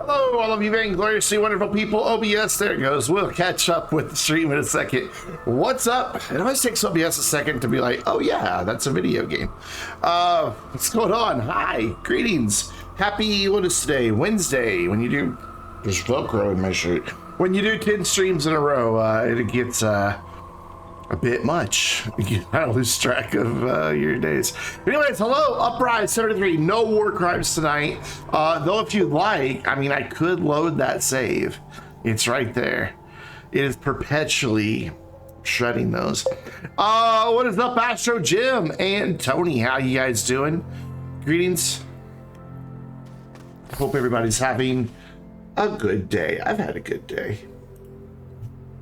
Hello, all of you very gloriously wonderful people. OBS, there it goes. We'll catch up with the stream in a second. What's up? It always takes OBS a second to be like, oh yeah, that's a video game. What's going on? Hi, greetings. Happy, what is today? Wednesday. When you do, there's Velcro in my shirt. When you do 10 streams in a row, it gets a bit much. You kind of lose track of your days. Anyways, hello, Uprise 73. No war crimes tonight. Though if you'd like, I mean, I could load that save. It's right there. It is perpetually shredding those. What is up, Astro Jim and Tony? How you guys doing? Greetings. Hope everybody's having a good day. I've had a good day.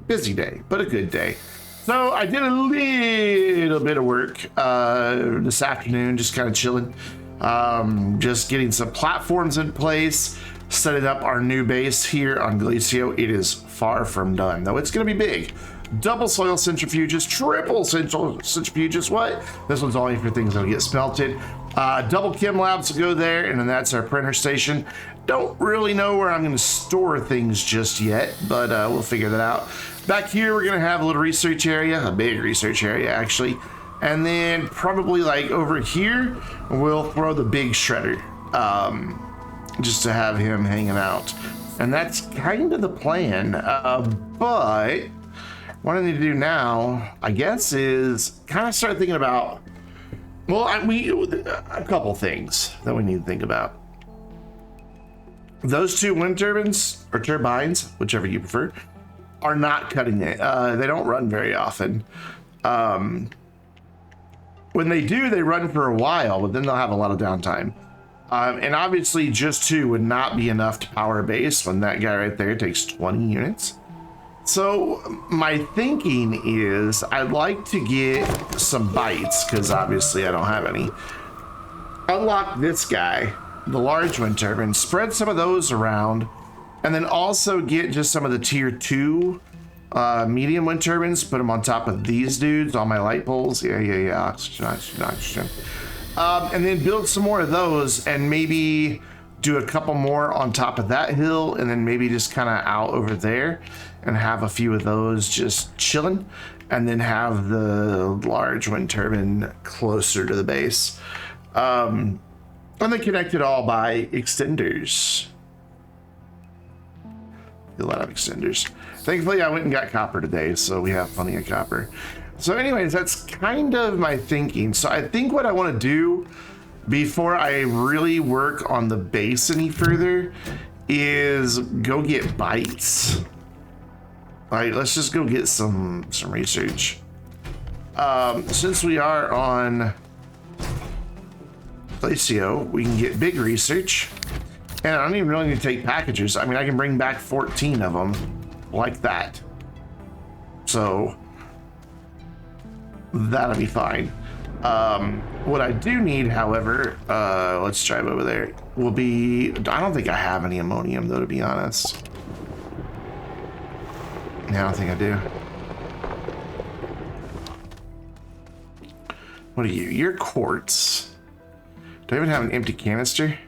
Busy day, but a good day. So I did a little bit of work this afternoon, just kind of chilling, just getting some platforms in place, setting up our new base here on Glacio. It is far from done, though. It's going to be big. Double soil centrifuges, triple centrifuges. What? This one's only for things that'll get smelted. Double chem labs will go there, and then that's our printer station. Don't really know where I'm going to store things just yet, but we'll figure that out. Back here, we're going to have a little research area, a big research area, actually. And then probably like over here, we'll throw the big shredder, just to have him hanging out. And that's kind of the plan. But what I need to do now, I guess, is kind of start thinking about, well, a couple things that we need to think about. Those two wind turbines, or turbines, whichever you prefer, are not cutting it. They don't run very often. When they do, they run for a while, but then they'll have a lot of downtime. And obviously just two would not be enough to power a base when that guy right there takes 20 units. So my thinking is I'd like to get some bites, because obviously I don't have any. Unlock this guy, the large wind turbine, spread some of those around, and then also get just some of the tier 2 medium wind turbines, put them on top of these dudes on my light poles. Yeah. Oxygen. And then build some more of those, and maybe do a couple more on top of that hill, and then maybe just kind of out over there and have a few of those just chilling, and then have the large wind turbine closer to the base. And then connect it all by extenders. A lot of extenders. Thankfully, I went and got copper today, so we have plenty of copper. So anyways, that's kind of my thinking. So I think what I want to do before I really work on the base any further is go get bites. All right, let's just go get some research. Since we are on Glacio, we can get big research. And I don't even really need to take packages. I mean, I can bring back 14 of them like that. So that'll be fine. What I do need, however, let's drive over there, will be, I don't think I have any ammonium though, to be honest. Yeah, I don't think I do. What are you? You're quartz. Do I even have an empty canister?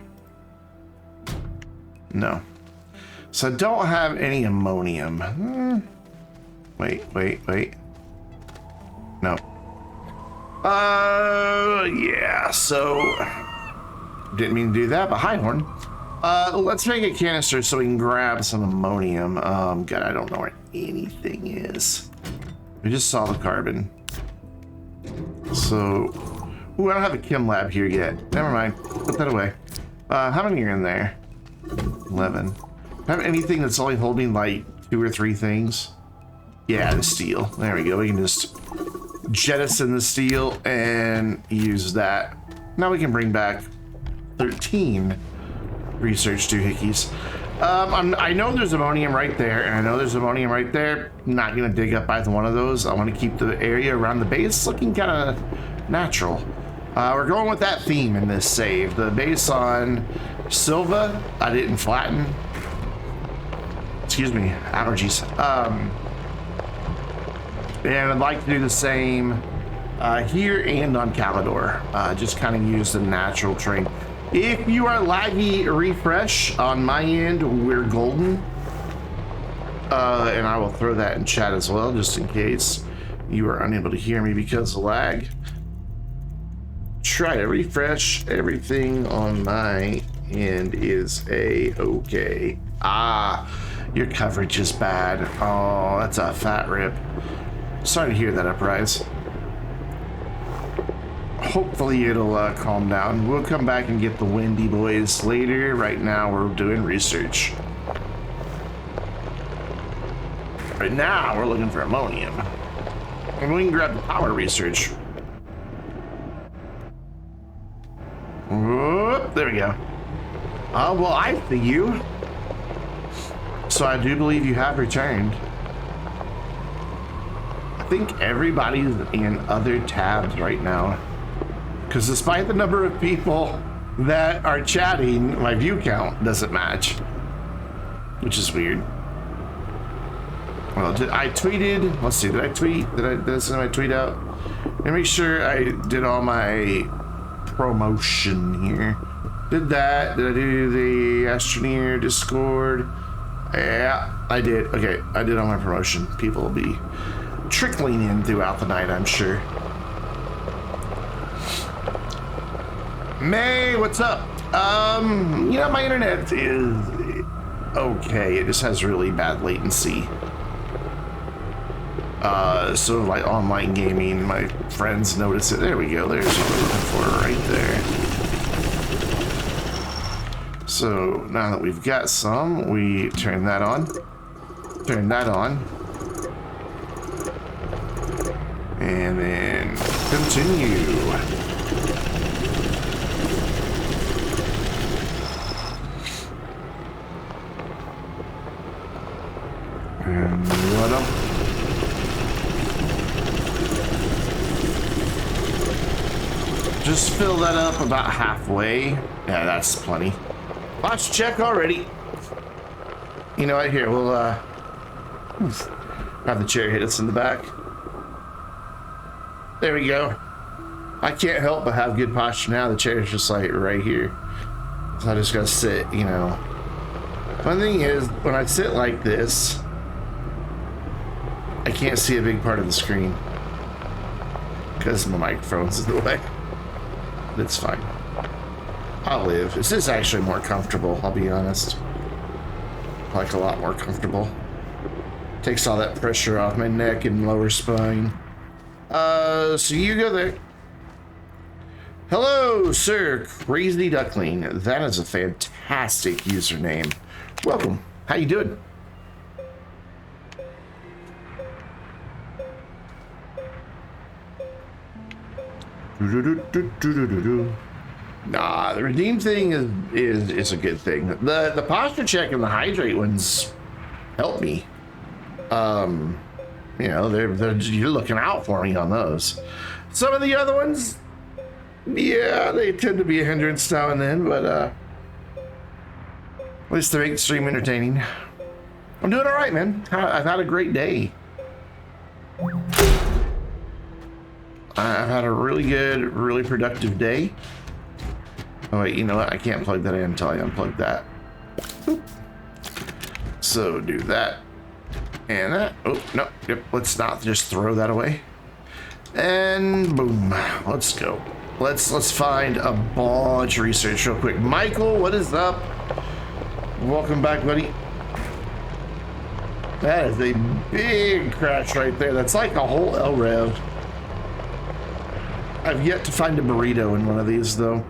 No. So I don't have any ammonium. Wait. No. Yeah, so didn't mean to do that, but hi, Horn. Let's make a canister so we can grab some ammonium. God, I don't know where anything is. We just saw the carbon. So, ooh, I don't have a chem lab here yet. Never mind, put that away. How many are in there? 11. Have anything that's only holding like 2 or 3 things? Yeah, the steel. There we go. We can just jettison the steel and use that. Now we can bring back 13 research doohickeys. I know there's ammonium right there, and I know there's ammonium right there. Not gonna dig up either one of those. I want to keep the area around the base looking kind of natural. We're going with that theme in this save. The base on Silva, I didn't flatten. Excuse me, allergies. And I'd like to do the same here and on Calidor. Just kind of use the natural terrain. If you are laggy, refresh. On my end, we're golden. And I will throw that in chat as well, just in case you are unable to hear me because of lag. Try to refresh. Everything on my end is okay. Ah, your coverage is bad. Oh, that's a fat rip. Sorry to hear that, Uprise. Hopefully it'll calm down. We'll come back and get the windy boys later. Right now we're doing research. Right now we're looking for ammonium. And we can grab the power research. Whoop, there we go. Oh, well, I see you. So I do believe you have returned. I think everybody's in other tabs right now. Because despite the number of people that are chatting, my view count doesn't match. Which is weird. Well, I tweeted, let's see, did I send my tweet out? Let me make sure I did all my promotion here. Did that, did I do the Astroneer Discord? Yeah, I did. Okay, I did all my promotion. People will be trickling in throughout the night, I'm sure. May, what's up? You know, my internet is okay. It just has really bad latency. So like online gaming, my friends notice it. There we go. There's what we're looking for right there. So now that we've got some, we turn that on. Turn that on. And then continue. And what up? Just fill that up about halfway. Yeah, that's plenty. Watch check already. You know what? Here, we'll have the chair hit us in the back. There we go. I can't help but have good posture now. The chair is just like right here. So I just gotta sit, you know. One thing is, when I sit like this, I can't see a big part of the screen because my microphone's in the way. It's fine. I'll live. This is actually more comfortable, I'll be honest. Like a lot more comfortable. Takes all that pressure off my neck and lower spine. So you go there. Hello, sir. Crazy Duckling. That is a fantastic username. Welcome. How you doing? Nah, the redeem thing is a good thing. The posture check and the hydrate ones help me. You know, you're looking out for me on those. Some of the other ones, yeah, they tend to be a hindrance now and then, but at least they make the stream entertaining. I'm doing all right, man. I've had a great day. I've had a really good, really productive day. Oh wait, you know what? I can't plug that in until I unplug that. Boop. So do that and that. Oh no, yep. Let's not just throw that away. And boom, let's go. Let's find a bunch of research real quick. Michael, what is up? Welcome back, buddy. That is a big crash right there. That's like a whole LREV. I've yet to find a burrito in one of these, though.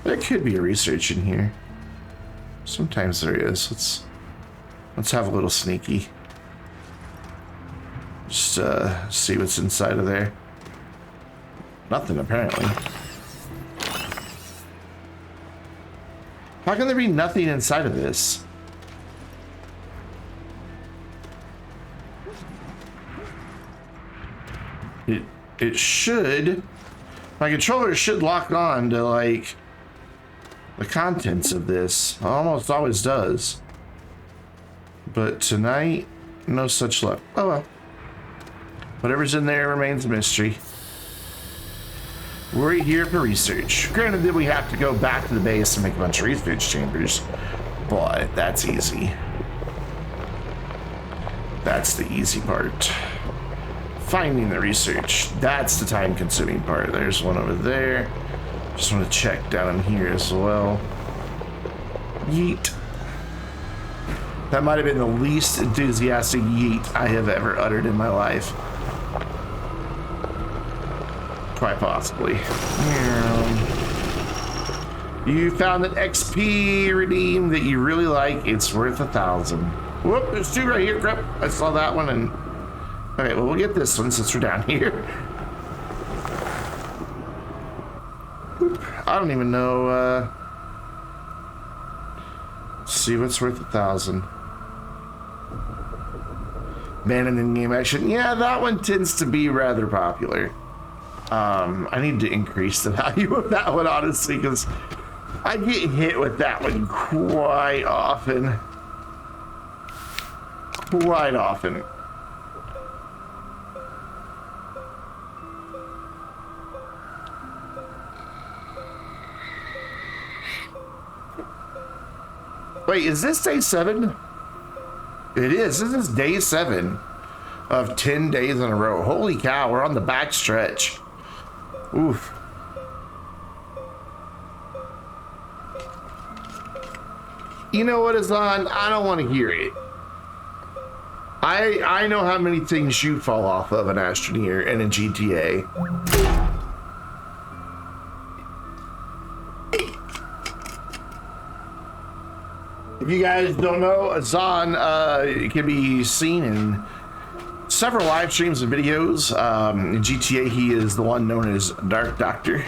There could be a research in here. Sometimes there is. Let's have a little sneaky. Just see what's inside of there. Nothing, apparently. How can there be nothing inside of this? It should. My controller should lock on to, like, the contents of this. It almost always does. But tonight, no such luck. Oh well. Whatever's in there remains a mystery. We're here for research. Granted that we have to go back to the base and make a bunch of research chambers, but that's easy. That's the easy part. Finding the research, that's the time-consuming part. There's one over there. Just want to check down in here as well. Yeet. That might have been the least enthusiastic yeet I have ever uttered in my life. Quite possibly. You found an XP redeem that you really like. It's worth 1,000. Whoop, there's 2 right here. Crap, I saw that one and... Okay, well, we'll get this one since we're down here. Whoop, I don't even know, let's see what's worth 1,000. Man and in-game action. Yeah, that one tends to be rather popular. I need to increase the value of that one, honestly, because I get hit with that one quite often. Quite often. Wait, is this day 7? It is. This is day 7 of 10 days in a row. Holy cow, we're on the back stretch. Oof. You know what is on? I don't want to hear it. I know how many things you fall off of an Astroneer and in GTA. If you guys don't know, Azan can be seen in several live streams and videos. In GTA, he is the one known as Dark Doctor.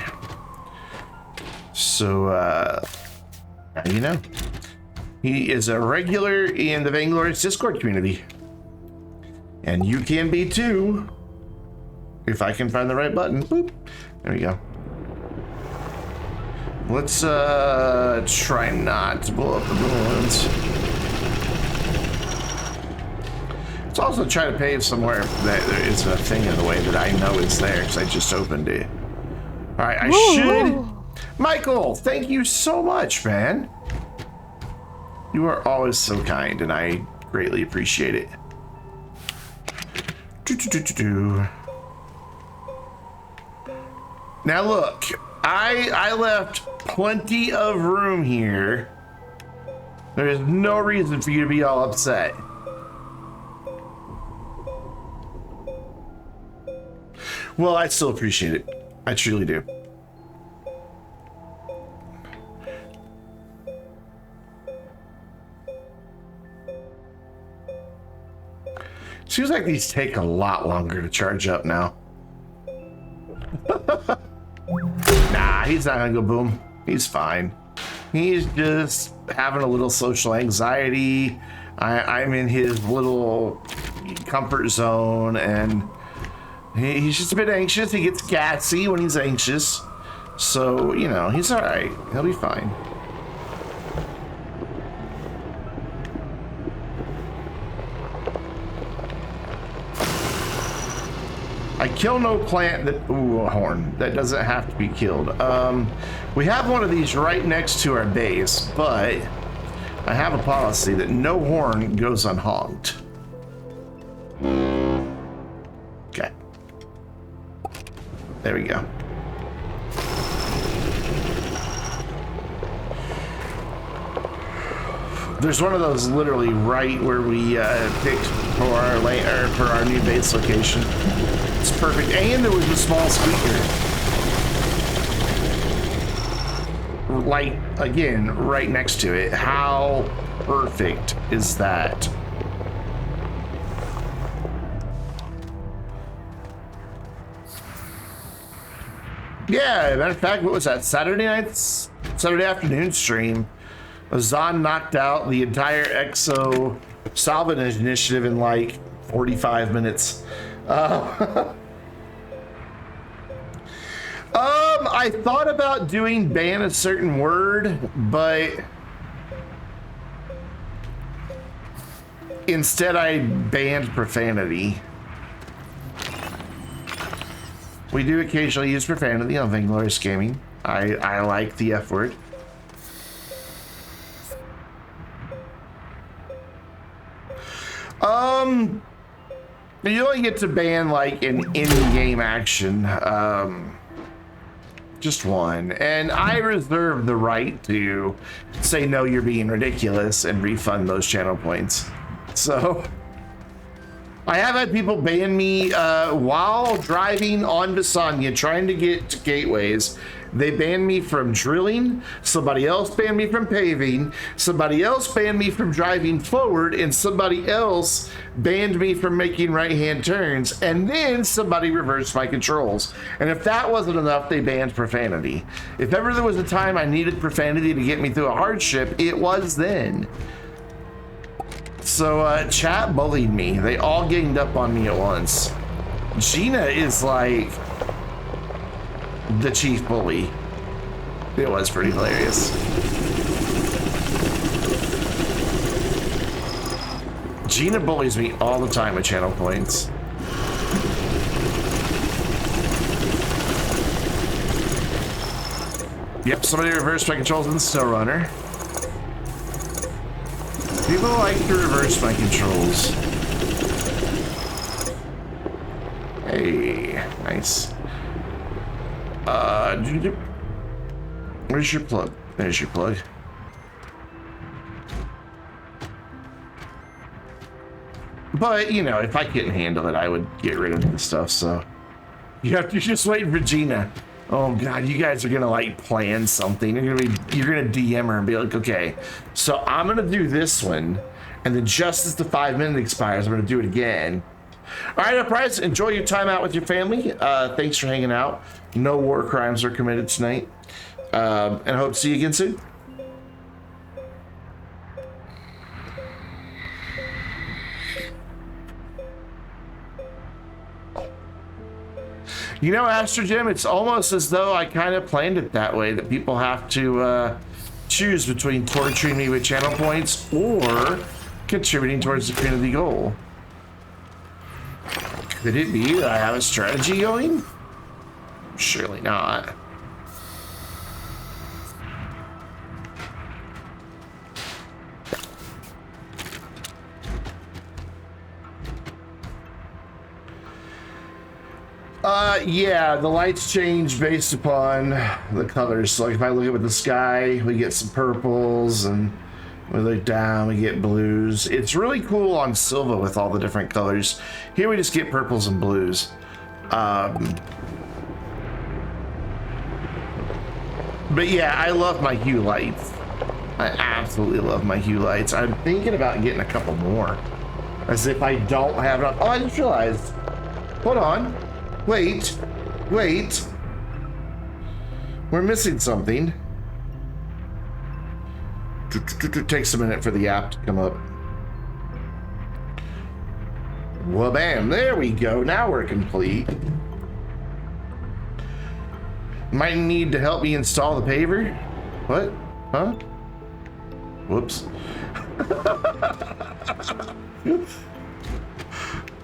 So, you know, he is a regular in the Vainglorious Discord community. And you can be too, if I can find the right button. Boop. There we go. Let's try not to blow up the balloons. Let's also try to pave somewhere that there is a thing in the way that I know is there because I just opened it. All right, I should. Michael, thank you so much, man. You are always so kind, and I greatly appreciate it. Now look, I left plenty of room here. There is no reason for you to be all upset. Well, I still appreciate it. I truly do. Seems like these take a lot longer to charge up now. Nah, he's not gonna go boom. He's fine. He's just having a little social anxiety. I'm in his little comfort zone, and he's just a bit anxious. He gets gassy when he's anxious. So, you know, he's all right. He'll be fine. I kill no plant that, ooh, a horn. That doesn't have to be killed. We have one of these right next to our base, but I have a policy that no horn goes unhonked. Okay. There we go. There's one of those literally right where we picked for our new base location. It's perfect, and there was a small squeaker. Like, again, right next to it. How perfect is that? Yeah, matter of fact, what was that? Saturday afternoon stream. Azan knocked out the entire EXO salvage initiative in like 45 minutes. I thought about doing ban a certain word, but instead I banned profanity. We do occasionally use profanity on Vainglorious Gaming. I like the F word. You only get to ban like an in-game action, just one, and I reserve the right to say no, you're being ridiculous, and refund those channel points. So I have had people ban me while driving on Visanya trying to get to gateways. They banned me from drilling, somebody else banned me from paving, somebody else banned me from driving forward, and somebody else banned me from making right-hand turns, and then somebody reversed my controls. And if that wasn't enough, they banned profanity. If ever there was a time I needed profanity to get me through a hardship, it was then. So chat bullied me. They all ganged up on me at once. Gina is like the chief bully. It was pretty hilarious. Gina bullies me all the time with channel points. Yep, somebody reversed my controls in the snow runner. People like to reverse my controls. Hey, nice. Where's your plug? There's your plug. But, you know, if I couldn't handle it, I would get rid of the stuff, so. You're just waiting for Gina. Oh God, you guys are gonna like plan something. You're gonna DM her and be like, okay, so I'm gonna do this one, and then just as the 5 minute expires, I'm gonna do it again. All right, Uprise, enjoy your time out with your family. Thanks for hanging out. No war crimes are committed tonight. And I hope to see you again soon. You know, Astro Jim, it's almost as though I kind of planned it that way, that people have to choose between torturing me with channel points or contributing towards the community goal. Could it be that I have a strategy going? Surely not. Yeah, the lights change based upon the colors. So like if I look up at the sky, we get some purples, and we look down, we get blues. It's really cool on Silva with all the different colors. Here we just get purples and blues. But yeah, I love my hue lights. I absolutely love my hue lights. I'm thinking about getting a couple more. As if I don't have enough. Oh, I just realized. Hold on. Wait. We're missing something. Takes a minute for the app to come up. Well, bam, there we go. Now we're complete. Might need to help me install the paver. What? Huh? Whoops.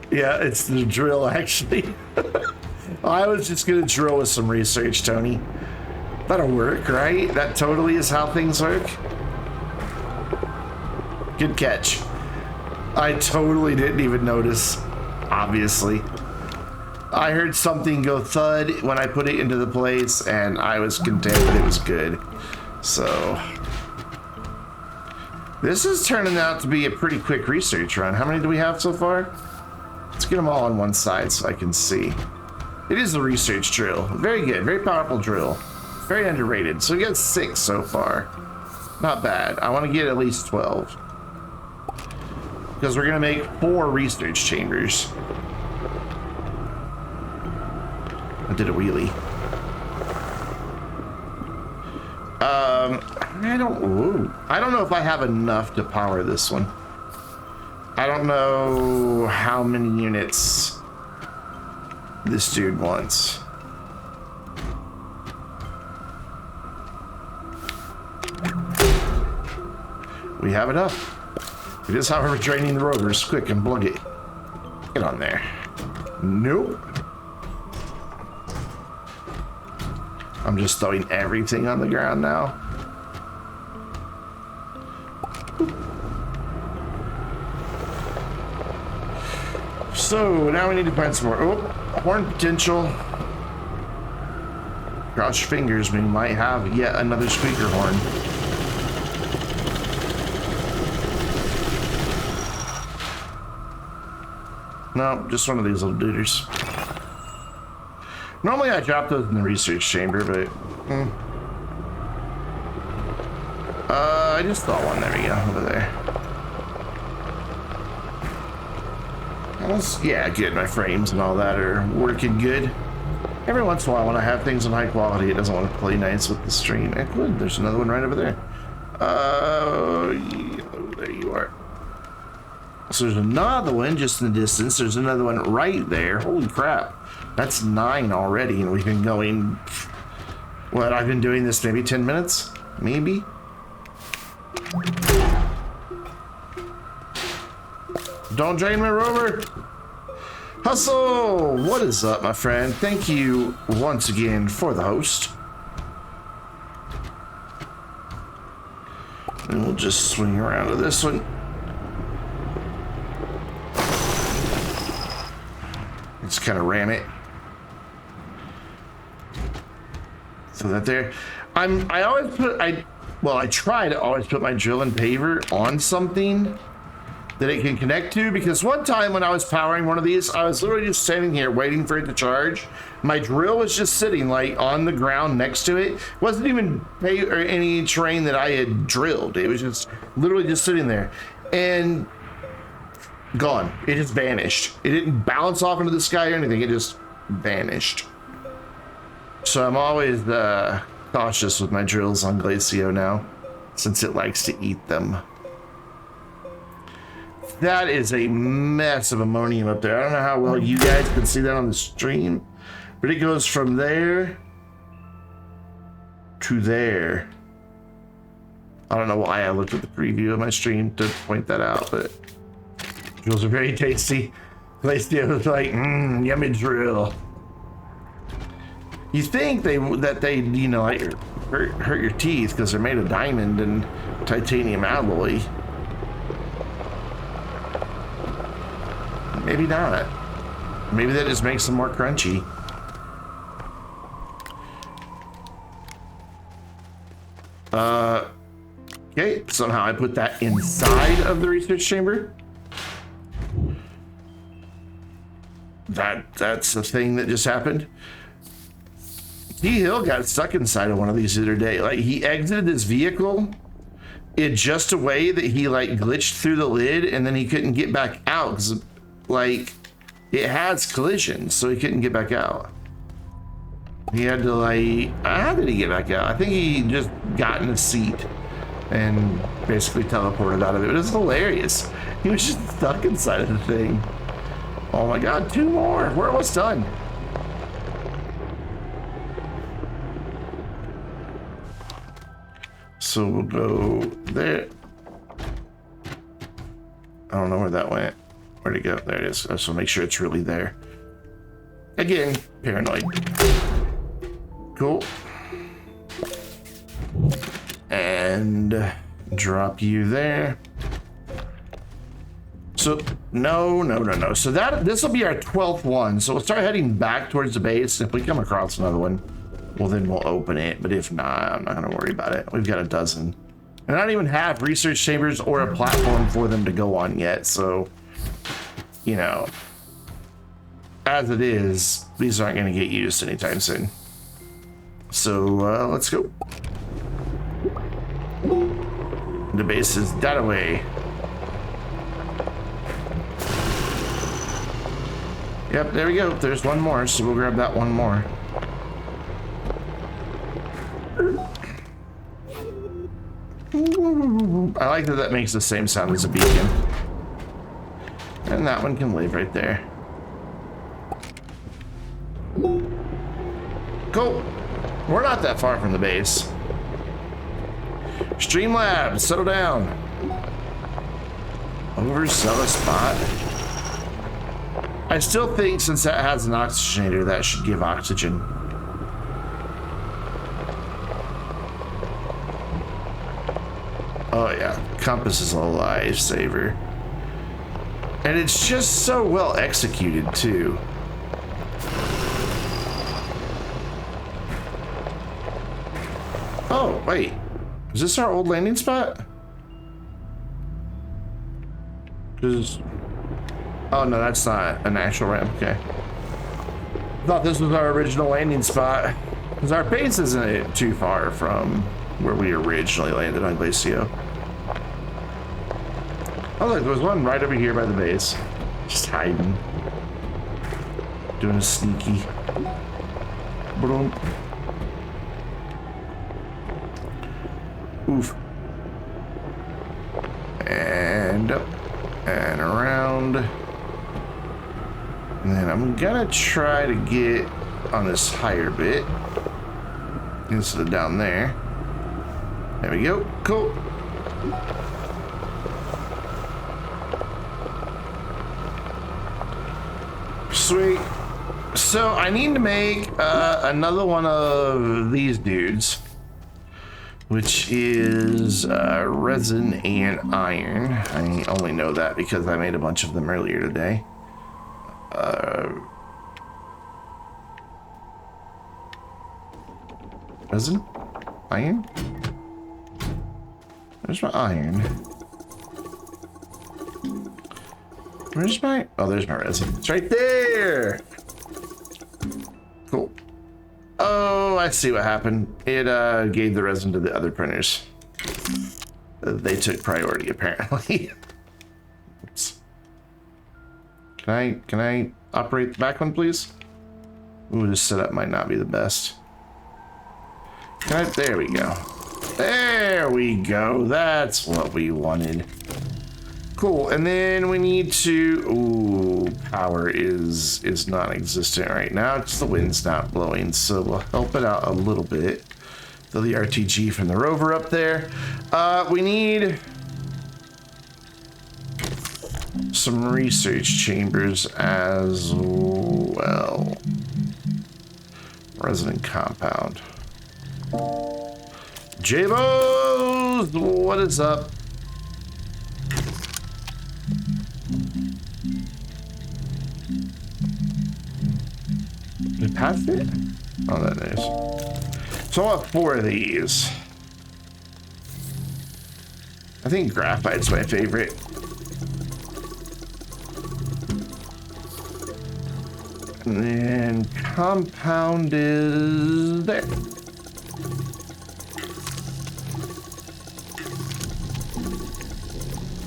Yeah, it's the drill, actually. I was just gonna drill with some research, Tony. That'll work, right? That totally is how things work. Good catch. I totally didn't even notice, obviously. I heard something go thud when I put it into the place, and I was content it was good. So this is turning out to be a pretty quick research run. How many do we have so far? Let's get them all on one side so I can see. It is a research drill. Very good, very powerful drill. Very underrated. So we got 6 so far. Not bad. I want to get at least 12. Because we're going to make 4 research chambers. I did a wheelie. I don't know if I have enough to power this one. I don't know how many units this dude wants. We have enough. It is, however, draining the rotors. Quick and plug it. Get on there. Nope. I'm just throwing everything on the ground now. So now we need to find some more. Oh, horn potential. Cross your fingers, we might have yet another squeaker horn. No, just one of these little duders. Normally I drop those in the research chamber, but I just saw one. There we go, over there. Yeah, good. My frames and all that are working good. Every once in a while when I have things in high quality, it doesn't want to play nice with the stream. Good. There's another one right over there. There you are. So there's another one just in the distance. There's another one right there. Holy crap. That's 9 already, and we've been going... What, I've been doing this maybe 10 minutes? Maybe? Don't drain my rover! Hustle! What is up, my friend? Thank you once again for the host. And we'll just swing around to this one. Just kind of ram it. So that there. I always put I try to always put my drill and paver on something that it can connect to, because one time when I was powering one of these, I was literally just standing here waiting for it to charge. My drill was just sitting like on the ground next to it. It wasn't even any terrain that I had drilled. It was just literally just sitting there and gone. It just vanished. It didn't bounce off into the sky or anything. It just vanished. So I'm always cautious with my drills on Glacio now, since it likes to eat them. That is a mess of ammonium up there. I don't know how well you guys can see that on the stream, but it goes from there to there. I don't know why I looked at the preview of my stream to point that out, but drills are very tasty. Glacio was like, yummy drill. You think that they you know, like hurt your teeth because they're made of diamond and titanium alloy. Maybe not. Maybe that just makes them more crunchy. Okay, somehow I put that inside of the research chamber. That's the thing that just happened. T-Hill got stuck inside of one of these the other day. Like, he exited his vehicle in just a way that he like glitched through the lid, and then he couldn't get back out because like it has collisions, so he couldn't get back out. He had to like, how did he get back out? I think he just got in a seat and basically teleported out of it. It was hilarious. He was just stuck inside of the thing. Oh my god, 2 more. We're almost done. So we'll go there. I don't know where that went. Where'd it go? There it is. I just want to make sure it's really there. Again, paranoid. Cool. And drop you there. So no. So this will be our 12th one. So we'll start heading back towards the base. If we come across another one, well, then we'll open it. But if not, I'm not going to worry about it. We've got a dozen. And I don't even have research chambers or a platform for them to go on yet. So, you know, as it is, these aren't going to get used anytime soon. So let's go. The base is that away. Yep, there we go. There's one more, so we'll grab that one more. I like that makes the same sound as a beacon. And that one can live right there. Cool. We're not that far from the base. Streamlabs, settle down. Oversell a spot. I still think since that has an oxygenator, that should give oxygen. Oh yeah, compass is a lifesaver. And it's just so well executed too. Oh, wait. Is this our old landing spot? Oh no, that's not an actual ramp, okay. Thought this was our original landing spot. Because our base isn't too far from where we originally landed on Glacio. Oh look, there was one right over here by the base. Just hiding. Doing a sneaky. Boom. Oof. And up and around. And then I'm gonna try to get on this higher bit instead of down there. There we go. Cool. Sweet. So I need to make another one of these dudes, which is resin and iron. I only know that because I made a bunch of them earlier today. Resin? Iron? Where's my iron? Where's my... Oh, there's my resin. It's right there! Cool. Oh, I see what happened. It gave the resin to the other printers. They took priority, apparently. Oops. Can I operate the back one, please? Ooh, this setup might not be the best. There we go. There we go. That's what we wanted. Cool. And then we need to... Ooh, power is non-existent right now because the wind's not blowing. So we'll help it out a little bit. Throw the RTG from the rover up there. We need some research chambers as well. Resident compound. J-Bos, what is up? We passed it? Oh, that is. So I want 4 of these. I think graphite's my favorite. And then compound is there.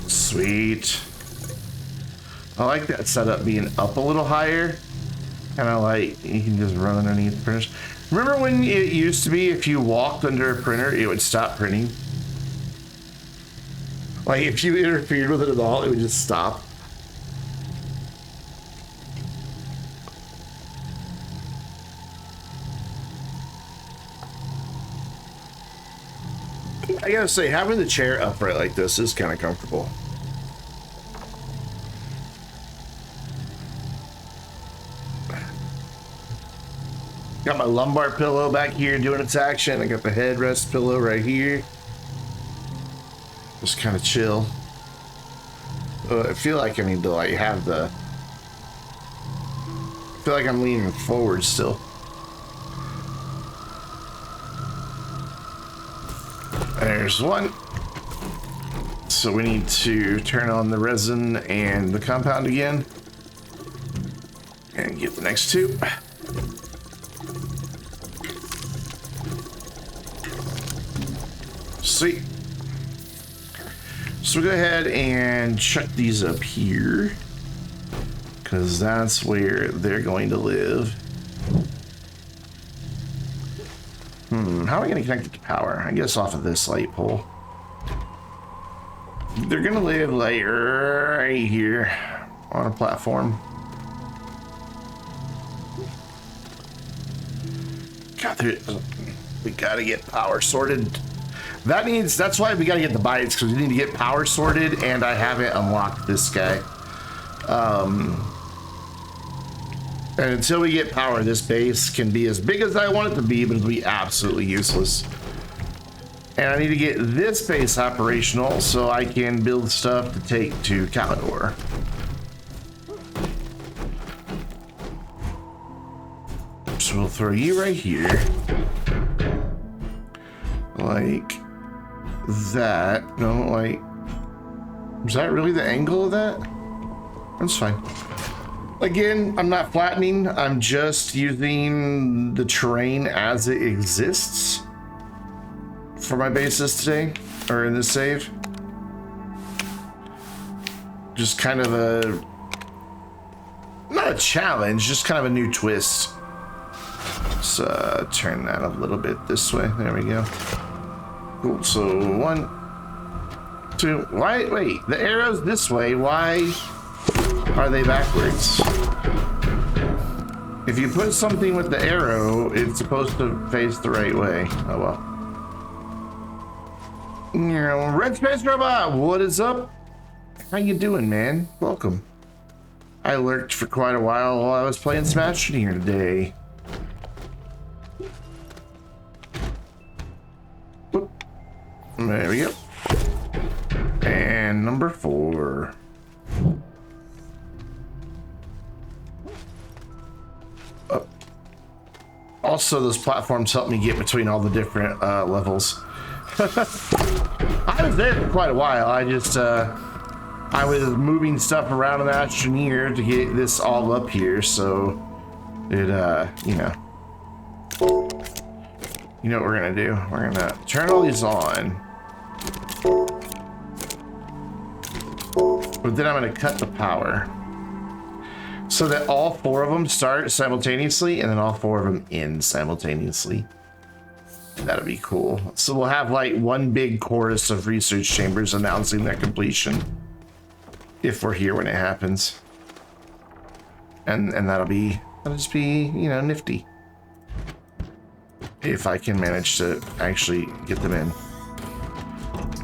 Sweet. I like that setup being up a little higher. Kind of like you can just run underneath the printers. Remember when it used to be if you walked under a printer, it would stop printing? Like if you interfered with it at all, it would just stop. I gotta say, having the chair upright like this is kind of comfortable. Got my lumbar pillow back here doing its action. I got the headrest pillow right here. Just kind of chill. I feel like I need to like have the... I feel like I'm leaning forward still. There's one. So we need to turn on the resin and the compound again. And get the next 2. Sweet. So we'll go ahead and chuck these up here. Because that's where they're going to live. How are we going to connect it to power? I guess off of this light pole. They're going to live like right here on a platform. God, we got to get power sorted. That's why we got to get the bytes, because we need to get power sorted, and I haven't unlocked this guy. And until we get power, this base can be as big as I want it to be, but it'll be absolutely useless. And I need to get this base operational so I can build stuff to take to Calidor. So we'll throw you right here. Like that. No, like... Is that really the angle of that? That's fine. Again, I'm not flattening. I'm just using the terrain as it exists for my bases today, or in this save. Just kind of a... Not a challenge, just kind of a new twist. Let's turn that a little bit this way. There we go. Cool, so 1, 2, why, wait, the arrow's this way, why are they backwards? If you put something with the arrow, it's supposed to face the right way. Oh well. Red Space Robot, what is up? How you doing, man? Welcome. I lurked for quite a while I was playing Astroneer today. Whoop. There we go. And number 4. Also, those platforms help me get between all the different levels. I was there for quite a while. I just, I was moving stuff around in the Astroneer to get this all up here, so it, you know. You know what we're gonna do? We're gonna turn all these on. But then I'm gonna cut the power so that all 4 of them start simultaneously and then all 4 of them end simultaneously. That'll be cool. So we'll have like one big chorus of research chambers announcing their completion if we're here when it happens. And that'll just be, you know, nifty. If I can manage to actually get them in.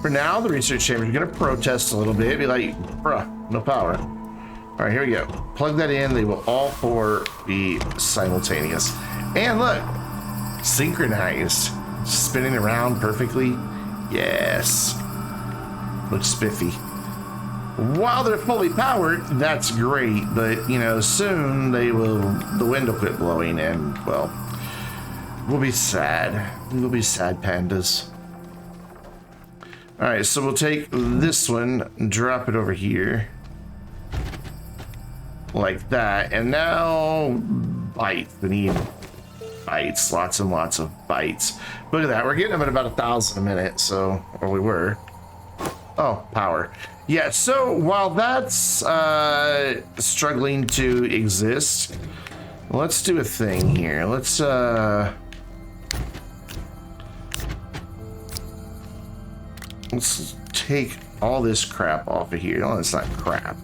For now, the research chamber is going to protest a little bit, be like, bruh, no power. All right, here we go. Plug that in. They will all 4 be simultaneous. And look, synchronized, spinning around perfectly. Yes, looks spiffy. While they're fully powered, that's great, but you know, soon the wind will quit blowing, and well, we'll be sad. We'll be sad pandas. All right, so we'll take this one and drop it over here. Like that, and now bites. We need bites, lots and lots of bites. Look at that, we're getting them at about 1,000 a minute, so, or we were. Oh, power. Yeah, so while that's struggling to exist, let's do a thing here. Let's take all this crap off of here. Oh, it's not crap.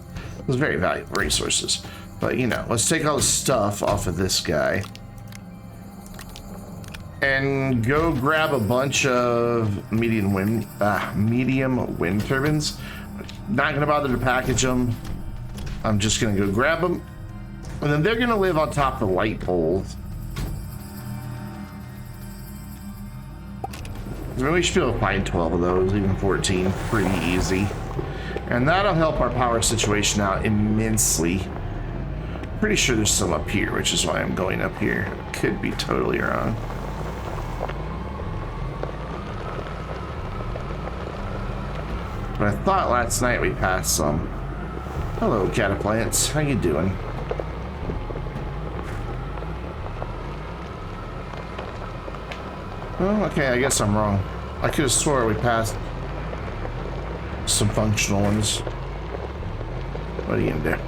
It's very valuable resources. But, you know, let's take all the stuff off of this guy. And go grab a bunch of medium wind turbines. Not going to bother to package them. I'm just going to go grab them. And then they're going to live on top of the light poles. We should be able to find 12 of those, even 14. Pretty easy. And that'll help our power situation out immensely. Pretty sure there's some up here, which is why I'm going up here. Could be totally wrong. But I thought last night we passed some. Hello, cataplants. How you doing? Oh, okay, I guess I'm wrong. I could have swore we passed some functional ones. What are you gonna do?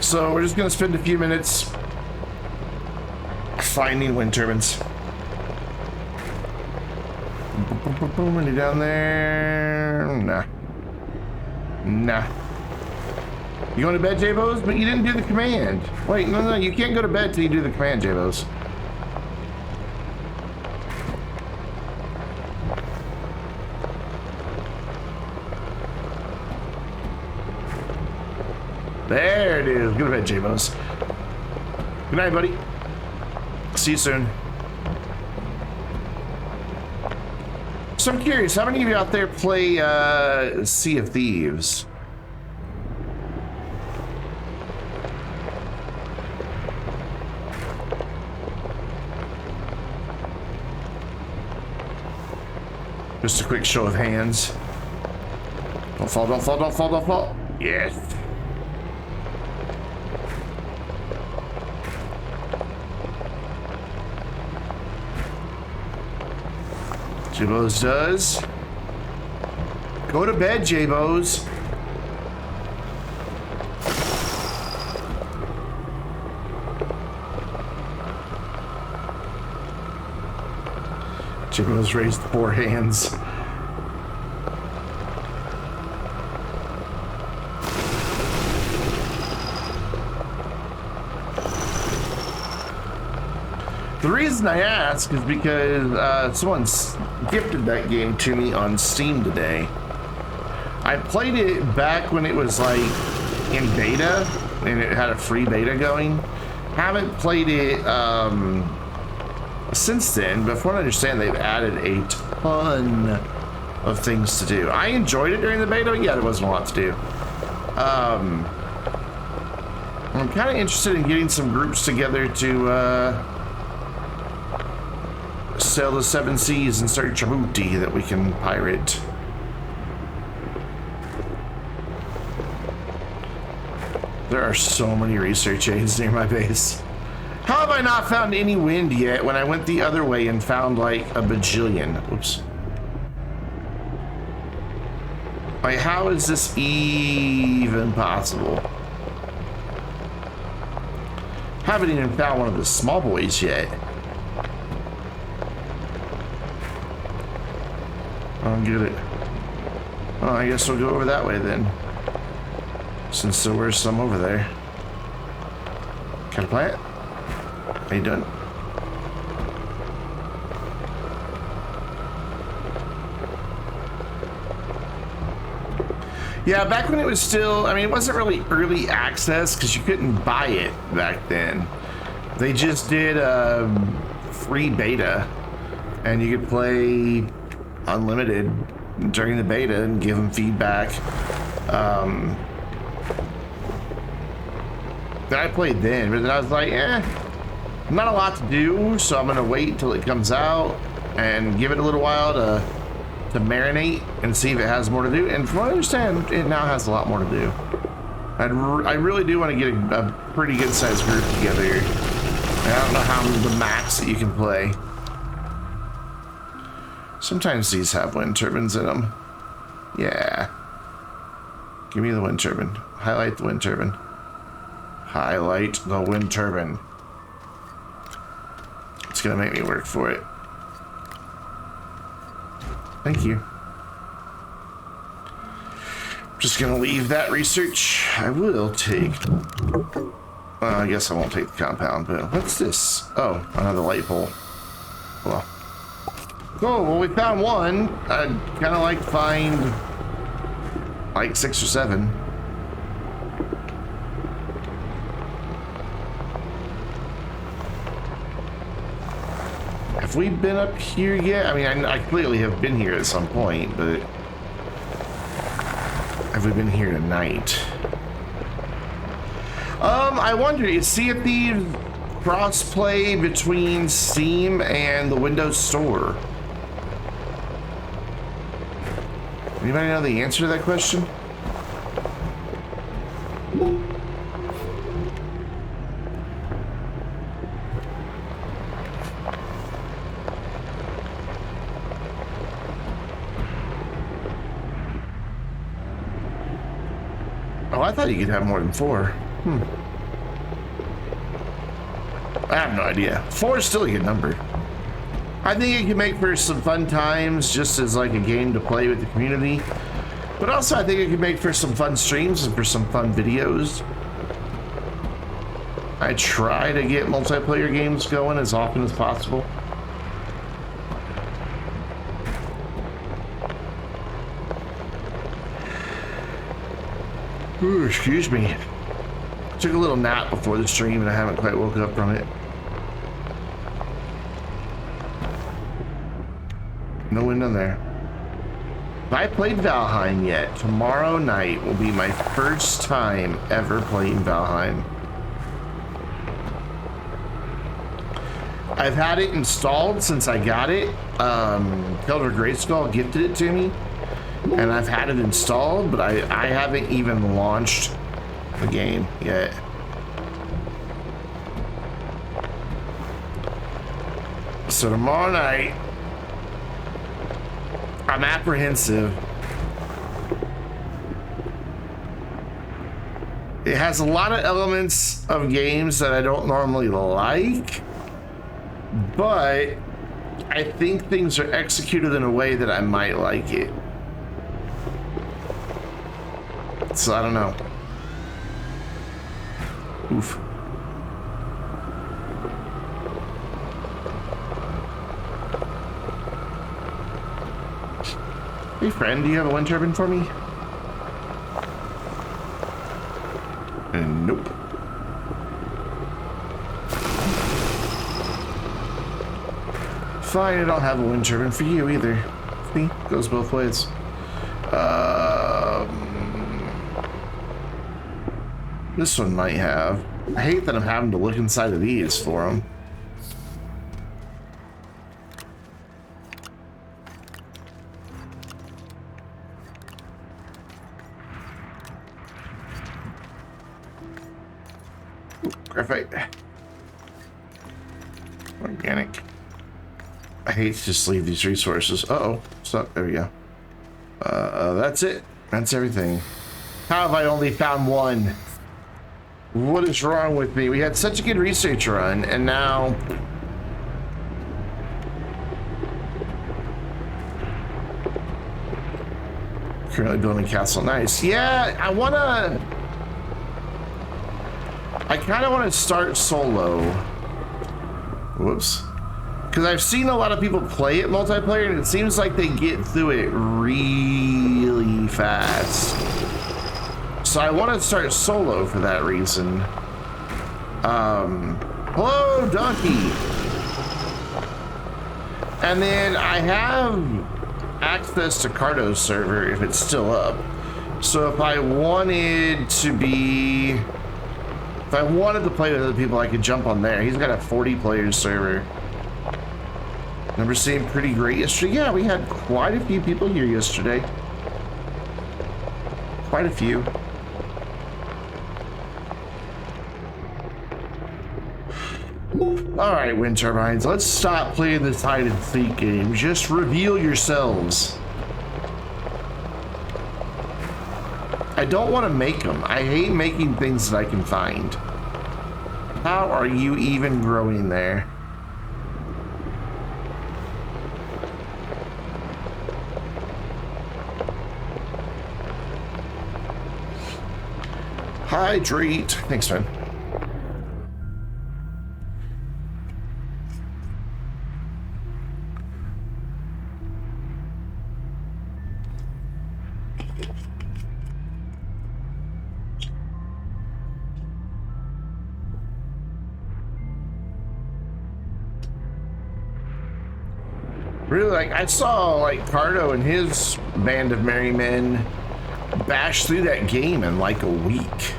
So we're just gonna spend a few minutes finding wind turbines. Any down there? Nah. Nah. You going to bed, J-Bos? But you didn't do the command. Wait, no, you can't go to bed till you do the command, J-Bos. There it is. Go to bed, J-Bos. Good night, buddy. See you soon. So I'm curious, how many of you out there play Sea of Thieves? Just a quick show of hands. Don't fall, don't fall, don't fall, don't fall. Yes. J-Bos does. Go to bed, J-Bos. J-Bos raised 4 hands. The reason I ask is because someone's gifted that game to me on Steam today. I played it back when it was like in beta and it had a free beta going. Haven't played it since then, but from what I understand, they've added a ton of things to do. I enjoyed it during the beta, but yeah, there wasn't a lot to do. I'm kind of interested in getting some groups together to sail the 7 seas and start Djibouti that we can pirate. There are so many research aids near my base. How have I not found any wind yet when I went the other way and found like a bajillion? Oops. Like, how is this even possible? Haven't even found one of the small boys yet. I don't get it. Well, I guess we'll go over that way then. Since there were some over there. Can I plant? Are you done? Yeah, back when it was still, I mean, it wasn't really early access because you couldn't buy it back then. They just did a free beta and you could play unlimited during the beta and give them feedback. That I played then, but then I was like, not a lot to do, so I'm gonna wait until it comes out and give it a little while to marinate and see if it has more to do. And from what I understand, it now has a lot more to do. I really do want to get a pretty good sized group together. And I don't know how the max that you can play. Sometimes these have wind turbines in them. Yeah. Give me the wind turbine. Highlight the wind turbine. Highlight the wind turbine. It's gonna make me work for it. Thank you. I'm just gonna leave that research. I will take... I guess I won't take the compound, but what's this? Oh, another light pole. Well. Oh, well, we found one. I'd kind of like to find like 6 or 7. Have we been up here yet? I mean, I clearly have been here at some point, but have we been here tonight? I wonder, is Sea of Thieves cross-play between Steam and the Windows Store? Anybody know the answer to that question? Oh, I thought you could have more than 4. I have no idea. 4 is still a good number. I think it can make for some fun times just as like a game to play with the community. But also I think it can make for some fun streams and for some fun videos. I try to get multiplayer games going as often as possible. Ooh, excuse me. Took a little nap before the stream and I haven't quite woken up from it. No wind on there. If I played Valheim yet, tomorrow night will be my first time ever playing Valheim. I've had it installed since I got it. Calidor Greatskull gifted it to me, and I've had it installed, but I haven't even launched the game yet. So tomorrow night, I'm apprehensive. It has a lot of elements of games that I don't normally like, but I think things are executed in a way that I might like it. So I don't know. Oof. Hey friend, do you have a wind turbine for me? Nope. Fine, I don't have a wind turbine for you either. See, goes both ways. This one might have. I hate that I'm having to look inside of these for them. Graphite. Organic. I hate to just leave these resources. Uh-oh. Stop. There we go. That's it. That's everything. How have I only found one? What is wrong with me? We had such a good research run, and now... Currently building a castle. Nice. Yeah, I kind of want to start solo. Whoops. Because I've seen a lot of people play it multiplayer, and it seems like they get through it really fast. So I want to start solo for that reason. Hello, Donkey. And then I have access to Cardo's server if it's still up. So if I wanted to play with other people, I could jump on there. He's got a 40 players server. Number seemed pretty great yesterday. Yeah, we had quite a few people here yesterday. Quite a few. All right, wind turbines, let's stop playing this hide and seek game. Just reveal yourselves. I don't want to make them. I hate making things that I can find. How are you even growing there? Hydrate. Thanks, man. Really, like, I saw, like, Cardo and his band of merry men bash through that game in, like, a week.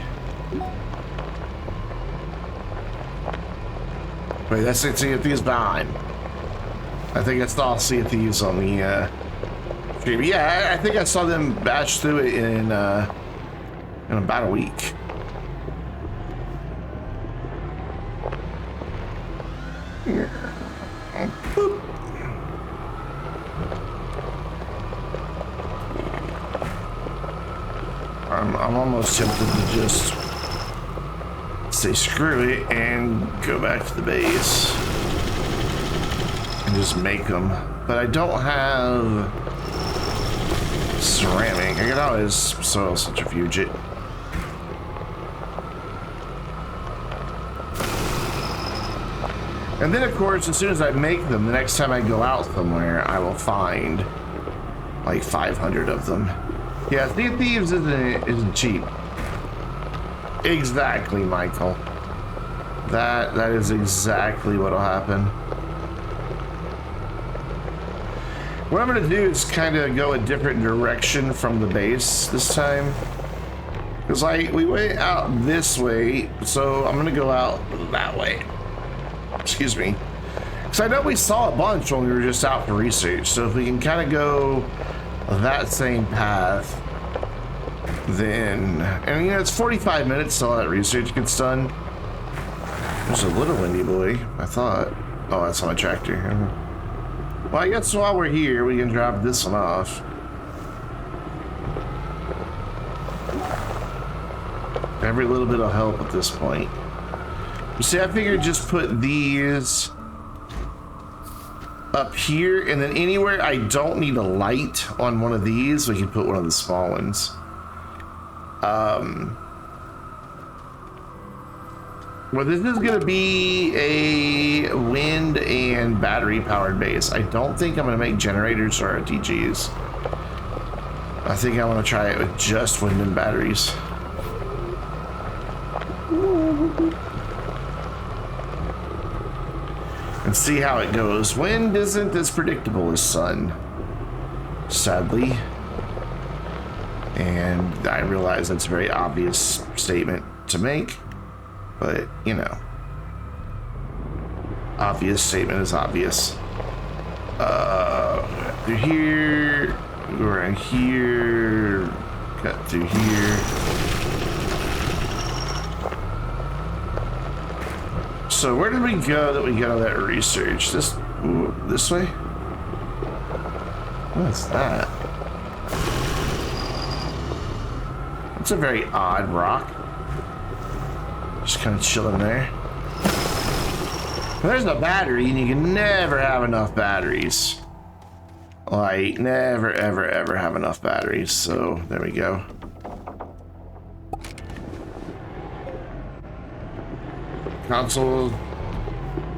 Wait, that's Sea of Thieves behind. I think I saw Sea of Thieves on the, stream. Yeah, I think I saw them bash through it in about a week. Boop. I'm almost tempted to just say screw it and go back to the base and just make them. But I don't have ceramic. I can always soil centrifuge it. And then, of course, as soon as I make them, the next time I go out somewhere, I will find like 500 of them. Yeah, Sea of Thieves isn't cheap. Exactly, Michael. That is exactly what'll happen. What I'm gonna do is kind of go a different direction from the base this time. Because we went out this way, so I'm gonna go out that way. Excuse me. Because I know we saw a bunch when we were just out for research, so if we can kind of go that same path, then, and you know, it's 45 minutes till that research gets done. There's a little windy boy, I thought. Oh, that's on my tractor. Well, I guess while we're here, we can drop this one off. Every little bit will help at this point. You see, I figured just put these up here, and then anywhere I don't need a light on one of these, we can put one of the small ones. Well, this is going to be a wind and battery powered base. I don't think I'm going to make generators or RTGs. I think I want to try it with just wind and batteries. And see how it goes. Wind isn't as predictable as sun, sadly. And I realize that's a very obvious statement to make. But, you know, obvious statement is obvious. Through here, go around here, cut through here. So where did we go that we got all that research? This way? What's that? It's a very odd rock. Just kind of chilling there. There's a battery, and you can never have enough batteries. Like, never, ever, ever have enough batteries. So, there we go. Console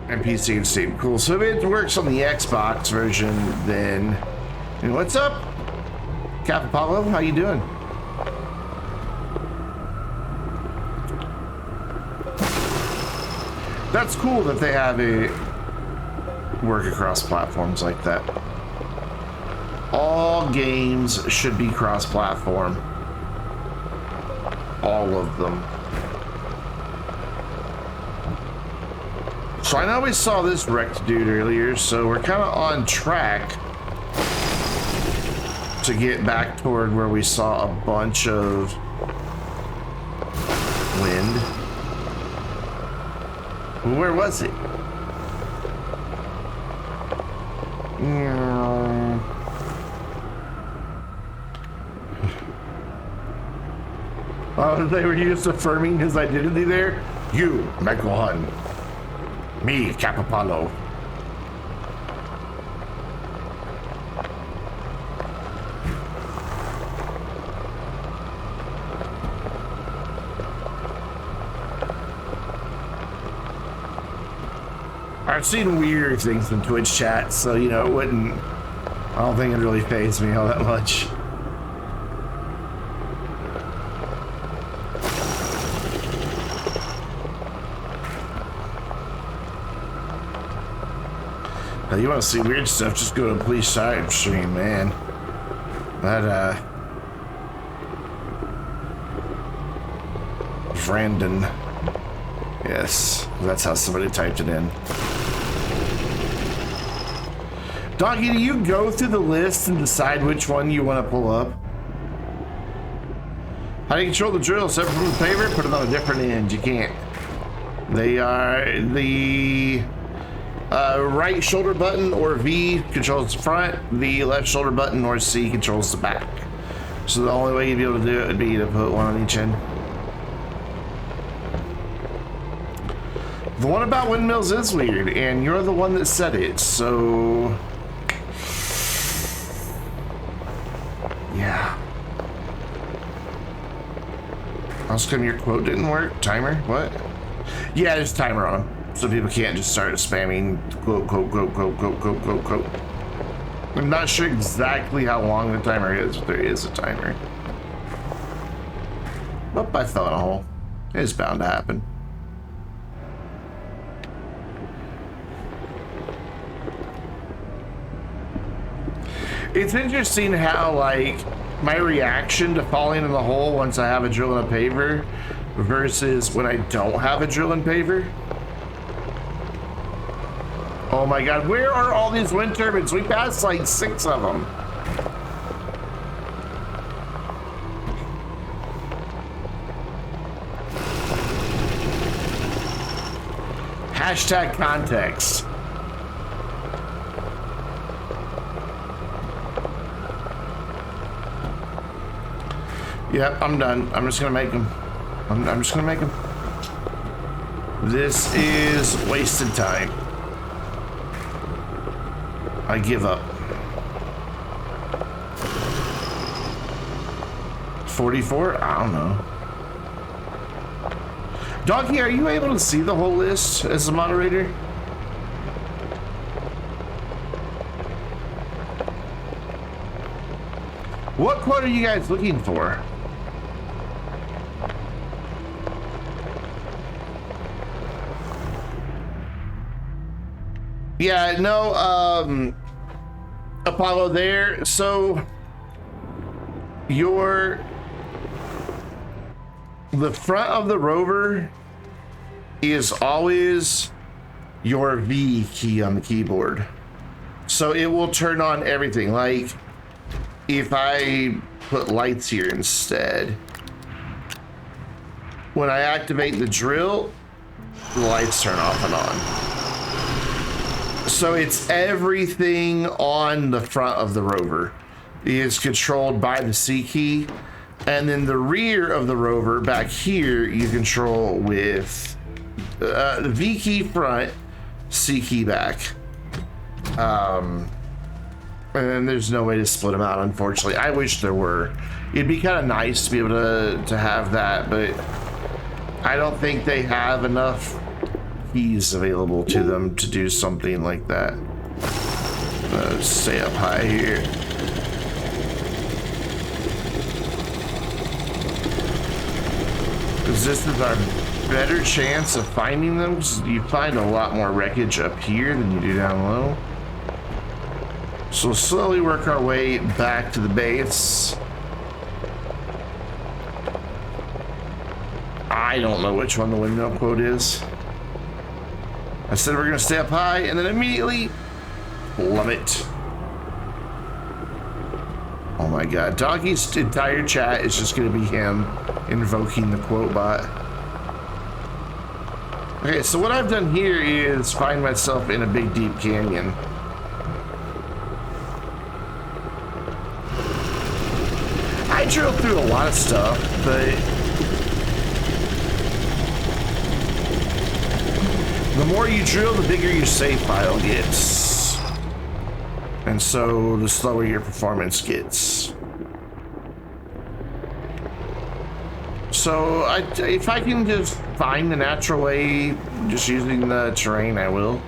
and PC and Steam. Cool. So if it works on the Xbox version, then... And what's up? Cap Apollo, how you doing? That's cool that they have a work across platforms like that. All games should be cross-platform. All of them. So I know we saw this wrecked dude earlier, so we're kind of on track to get back toward where we saw a bunch of wind. Where was it? Oh, they were just affirming his identity there? You, Michael Hun. Me, Cap Apollo. I've seen weird things in Twitch chat, so you know, I don't think it really faze me all that much. Now, you want to see weird stuff, just go to Police Side stream, man. That, Brandon. Yes, that's how somebody typed it in. Donkey, do you go through the list and decide which one you want to pull up? How do you control the drill? Separate from the paver, put it on a different end. You can't. They are the right shoulder button or V controls the front, the left shoulder button or C controls the back. So the only way you'd be able to do it would be to put one on each end. The one about windmills is weird, and you're the one that said it, so... Yeah. How come your quote didn't work? Timer? What? Yeah, there's a timer on them, so people can't just start spamming quote, quote, quote, quote, quote, quote, quote, quote. I'm not sure exactly how long the timer is, but there is a timer. Oh, I fell in a hole. It's bound to happen. It's interesting how, like, my reaction to falling in the hole once I have a drill and a paver versus when I don't have a drill and paver. Oh my god, where are all these wind turbines? We passed like 6 of them. Hashtag context. Yep, I'm done. I'm just gonna make them. I'm just gonna make them. This is wasted time. I give up. 44? I don't know. Donkey, are you able to see the whole list as a moderator? What quote are you guys looking for? Yeah, no, Apollo there. So the front of the rover is always your V key on the keyboard. So it will turn on everything. Like if I put lights here instead, when I activate the drill, the lights turn off and on. So it's everything on the front of the rover is controlled by the C key, and then the rear of the rover back here you control with the V key front, C key back, and then there's no way to split them out, unfortunately. I wish there were. It'd be kind of nice to be able to have that, but I don't think they have enough keys available to them to do something like that. Stay up high here. Because this is our better chance of finding them, because you find a lot more wreckage up here than you do down low. So we'll slowly work our way back to the base. I don't know which one the windmill quote is. I said we're gonna stay up high, and then immediately plummet. Oh my god, Doggy's entire chat is just gonna be him invoking the quote bot. Okay, so what I've done here is find myself in a big deep canyon. I drilled through a lot of stuff, but the more you drill, the bigger your save file gets. And so the slower your performance gets. So if I can just find the natural way, just using the terrain, I will.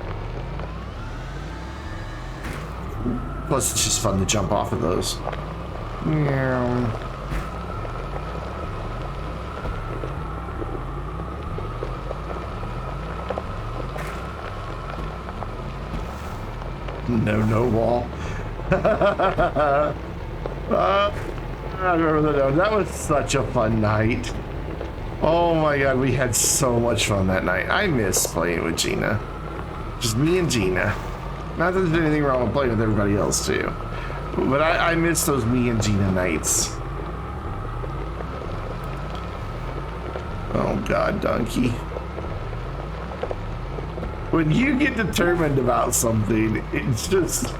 Plus it's just fun to jump off of those. Yeah. No wall. I remember that. That was such a fun night. Oh my god, we had so much fun that night. I miss playing with Gina. Just me and Gina. Not that there's anything wrong with playing with everybody else too, but I miss those me and Gina nights. Oh god, Donkey. When you get determined about something, it's just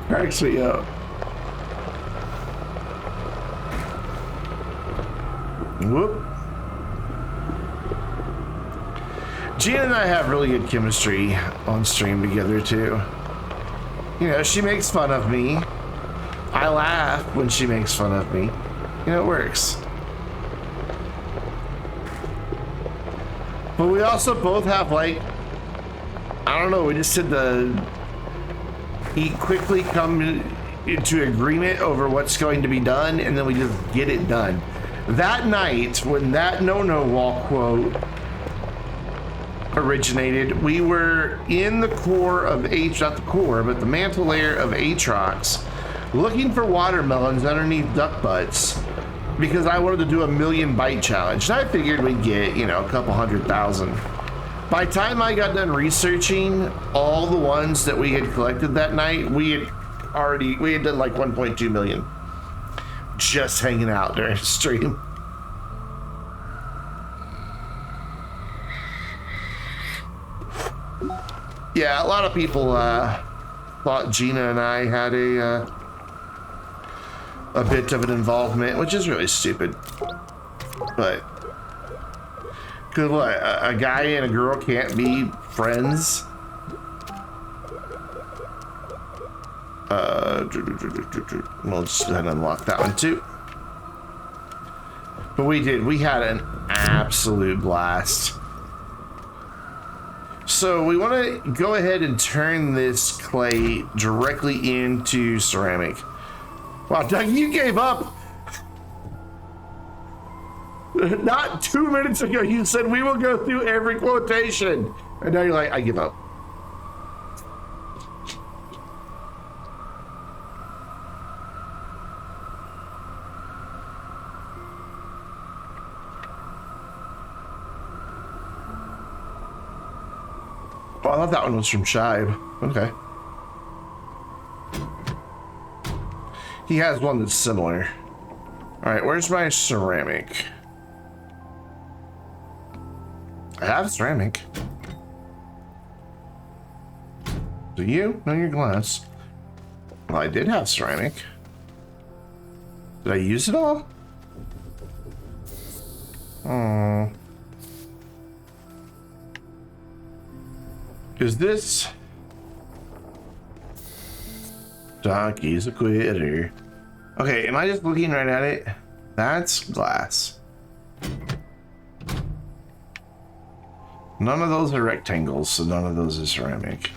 cracks me up. Whoop. Gina and I have really good chemistry on stream together too. You know, she makes fun of me. I laugh when she makes fun of me. You know, it works. But we also both have, like, I don't know, we just did the quickly come into agreement over what's going to be done, and then we just get it done. That night, when that no-no wall quote originated. We were in the core of not the core, but the mantle layer of Aatrox, looking for watermelons underneath duck butts because I wanted to do a 1,000,000 bite challenge. And I figured we'd get, you know, a couple 100,000. By the time I got done researching all the ones that we had collected that night, we had done like 1.2 million just hanging out during the stream. Yeah, a lot of people thought Gina and I had a bit of an involvement, which is really stupid. But cause what, a guy and a girl can't be friends? We'll just go ahead and unlock that one too. But we had an absolute blast. So we want to go ahead and turn this clay directly into ceramic. Wow, Doug, you gave up. Not 2 minutes ago, you said we will go through every quotation. And now you're like, I give up. Oh, I thought that one was from Shibe. Okay. He has one that's similar. All right, where's my ceramic? I have ceramic. Do you? No, your glass. Well, I did have ceramic. Did I use it all? Oh. Is this... Donkey's a quitter. Okay, am I just looking right at it? That's glass. None of those are rectangles, so none of those are ceramic.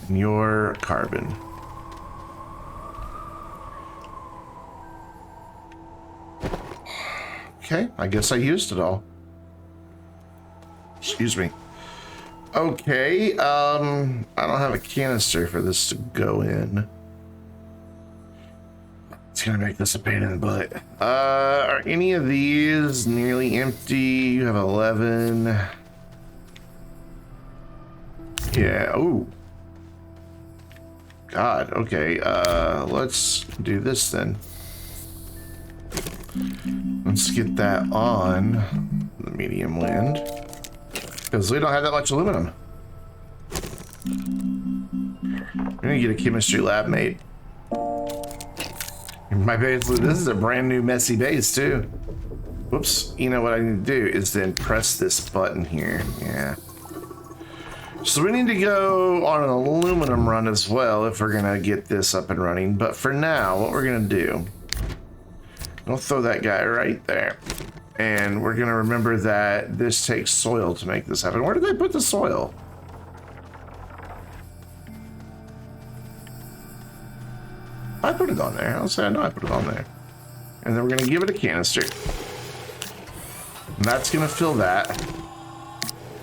And you're carbon. Okay, I guess I used it all. Excuse me. Okay, I don't have a canister for this to go in. It's gonna make this a pain in the butt. Are any of these nearly empty? You have 11. Yeah, ooh. God, okay, let's do this then. Let's get that on the medium wind. Because we don't have that much aluminum. We're gonna get a chemistry lab made. My base, this is a brand new messy base too. Whoops, you know what I need to do is then press this button here, yeah. So we need to go on an aluminum run as well if we're gonna get this up and running. But for now, what we're gonna do, I'll throw that guy right there. And we're gonna remember that this takes soil to make this happen. Where did I put the soil? I put it on there. I'll say I know I put it on there. And then we're gonna give it a canister. And that's gonna fill that.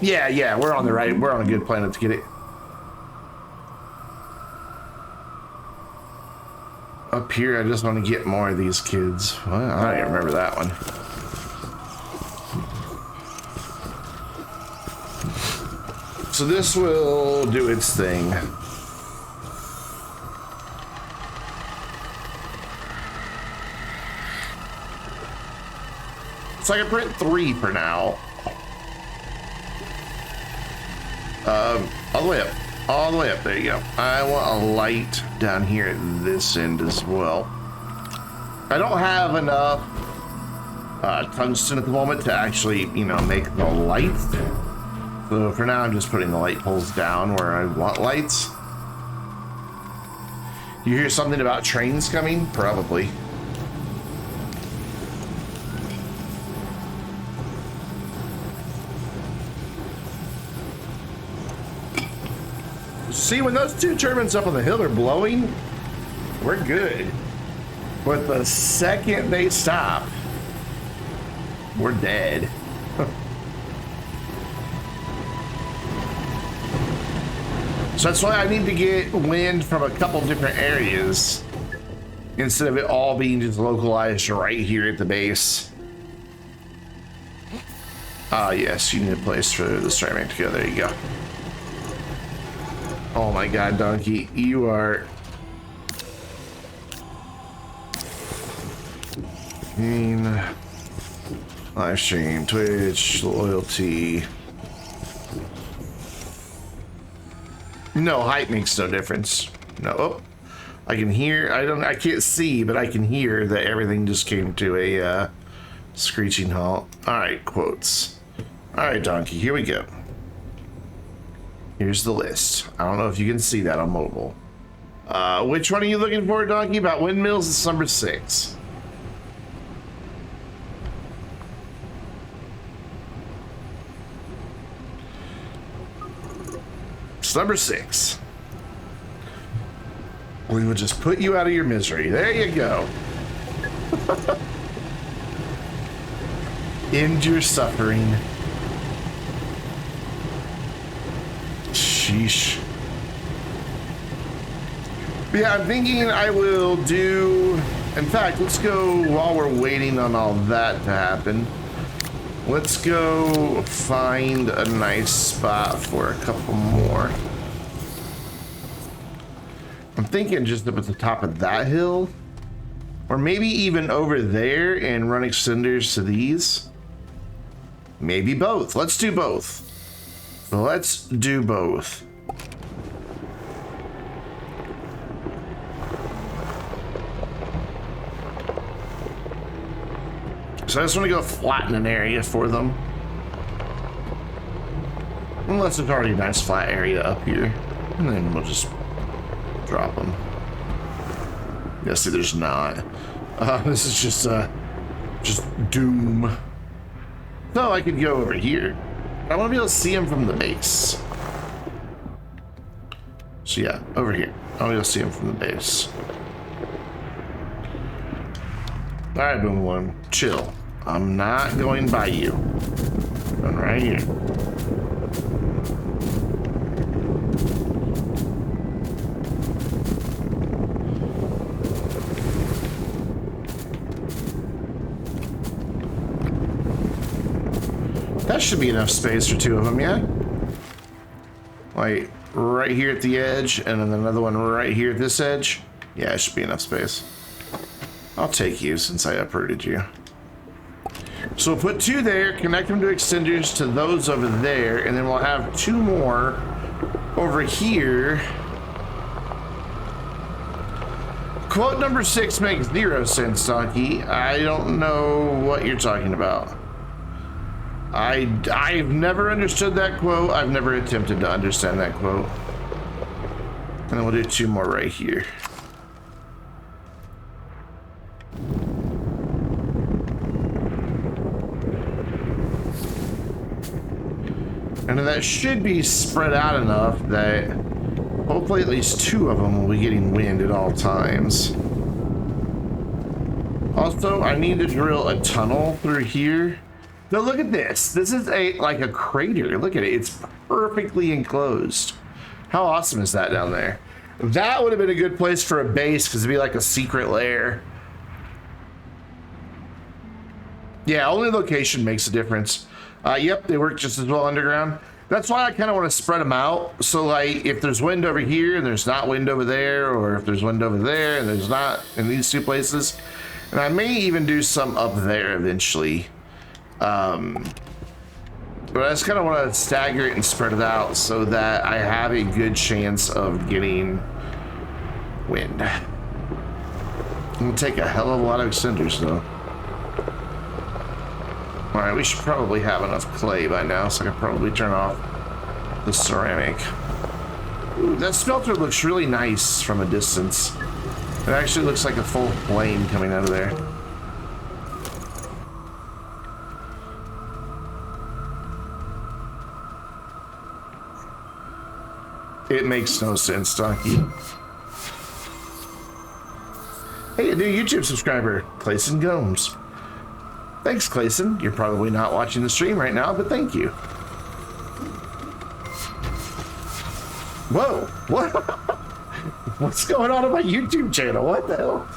Yeah, we're on a good planet to get it. Up here, I just want to get more of these kids. Well, I don't even remember that one. So this will do its thing. So I can print 3 for now. All the way up. All the way up. There you go. I want a light down here at this end as well. I don't have enough tungsten at the moment to actually, you know, make the lights. So for now, I'm just putting the light poles down where I want lights. You hear something about trains coming? Probably. See, when those 2 turbines up on the hill are blowing, we're good. But the second they stop, we're dead. So that's why I need to get wind from a couple different areas instead of it all being just localized right here at the base. Ah, yes, you need a place for the ceramic to go. There you go. Oh my god, Donkey, you are... Live stream, Twitch, loyalty. No, height makes no difference. No, oh, I can hear, I can't see, but I can hear that everything just came to a screeching halt. All right, quotes. All right, Donkey, here we go. Here's the list. I don't know if you can see that on mobile. Which one are you looking for, Donkey? About windmills? It's number 6. It's number 6. We will just put you out of your misery. There you go. End your suffering. Sheesh. But yeah, I'm thinking I will do... In fact, let's go, while we're waiting on all that to happen, let's go find a nice spot for a couple more. I'm thinking just up at the top of that hill, or maybe even over there and run extenders to these. Maybe both. Let's do both. Let's do both. So I just want to go flatten an area for them. Unless there's already a nice flat area up here. And then we'll just drop them. Yeah, see, there's not. This is just doom. No, I could go over here. I want to be able to see him from the base. So yeah, over here. I want to be able to see him from the base. All right, Boom Boom, chill. I'm not going by you. I'm going right here. That should be enough space for 2 of them, yeah? Like right here at the edge, and then another one right here at this edge. Yeah, it should be enough space. I'll take you since I uprooted you. So we'll put 2 there, connect them to extenders to those over there, and then we'll have 2 more over here. Quote number 6 makes 0 sense, Donkey. I don't know what you're talking about. I've never understood that quote. I've never attempted to understand that quote. And then we'll do 2 more right here. And that should be spread out enough that hopefully at least 2 of them will be getting wind at all times. Also, I need to drill a tunnel through here. Now look at this. This is like a crater. Look at it. It's perfectly enclosed. How awesome is that down there? That would have been a good place for a base because it'd be like a secret lair. Yeah, only location makes a difference. Yep, they work just as well underground. That's why I kind of want to spread them out. So like if there's wind over here and there's not wind over there, or if there's wind over there and there's not in these 2 places. And I may even do some up there eventually. But I just kind of want to stagger it and spread it out so that I have a good chance of getting wind. I'm gonna take a hell of a lot of extenders though. Alright, we should probably have enough clay by now, so I can probably turn off the ceramic. Ooh, that smelter looks really nice from a distance. It actually looks like a full flame coming out of there. It makes no sense, Donkey. Hey, a new YouTube subscriber, Clayson Gomes. Thanks, Clayson. You're probably not watching the stream right now, but thank you. Whoa, what? What's going on my YouTube channel? What the hell?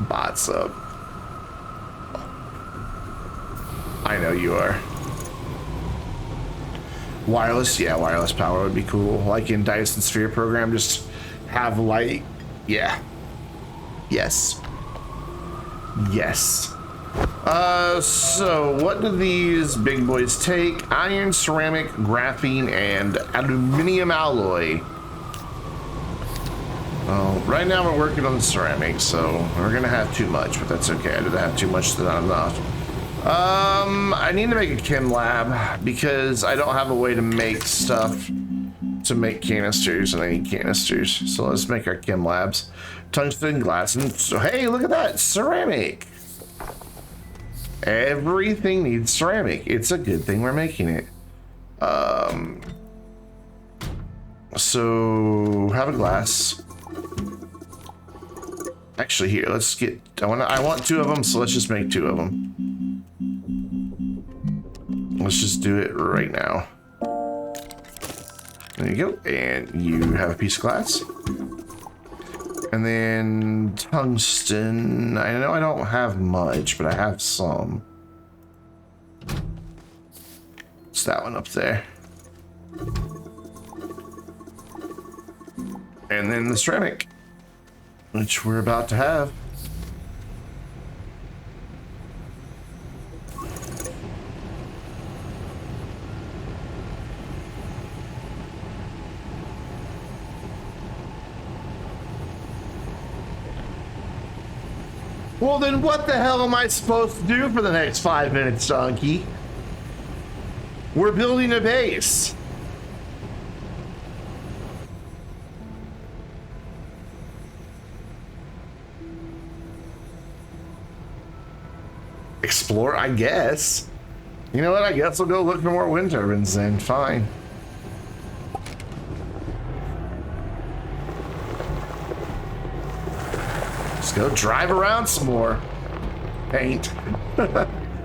Bots up. I know you are. Wireless, yeah, wireless power would be cool. Like in Dyson Sphere program, just have light. Yeah. Yes. Yes. So what do these big boys take? Iron, ceramic, graphene, and aluminum alloy. Well, right now we're working on the ceramic, so we're gonna have too much, but that's okay. I did have too much, not enough. I need to make a chem lab because I don't have a way to make stuff to make canisters, and I need canisters. So let's make our chem labs. Tungsten, glass, and so hey, look at that, ceramic. Everything needs ceramic. It's a good thing we're making it. So have a glass. Actually, here, let's get. I want 2 of them, so let's just make 2 of them. Let's just do it right now. There you go, and you have a piece of glass. And then tungsten. I know I don't have much, but I have some. It's that one up there. And then the ceramic, which we're about to have. Well, then what the hell am I supposed to do for the next 5 minutes, donkey? We're building a base. Explore, I guess. You know what? I guess we'll go look for more wind turbines then. Fine. Let's go drive around some more. Paint.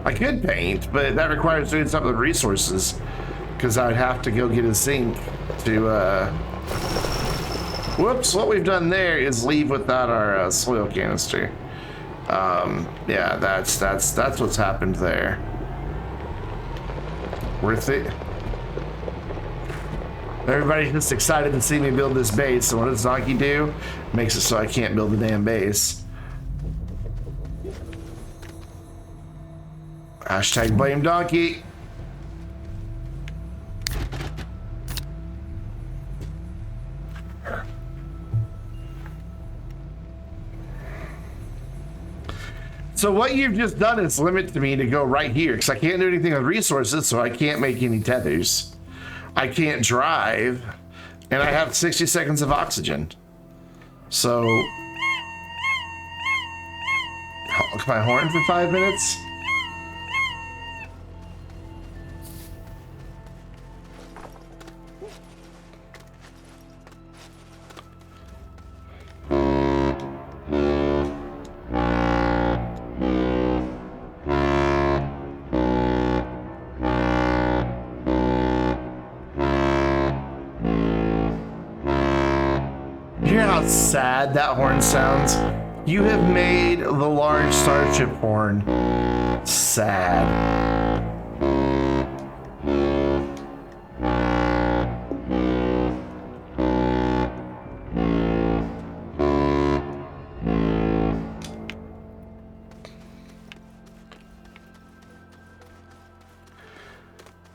I could paint, but that requires doing something with resources, because I'd have to go get a zinc to, whoops, what we've done there is leave without our soil canister. Yeah, that's what's happened there. Worth it. Everybody's just excited to see me build this base, so what does Donkey do? Makes it so I can't build the damn base. Hashtag blame Donkey. So what you've just done is limit me to go right here, because I can't do anything with resources, so I can't make any tethers. I can't drive, and I have 60 seconds of oxygen. So, honk my horn for 5 minutes? Sad that horn sounds. You have made the large starship horn sad.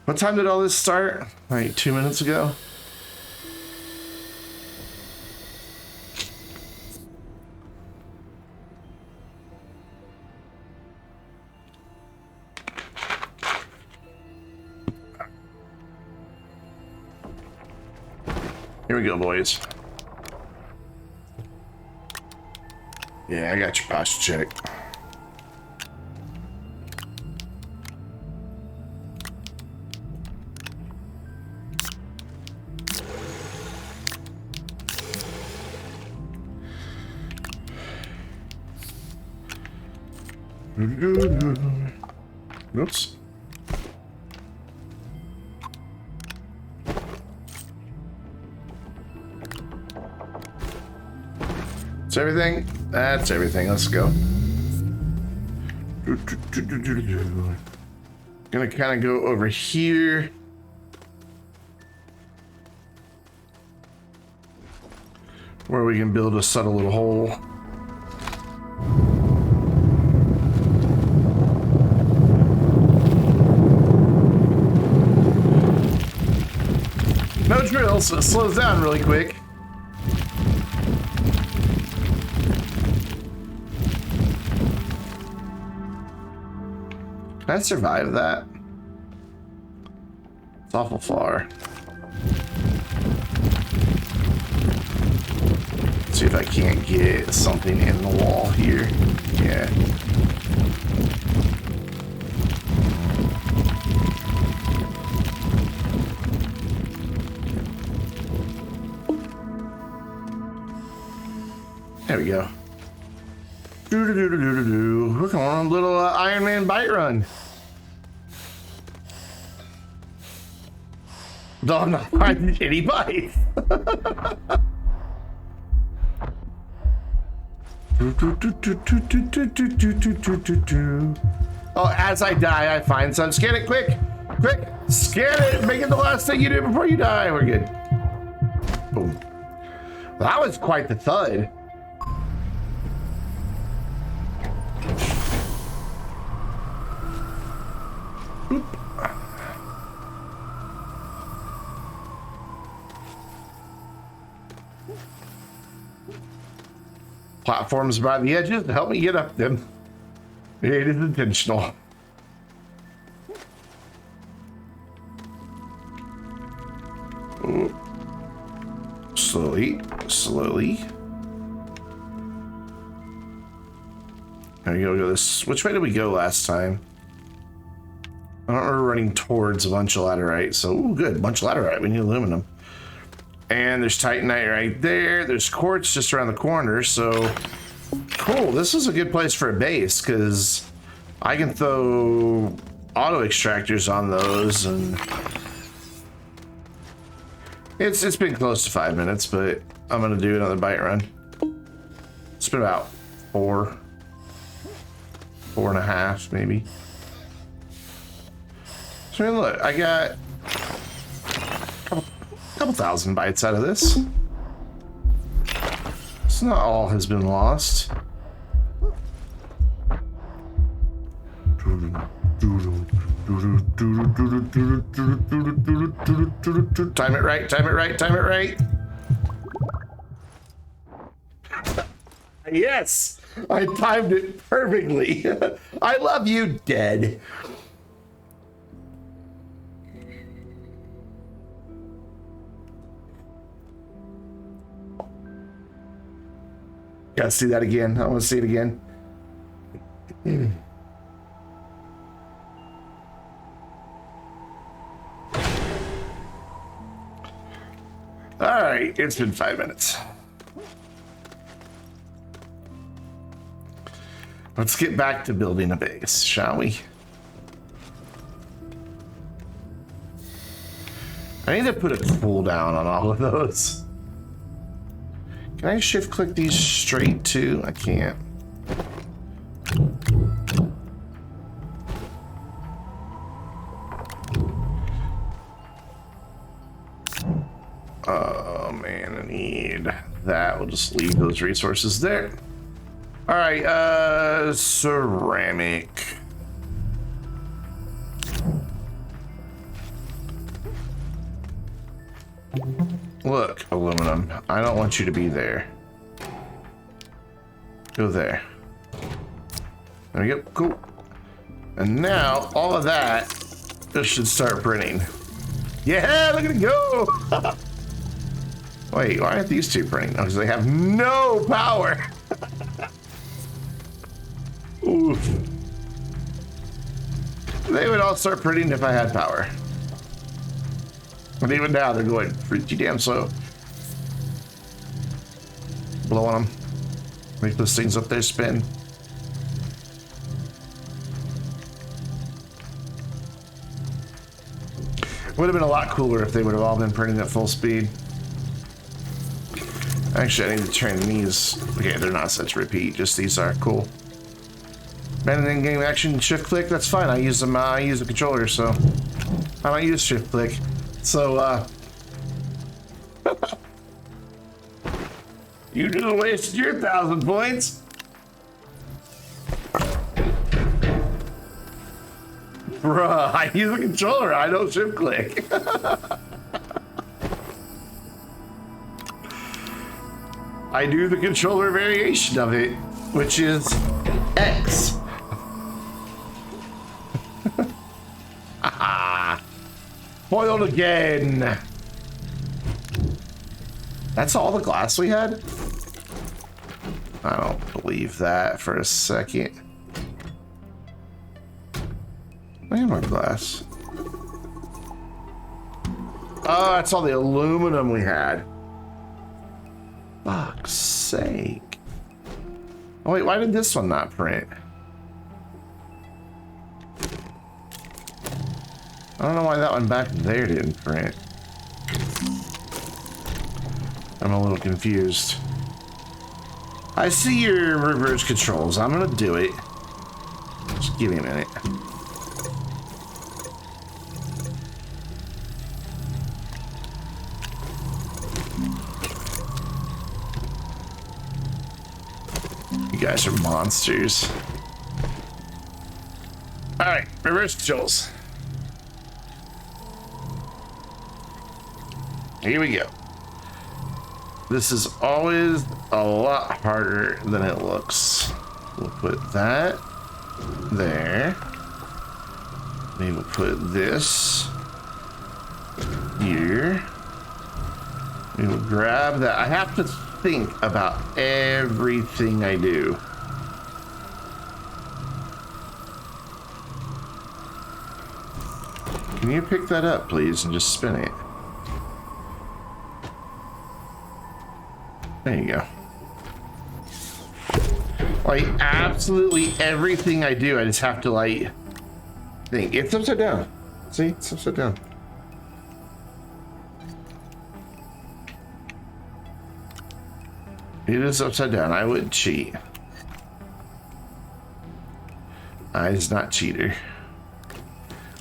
What time did all this start? Like 2 minutes ago? Here we go, boys. Yeah, I got your posture check. Oops. That's everything? That's everything. Let's go. Gonna kind of go over here. Where we can build a subtle little hole. No drill, so it slows down really quick. Can I survive that? It's awful far. See if I can't get something in the wall here. Yeah. There we go. We're going on a little Iron Man bite run. Though I'm not finding any bites. Oh, as I die, I find some. Scan it quick. Quick. Scan it. Make it the last thing you do before you die. We're good. Boom. That was quite the thud. Oop. Platforms by the edges to help me get up them. It is intentional. Ooh. Slowly, slowly. There we go. Go this. Which way did we go last time? I don't remember running towards a bunch of laterite. So, ooh, good. Bunch of laterite. We need aluminum. And there's titanite right there. There's quartz just around the corner. So, cool. This is a good place for a base because I can throw auto extractors on those, and it's been close to 5 minutes, but I'm gonna do another bite run. It's been about 4.5 maybe. So I mean, look, I got a couple thousand bites out of this. It's not all has been lost. Time it right, time it right, time it right. Yes, I timed it perfectly. I love you, dead. Gotta see that again. I want to see it again. All right, it's been 5 minutes. Let's get back to building a base, shall we? I need to put a cooldown on all of those. Can I shift click these straight too? I can't. Oh man, I need that. We'll just leave those resources there. All right, ceramic. Look, aluminum, I don't want you to be there. Go there. There we go, cool. And now, all of that, this should start printing. Yeah, look at it go! Wait, why aren't these two printing? Oh, because they have no power. Oof. They would all start printing if I had power. But even now, they're going pretty damn slow. Blowing them. Make those things up there spin. Would have been a lot cooler if they would have all been printing at full speed. Actually, I need to train these. Okay, they're not set to repeat. Just these are cool. Man, and then game action shift click. That's fine. I use them. I use the controller, so I don't use shift click. So you just wasted your 1,000 points. Bruh, I use a controller. I don't shift click. I do the controller variation of it, which is X. Foiled again. That's all the glass we had? I don't believe that for a second. I have more glass. Oh, that's all the aluminum we had. Fuck's sake. Oh wait, why did this one not print? I don't know why that one back there didn't print. I'm a little confused. I see your reverse controls. I'm gonna do it. Just give me a minute. You guys are monsters. Alright, reverse controls. Here we go. This is always a lot harder than it looks. We'll put that there. We will put this here. We will grab that. I have to think about everything I do. Can you pick that up, please, and just spin it? There you go. Like, absolutely everything I do, I just have to, like, think. It's upside down. See? It's upside down. It is upside down. I wouldn't cheat. I is not cheater.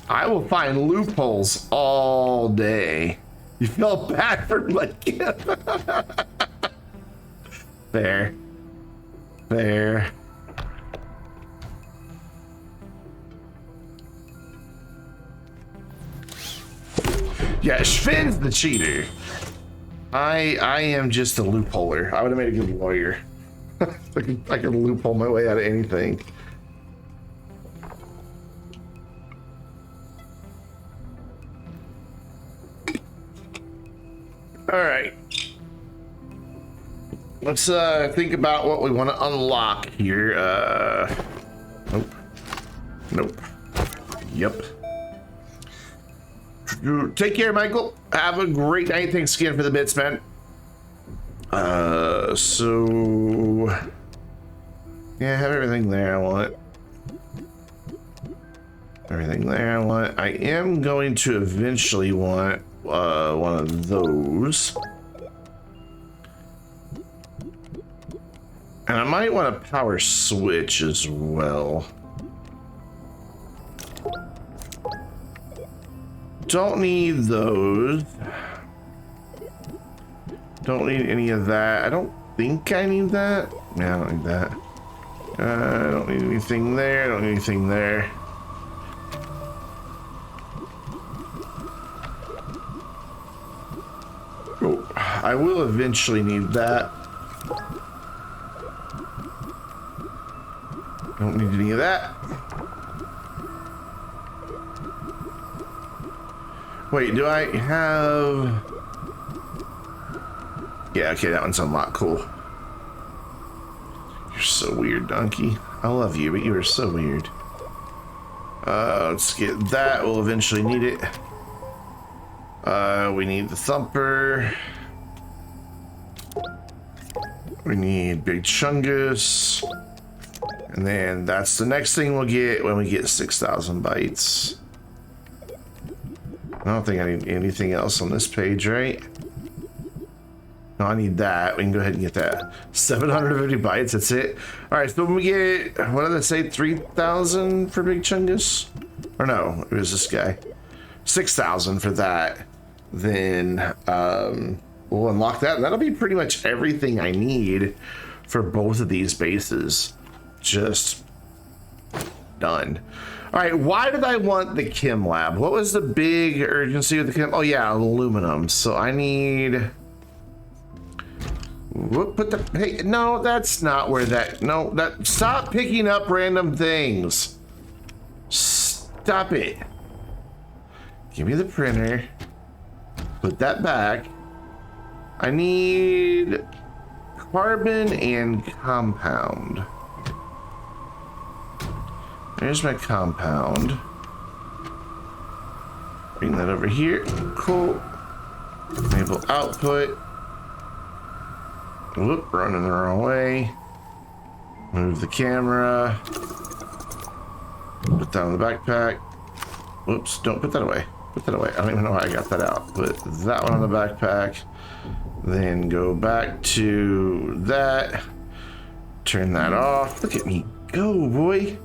I will find loopholes all day. You feel bad for like there. There. Yeah, Schwinn's the cheater. I am just a loopholer. I would have made a good lawyer. I can loophole my way out of anything. All right. Let's think about what we want to unlock here. Nope. Nope. Yep. Take care, Michael. Have a great night. Thanks again for the bits, man. So yeah, I have everything there I want. Everything there I want. I am going to eventually want one of those. And I might want a power switch as well. Don't need those. Don't need any of that. I don't think I need that. Yeah, I don't need that. I don't need anything there. I don't need anything there. Oh, I will eventually need that. Don't need any of that. Wait, do I have... Yeah, okay, that one's unlocked. Cool. You're so weird, donkey. I love you, but you are so weird. Let's get that. We'll eventually need it. We need the thumper. We need Big Chungus. And then that's the next thing we'll get when we get 6,000 bytes. I don't think I need anything else on this page, right? No, I need that. We can go ahead and get that. 750 bytes, that's it. All right, so when we get, what did I say, 3,000 for Big Chungus? Or no, it was this guy. 6,000 for that. Then we'll unlock that, and that'll be pretty much everything I need for both of these bases. Just done. All right, why did I want the chem lab? What was the big urgency with the chem? Oh yeah, aluminum. So I need, whoop, put the, hey, no, that's not where that, no, that, stop picking up random things. Stop it. Give me the printer. Put that back. I need carbon and compound. There's my compound. Bring that over here. Cool. Enable output. Whoop, running the wrong way. Move the camera. Put that on the backpack. Whoops, don't put that away. Put that away. I don't even know how I got that out. Put that one on the backpack. Then go back to that. Turn that off. Look at me go, boy.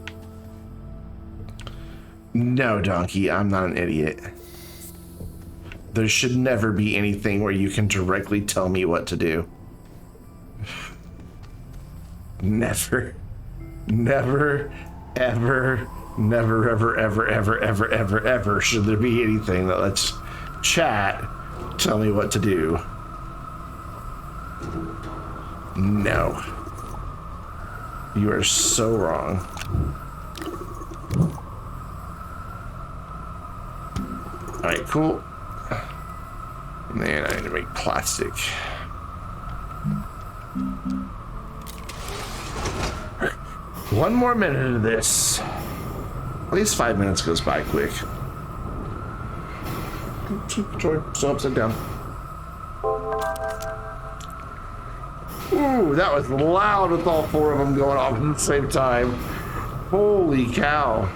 No, Donkey, I'm not an idiot. There should never be anything where you can directly tell me what to do. Never. Never, ever, never, ever, ever, ever, ever, ever, ever should there be anything that lets chat tell me what to do. No. You are so wrong. Alright, cool. And then I need to make plastic. One more minute of this. At least 5 minutes goes by quick. Sorry, still upside down. Ooh, that was loud with all four of them going off at the same time. Holy cow.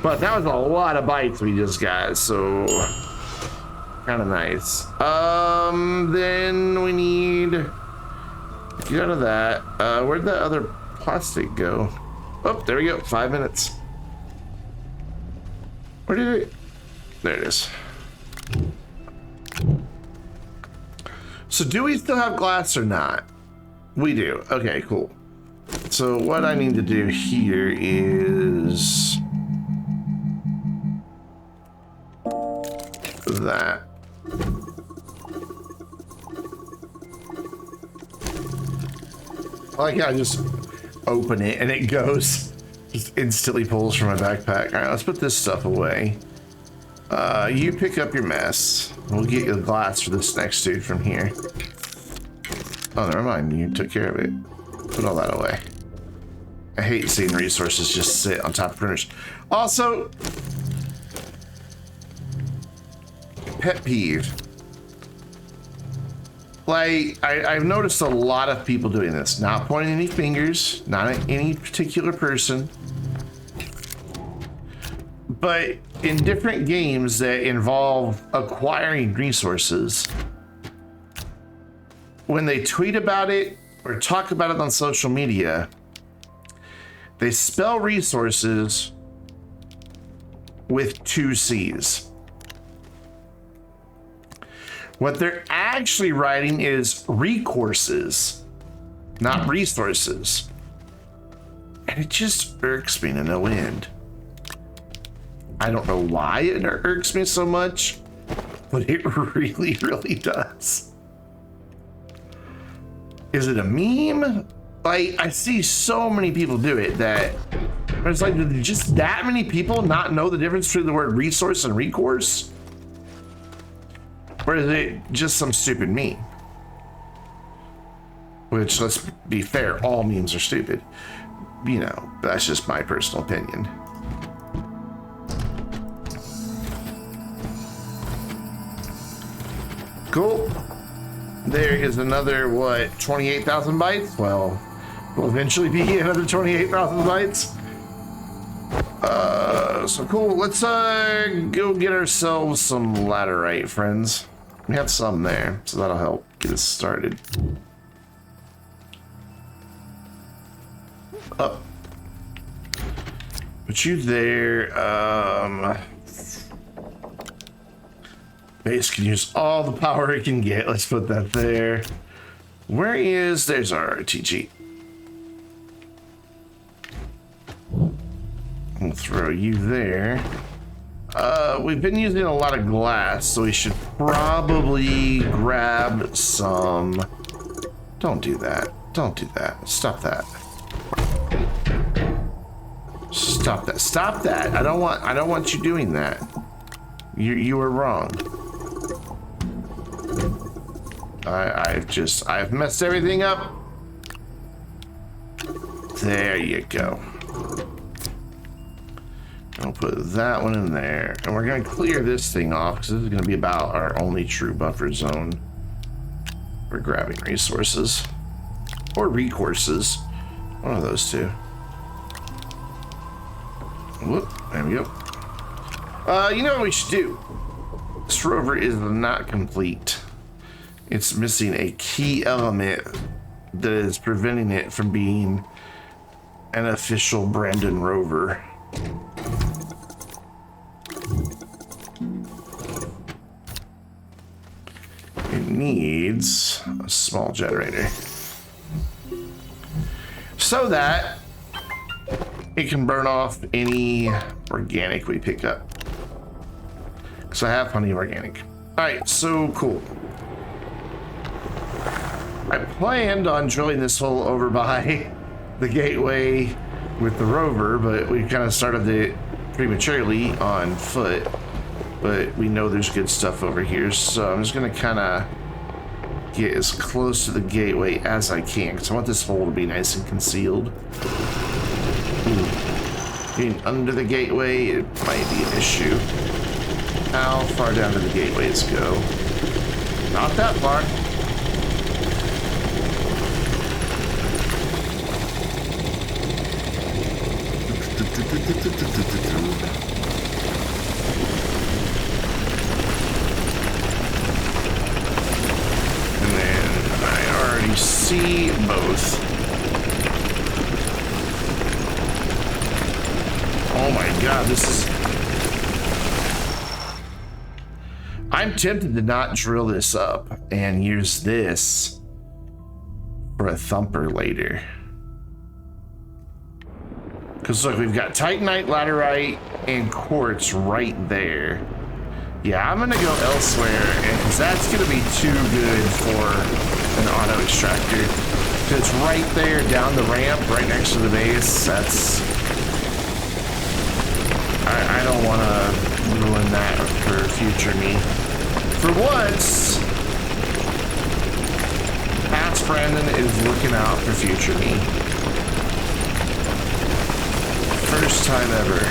But that was a lot of bytes we just got, so kind of nice. Then we need, get out of that. Where'd that other plastic go? Oh, there we go, 5 minutes. Where did it? There it is. So do we still have glass or not? We do. Okay, cool. So what I need to do here is that. I like how I just open it and it goes, just instantly pulls from my backpack. All right, let's put this stuff away. You pick up your mess. We'll get you the glass for this next dude from here. Oh, never mind. You took care of it. Put all that away. I hate seeing resources just sit on top of printers. Also, pet peeve. Like, I've noticed a lot of people doing this. Not pointing any fingers, not at any particular person. But in different games that involve acquiring resources, when they tweet about it or talk about it on social media, they spell resources with 2 C's. What they're actually writing is recourses, not resources. And it just irks me to no end. I don't know why it irks me so much, but it really, really does. Is it a meme? Like, I see so many people do it that it's like, did just that many people not know the difference between the word resource and recourse? Or is it just some stupid meme? Which, let's be fair, all memes are stupid. You know, that's just my personal opinion. Cool. There is another, what, 28,000 bytes? Well, will eventually be another 28,000 bytes. So cool. Let's go get ourselves some laterite, friends. We have some there, so that'll help get us started. Up. Put you there. Base can use all the power it can get. Let's put that there. Where is... There's our RTG. We'll throw you there. We've been using a lot of glass, so we should probably grab some... Don't do that. Don't do that. Stop that. Stop that. Stop that. I don't want you doing that. You were wrong. I've messed everything up. There you go. I'll put that one in there, and we're going to clear this thing off because this is going to be about our only true buffer zone for grabbing resources or recourses. One of those two. Whoop, there we go. You know what we should do? This rover is not complete. It's missing a key element that is preventing it from being an official Brandon rover. It needs a small generator so that it can burn off any organic we pick up. Because I have plenty of organic. Alright, so cool. I planned on drilling this hole over by the gateway with the rover, but we kind of started it prematurely on foot. But we know there's good stuff over here, so I'm just going to kind of get as close to the gateway as I can, because I want this hole to be nice and concealed. Being under the gateway, it might be an issue. How far down do the gateways go? Not that far. And then I already see both. Oh my god, this is... I'm tempted to not drill this up and use this for a thumper later. Because look, we've got titanite, laterite, and quartz right there. Yeah, I'm going to go elsewhere, because that's going to be too good for an auto extractor. Because it's right there down the ramp, right next to the base. That's... I don't want to ruin that for future me. For once, past Brandon is looking out for future me. First time ever.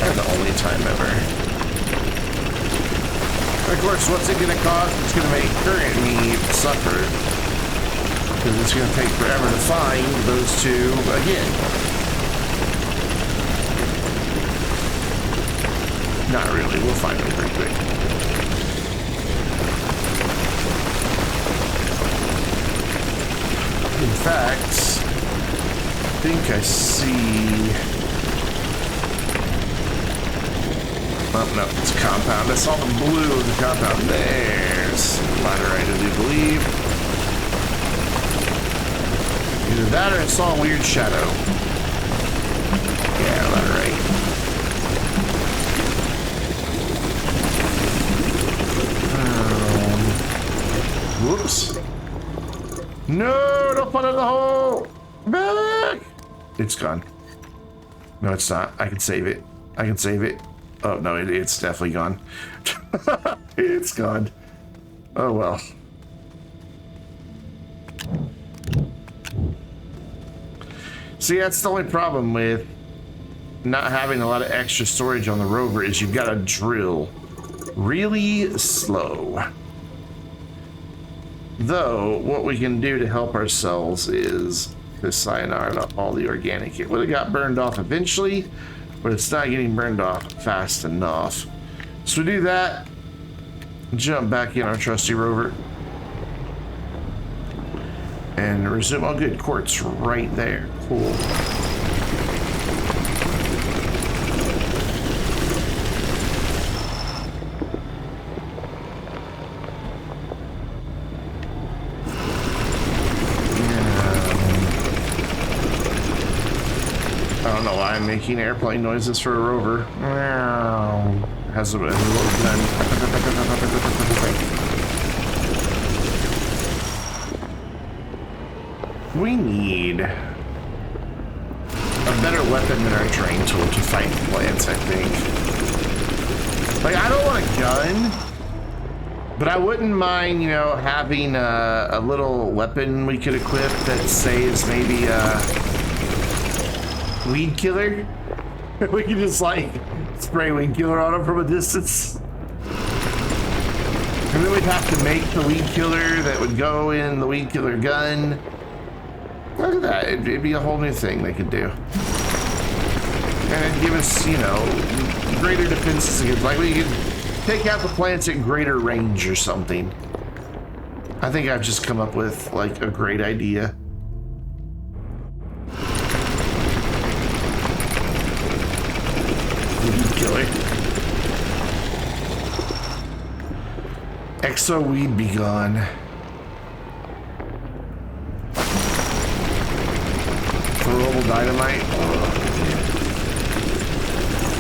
Or the only time ever. Of course, what's it going to cost? It's going to make current me suffer. Because it's going to take forever to find those two again. Not really, we'll find them pretty quick. In fact, I think I see... Oh, no, it's a compound. I saw the blue of the compound. There's laterite, I do believe. Either that or I saw a weird shadow. Yeah, laterite. Whoops. No, don't put it in the hole. Back. It's gone. No, it's not. I can save it. I can save it. Oh, no, it's definitely gone. It's gone. Oh, well. See, that's the only problem with not having a lot of extra storage on the rover is you've got to drill really slow. Though, what we can do to help ourselves is to sayonara all the organic. It would have got burned off eventually, but it's not getting burned off fast enough. So we do that, jump back in our trusty rover, and resume. Oh, good, quartz right there. Cool. I don't know why I'm making airplane noises for a rover. Has a little gun. We need a better weapon than our terrain tool to fight plants, I think. Like, I don't want a gun, but I wouldn't mind, you know, having a little weapon we could equip that saves maybe weed killer. We could just like spray weed killer on them from a distance. And then we'd have to make the weed killer that would go in the weed killer gun. Look at that, it'd be a whole new thing they could do. And it'd give us, you know, greater defenses against, like we could take out the plants at greater range or something. I think I've just come up with like a great idea. Killer. Exo weed be gone. Throwable dynamite.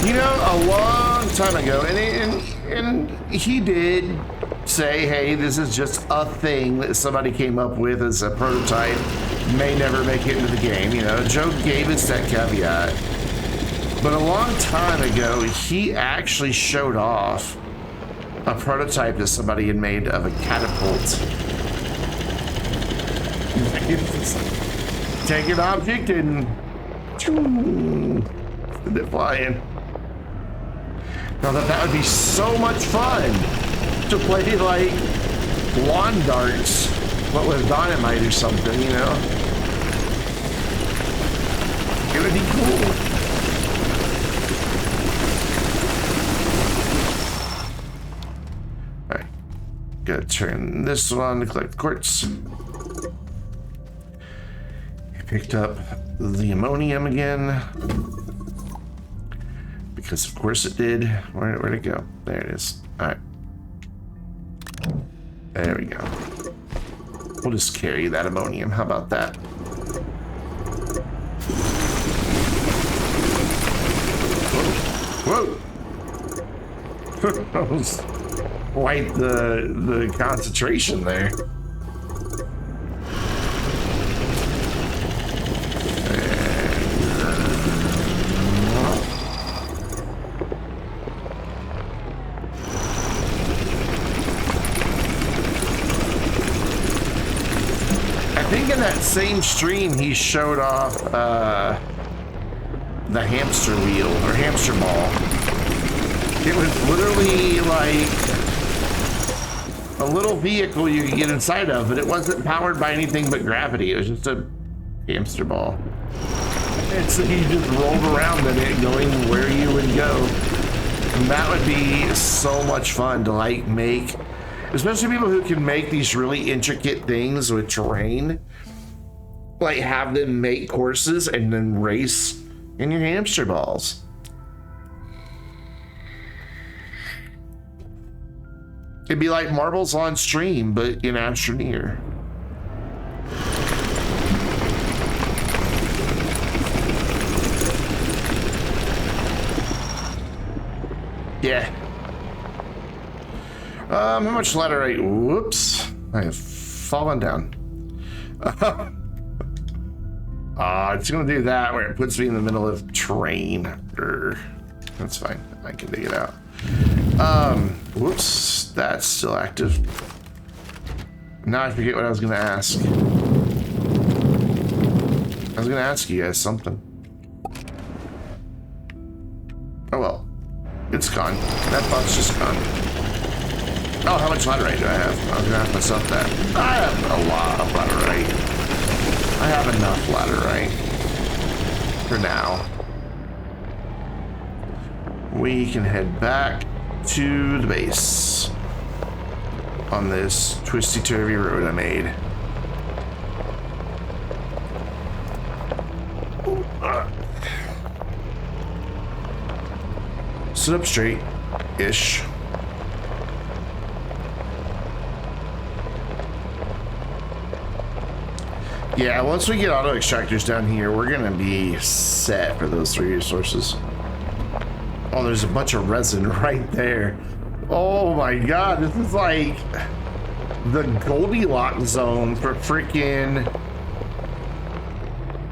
You know, a long time ago, and he did say, hey, this is just a thing that somebody came up with as a prototype, may never make it into the game. You know, Joe gave us that caveat. But a long time ago, he actually showed off a prototype that somebody had made of a catapult. Take an object and send it flying. Now that would be so much fun to play like lawn darts, but with dynamite or something, you know? It would be cool. Gotta turn this one on to collect quartz. Picked up the ammonium again. Because of course it did. Where'd it go? There it is. Alright. There we go. We'll just carry that ammonium. How about that? Whoa! Whoa! That was quite the concentration there. I think in that same stream he showed off the hamster wheel or hamster ball. It was literally like a little vehicle you could get inside of, but it wasn't powered by anything but gravity. It was just a hamster ball. And so you just rolled around in it going where you would go. And that would be so much fun to like make, especially people who can make these really intricate things with terrain. Like have them make courses and then race in your hamster balls. It'd be like marbles on stream, but in Astroneer. Yeah. How much laterite? Whoops. I have fallen down. It's gonna do that where it puts me in the middle of terrain. That's fine. I can dig it out. Whoops. That's still active. Now I forget what I was gonna ask. I was gonna ask you guys something. Oh well. It's gone. That bot's just gone. Oh, how much laterite do I have? I was gonna ask myself that. I have a lot of laterite. I have enough laterite. For now. we can head back to the base on this twisty-turvy road I made. Sit up straight-ish. Yeah, once we get auto extractors down here, we're gonna be set for those 3 resources. Oh, there's a bunch of resin right there. Oh my god, this is like the Goldilocks zone for freaking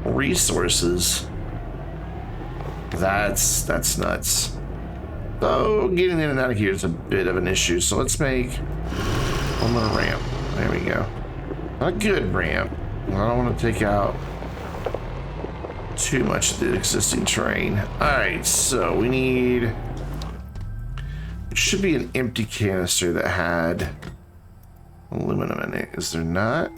resources. That's nuts. So getting in and out of here is a bit of an issue. So let's make one more ramp. There we go. A good ramp. I don't want to take out too much of the existing terrain. Alright, so we need... It should be an empty canister that had aluminum in it. Is there not?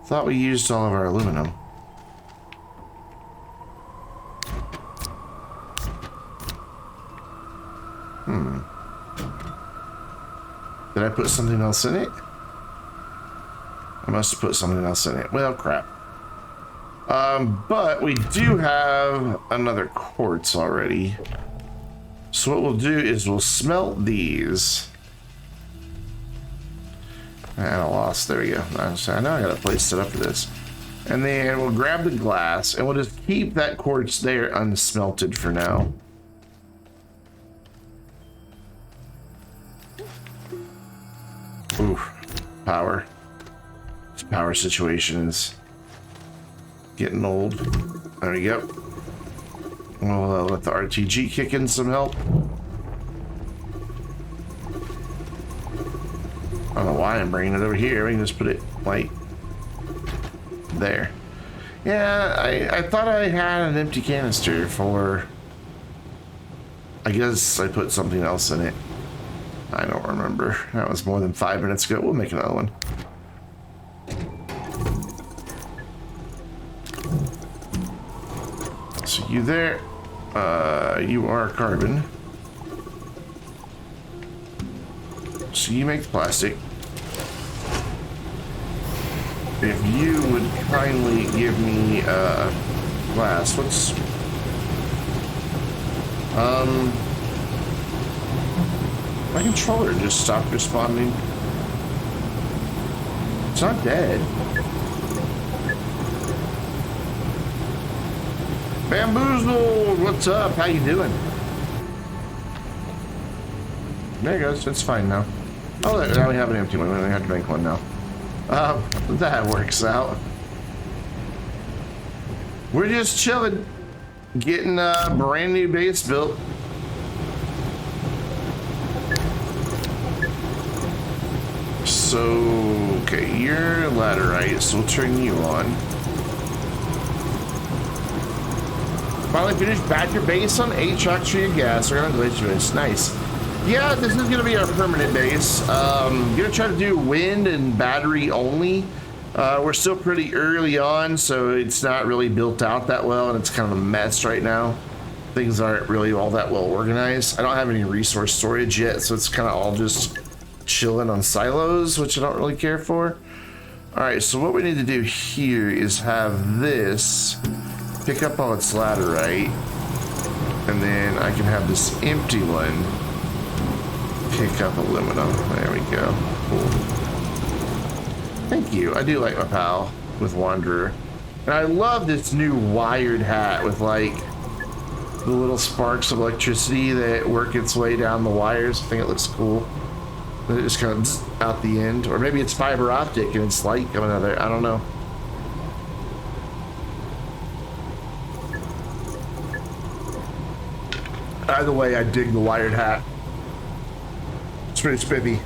Thought we used all of our aluminum. Did I put something else in it? I must have put something else in it. Well, crap. But we do have another quartz already. So what we'll do is we'll smelt these. And I lost. There we go. I know I got a place set up for this. And then we'll grab the glass and we'll just keep that quartz there unsmelted for now. Ooh, power. This power situation is getting old. There we go. We'll let the RTG kick in some help. I don't know why I'm bringing it over here. We can just put it like there. Yeah, I thought I had an empty canister for... I guess I put something else in it. I don't remember. That was more than 5 minutes ago. We'll make another one. So you there. You are carbon. So you make plastic. If you would kindly give me glass. What's... My controller just stopped responding. It's not dead. Bamboozled! What's up? How you doing? There it goes. It's fine now. Oh, now we have an empty one. We only have to make one now. That works out. We're just chilling. Getting a brand new base built. So, okay, you're laterite, so we'll turn you on. Finally finished Badger base on 8 truck tree of gas. We're on Glacio base. Nice. Yeah, this is gonna be our permanent base. Gonna try to do wind and battery only. We're still pretty early on, so it's not really built out that well, and it's kind of a mess right now. Things aren't really all that well organized. I don't have any resource storage yet, so it's kind of all just chilling on silos, which I don't really care for. All right, so what we need to do here is have this pick up all its laterite, and then I can have this empty one pick up aluminum. There we go. Cool. Thank you. I do like my pal with Wanderer. And I love this new wired hat with like the little sparks of electricity that work its way down the wires. I think it looks cool. And it just kind of out the end. Or maybe it's fiber optic and it's light coming out of there. I don't know. Either way, I dig the wired hat. It's pretty spiffy.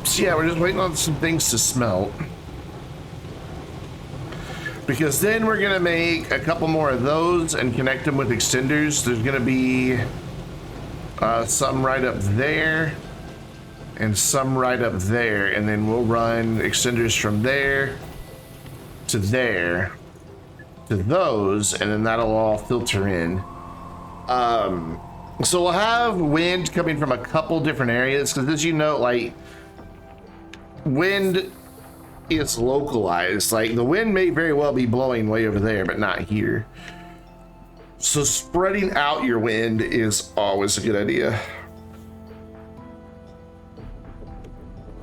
So yeah, we're just waiting on some things to smelt. Because then we're gonna make a couple more of those and connect them with extenders. There's gonna be some right up there and some right up there, and then we'll run extenders from there to there. to those, and then that'll all filter in. So we'll have wind coming from a couple different areas, because as you know, like, wind is localized. Like, the wind may very well be blowing way over there, but not here. So spreading out your wind is always a good idea.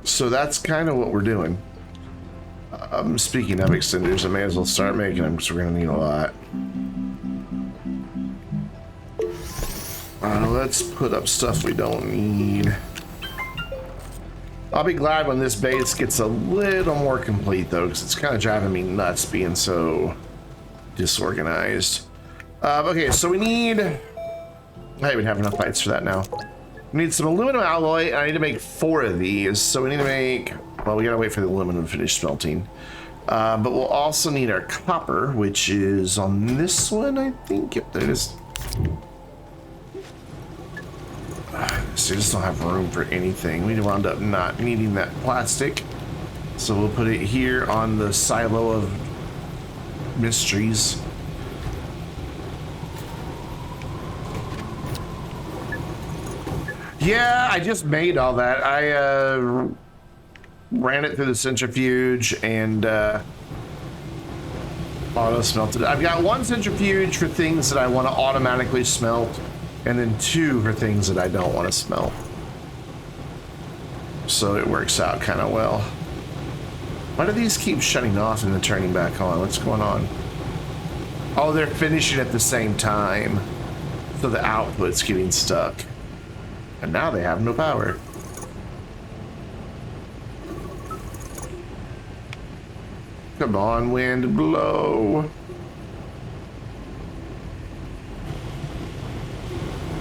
So that's kind of what we're doing. Speaking of extenders, I may as well start making them because we're going to need a lot. Let's put up stuff we don't need. I'll be glad when this base gets a little more complete, though, because it's kind of driving me nuts being so disorganized. Okay, so we need... I don't even have enough lights for that now. We need some aluminum alloy, and I need to make 4 of these. So we need to make... Well, we gotta wait for the aluminum to finish smelting. But we'll also need our copper, which is on this one, I think. Yep, there it is. So we just don't have room for anything. We wound up not needing that plastic. So we'll put it here on the silo of mysteries. Yeah, I just made all that. I ran it through the centrifuge and auto smelted it. I've got 1 centrifuge for things that I want to automatically smelt, and then 2 for things that I don't want to smelt. So it works out kind of well. Why do these keep shutting off and then turning back on? What's going on? Oh, they're finishing at the same time. So the output's getting stuck. And now they have no power. Come on, wind, blow.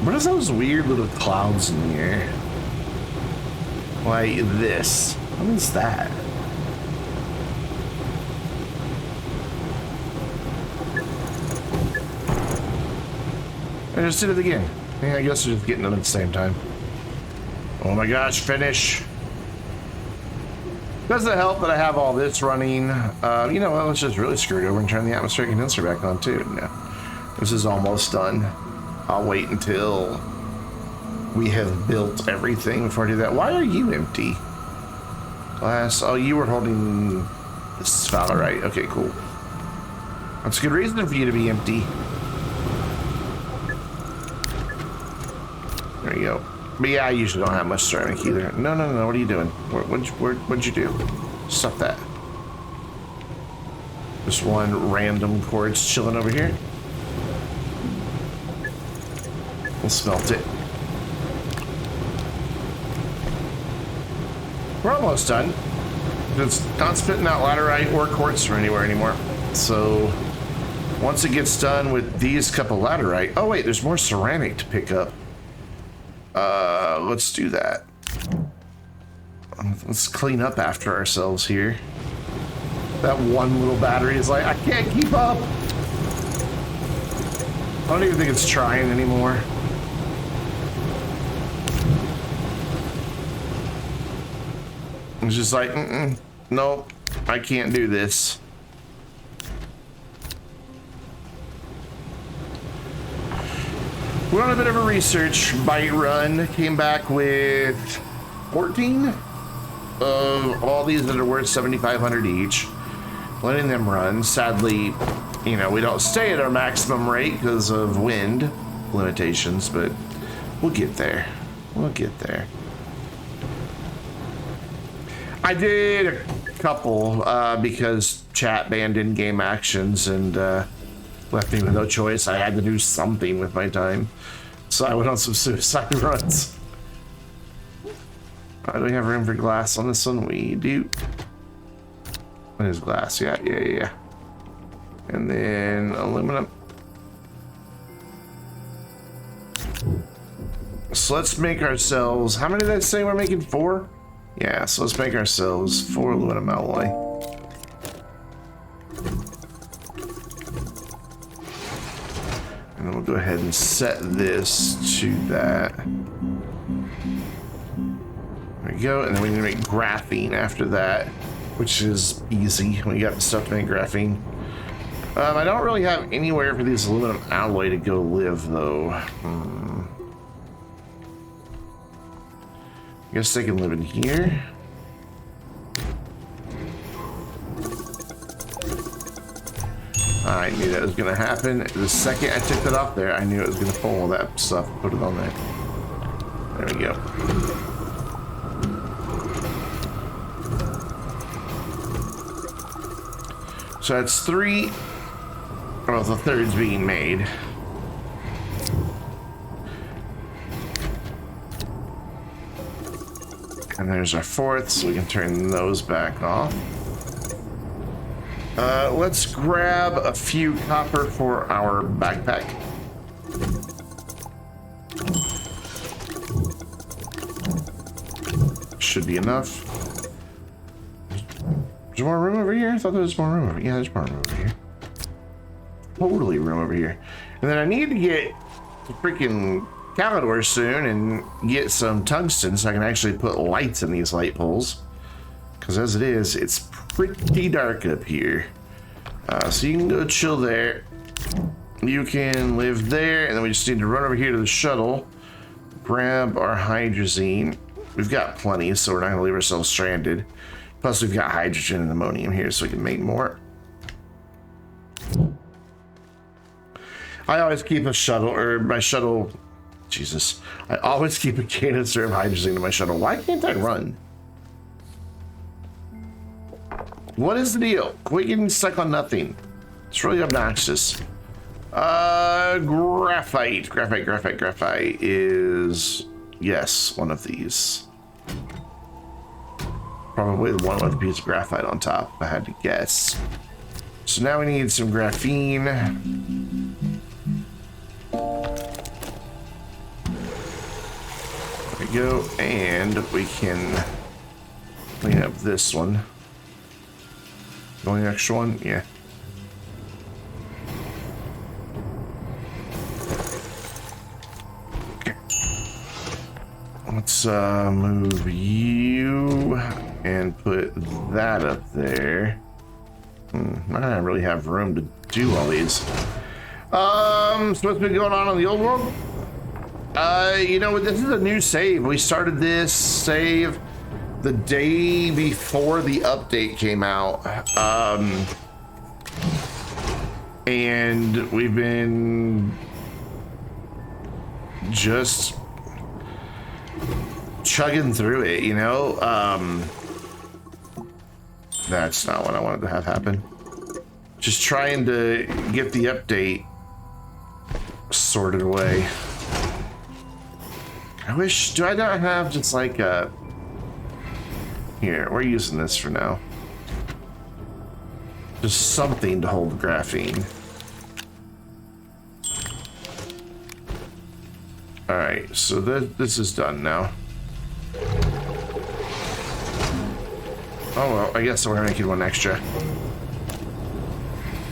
What are those weird little clouds in the air? Like this. What is that? I just did it again. Yeah, I guess we're just getting them at the same time. Oh my gosh, finish. Doesn't it help that I have all this running? You know what, let's just really screw it over and turn the atmospheric condenser back on too. No, this is almost done. I'll wait until we have built everything before I do that. Why are you empty? Glass, oh, you were holding this sphalerite. Okay, cool. That's a good reason for you to be empty. There you go. But yeah, I usually don't have much ceramic either. No, no, no, what are you doing? What'd you do? Stop that. Just one random quartz chilling over here. We'll smelt it. We're almost done. It's not spitting out laterite or quartz from anywhere anymore. So once it gets done with these couple laterite... Oh wait, there's more ceramic to pick up. Let's do that. Let's clean up after ourselves here. That one little battery is like, I can't keep up. I don't even think it's trying anymore. It's just like, nope, I can't do this. We're on a bit of a research bite run. Came back with 14 of all these that are worth 7,500 each. Letting them run. Sadly, you know, we don't stay at our maximum rate because of wind limitations, but we'll get there. We'll get there. I did a couple because chat banned in-game actions and left me with no choice. I had to do something with my time. So I went on some suicide runs. Do we have room for glass on this one? We do. What is glass? Yeah. And then aluminum. So let's make ourselves, how many did I say we're making? 4? Yeah, so let's make ourselves 4 aluminum alloy. And then we'll go ahead and set this to that. There we go, and then we need to make graphene after that, which is easy. We got the stuff to make graphene. I don't really have anywhere for these aluminum alloy to go live, though. I guess they can live in here. I knew that was going to happen. The second I took that off there, I knew it was going to pull all that stuff and put it on there. There we go. So that's 3. Well, the third's being made. And there's our 4th, so we can turn those back off. Let's grab a few copper for our backpack. Should be enough. Is there more room over here? I thought there was more room over here. Yeah, there's more room over here. Totally room over here. And then I need to get the freaking Calidor soon and get some tungsten so I can actually put lights in these light poles. Because as it is, it's pretty dark up here. So you can go chill there. You can live there, and then we just need to run over here to the shuttle, grab our hydrazine. We've got plenty, so we're not going to leave ourselves stranded. Plus, we've got hydrogen and ammonium here, so we can make more. I always keep a shuttle, or my shuttle. Jesus. I always keep a canister of hydrazine in my shuttle. Why can't I run? What is the deal? Quit getting stuck on nothing. It's really obnoxious. Graphite. Graphite is, yes, one of these. Probably the one with a piece of graphite on top, if I had to guess. So now we need some graphene. There we go, and we can clean up this one. The only extra one? Yeah. Okay. Let's move you and put that up there. I don't really have room to do all these. So what's been going on in the old world? You know, this is a new save. We started this save the day before the update came out, and we've been just chugging through it, you know. That's not what I wanted to have happen. Just trying to get the update sorted away. I wish, do I not have just like a, here, we're using this for now. Just something to hold the graphene. Alright, so this is done now. Oh well, I guess we're making one extra.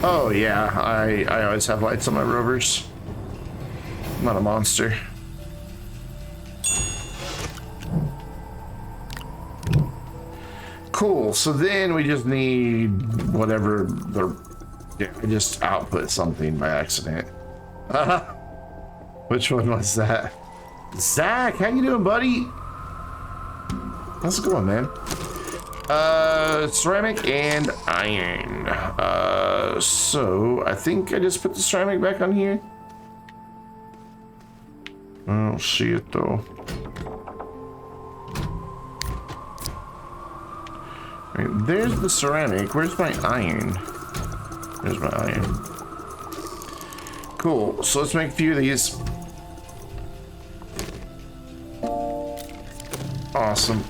Oh yeah, I always have lights on my rovers. I'm not a monster. Cool, so then we just need whatever the, yeah, I just output something by accident. Which one was that? Zach, how you doing, buddy? How's it going, man? Ceramic and iron. So I think I just put the ceramic back on here. I don't see it though. Right, there's the ceramic. Where's my iron? There's my iron. Cool. So let's make a few of these. Awesome.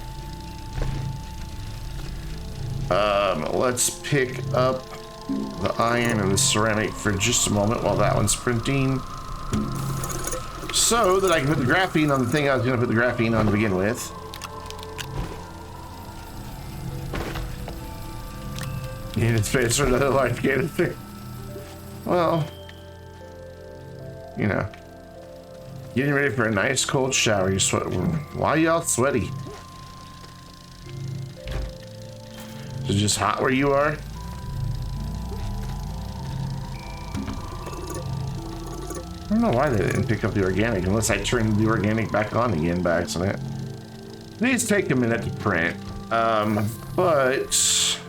Let's pick up the iron and the ceramic for just a moment while that one's printing, so that I can put the graphene on the thing I was going to put the graphene on to begin with. You need space for another large canister. Well, you know, getting ready for a nice cold shower. You sweat. Why are y'all sweaty? Is it just hot where you are? I don't know why they didn't pick up the organic, unless I turned the organic back on again by accident. These take a minute to print, but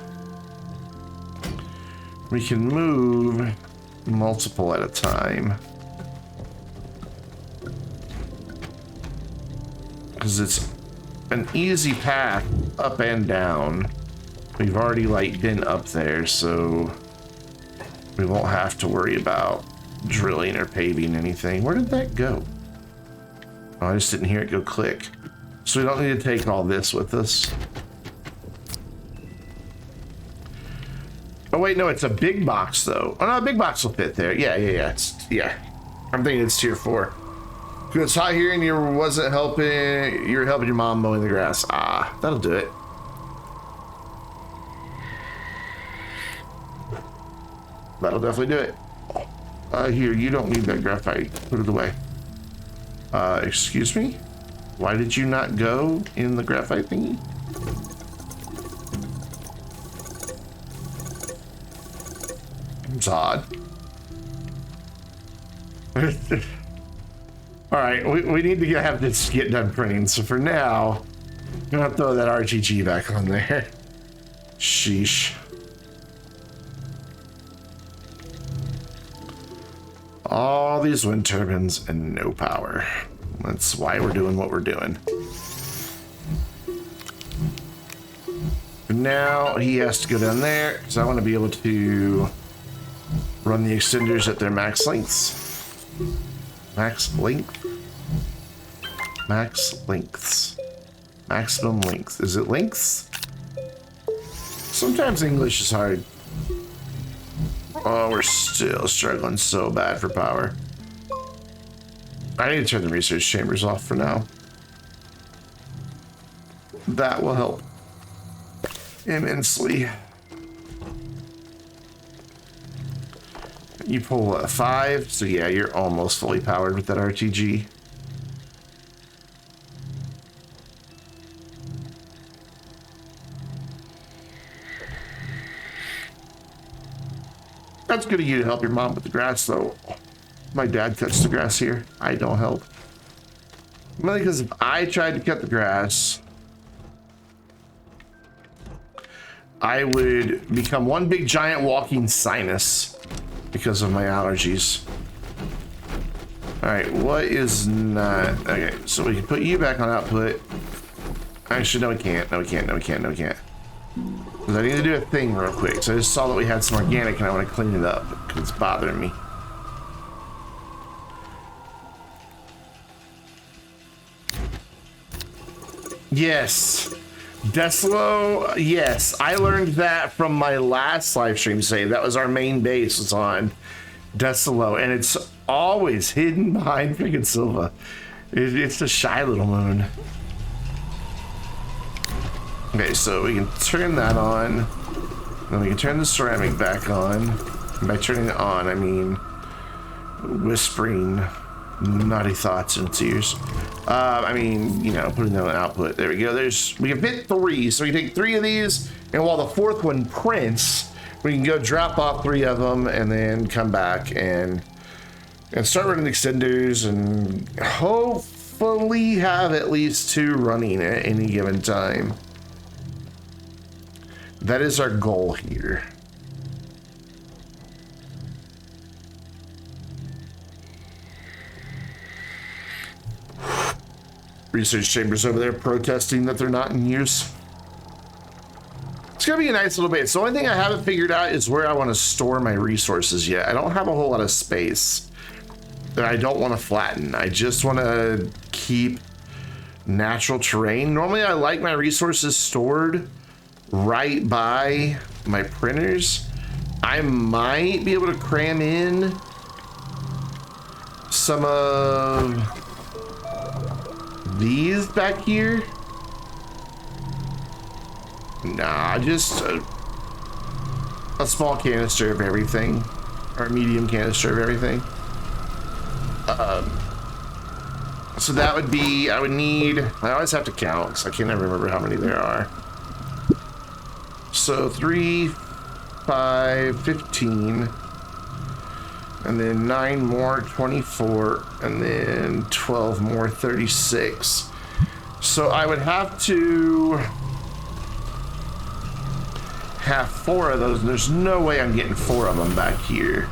we can move multiple at a time. Because it's an easy path up and down. We've already like been up there, so we won't have to worry about drilling or paving anything. Where did that go? Oh, I just didn't hear it go click. So we don't need to take all this with us. Oh wait, no, it's a big box though. Oh no, a big box will fit there. Yeah. I'm thinking it's tier 4. Because it's hot here and you wasn't helping. You were helping your mom mowing the grass. Ah, that'll do it. That'll definitely do it. Here, you don't need that graphite. Put it away. Excuse me? Why did you not go in the graphite thingy? It's odd. Alright, we need to have this get done printing, so for now, I'm gonna throw that RGG back on there. Sheesh. All these wind turbines and no power. That's why we're doing what we're doing. Now he has to go down there because I want to be able to run the extenders at their max lengths. Max length? Max lengths. Maximum length. Is it lengths? Sometimes English is hard. Oh, we're still struggling so bad for power. I need to turn the research chambers off for now. That will help immensely. You pull a 5, so yeah, you're almost fully powered with that RTG. That's good of you to help your mom with the grass, though. My dad cuts the grass here. I don't help. Mainly because if I tried to cut the grass, I would become one big giant walking sinus because of my allergies. Alright, what is not... Okay, so we can put you back on output. Actually, no we can't. No we can't. No we can't. No we can't. Because I need to do a thing real quick. So I just saw that we had some organic and I want to clean it up because it's bothering me. Yes. Deslo, yes. I learned that from my last live stream save. That was our main base, was on Deslo. And it's always hidden behind freaking Silva. It's a shy little moon. Okay, so we can turn that on. Then we can turn the ceramic back on. And by turning it on, I mean whispering naughty thoughts into ears. I mean, you know, putting them on output. There we go. We can fit 3, so we take 3 of these, and while the 4th one prints, we can go drop off 3 of them, and then come back and start running extenders, and hopefully have at least 2 running at any given time. That is our goal here. Research chambers over there protesting that they're not in use. It's gonna be a nice little base. The only thing I haven't figured out is where I want to store my resources yet. I don't have a whole lot of space that I don't want to flatten. I just want to keep natural terrain. Normally I like my resources stored right by my printers. I might be able to cram in some of these back here. Nah, just a small canister of everything, or a medium canister of everything. So that would be, I would need, I always have to count because I can't ever remember how many there are. So 3, 5, 15. and then 9 more, 24, and then 12 more, 36. So I would have to have 4 of those, and there's no way I'm getting 4 of them back here.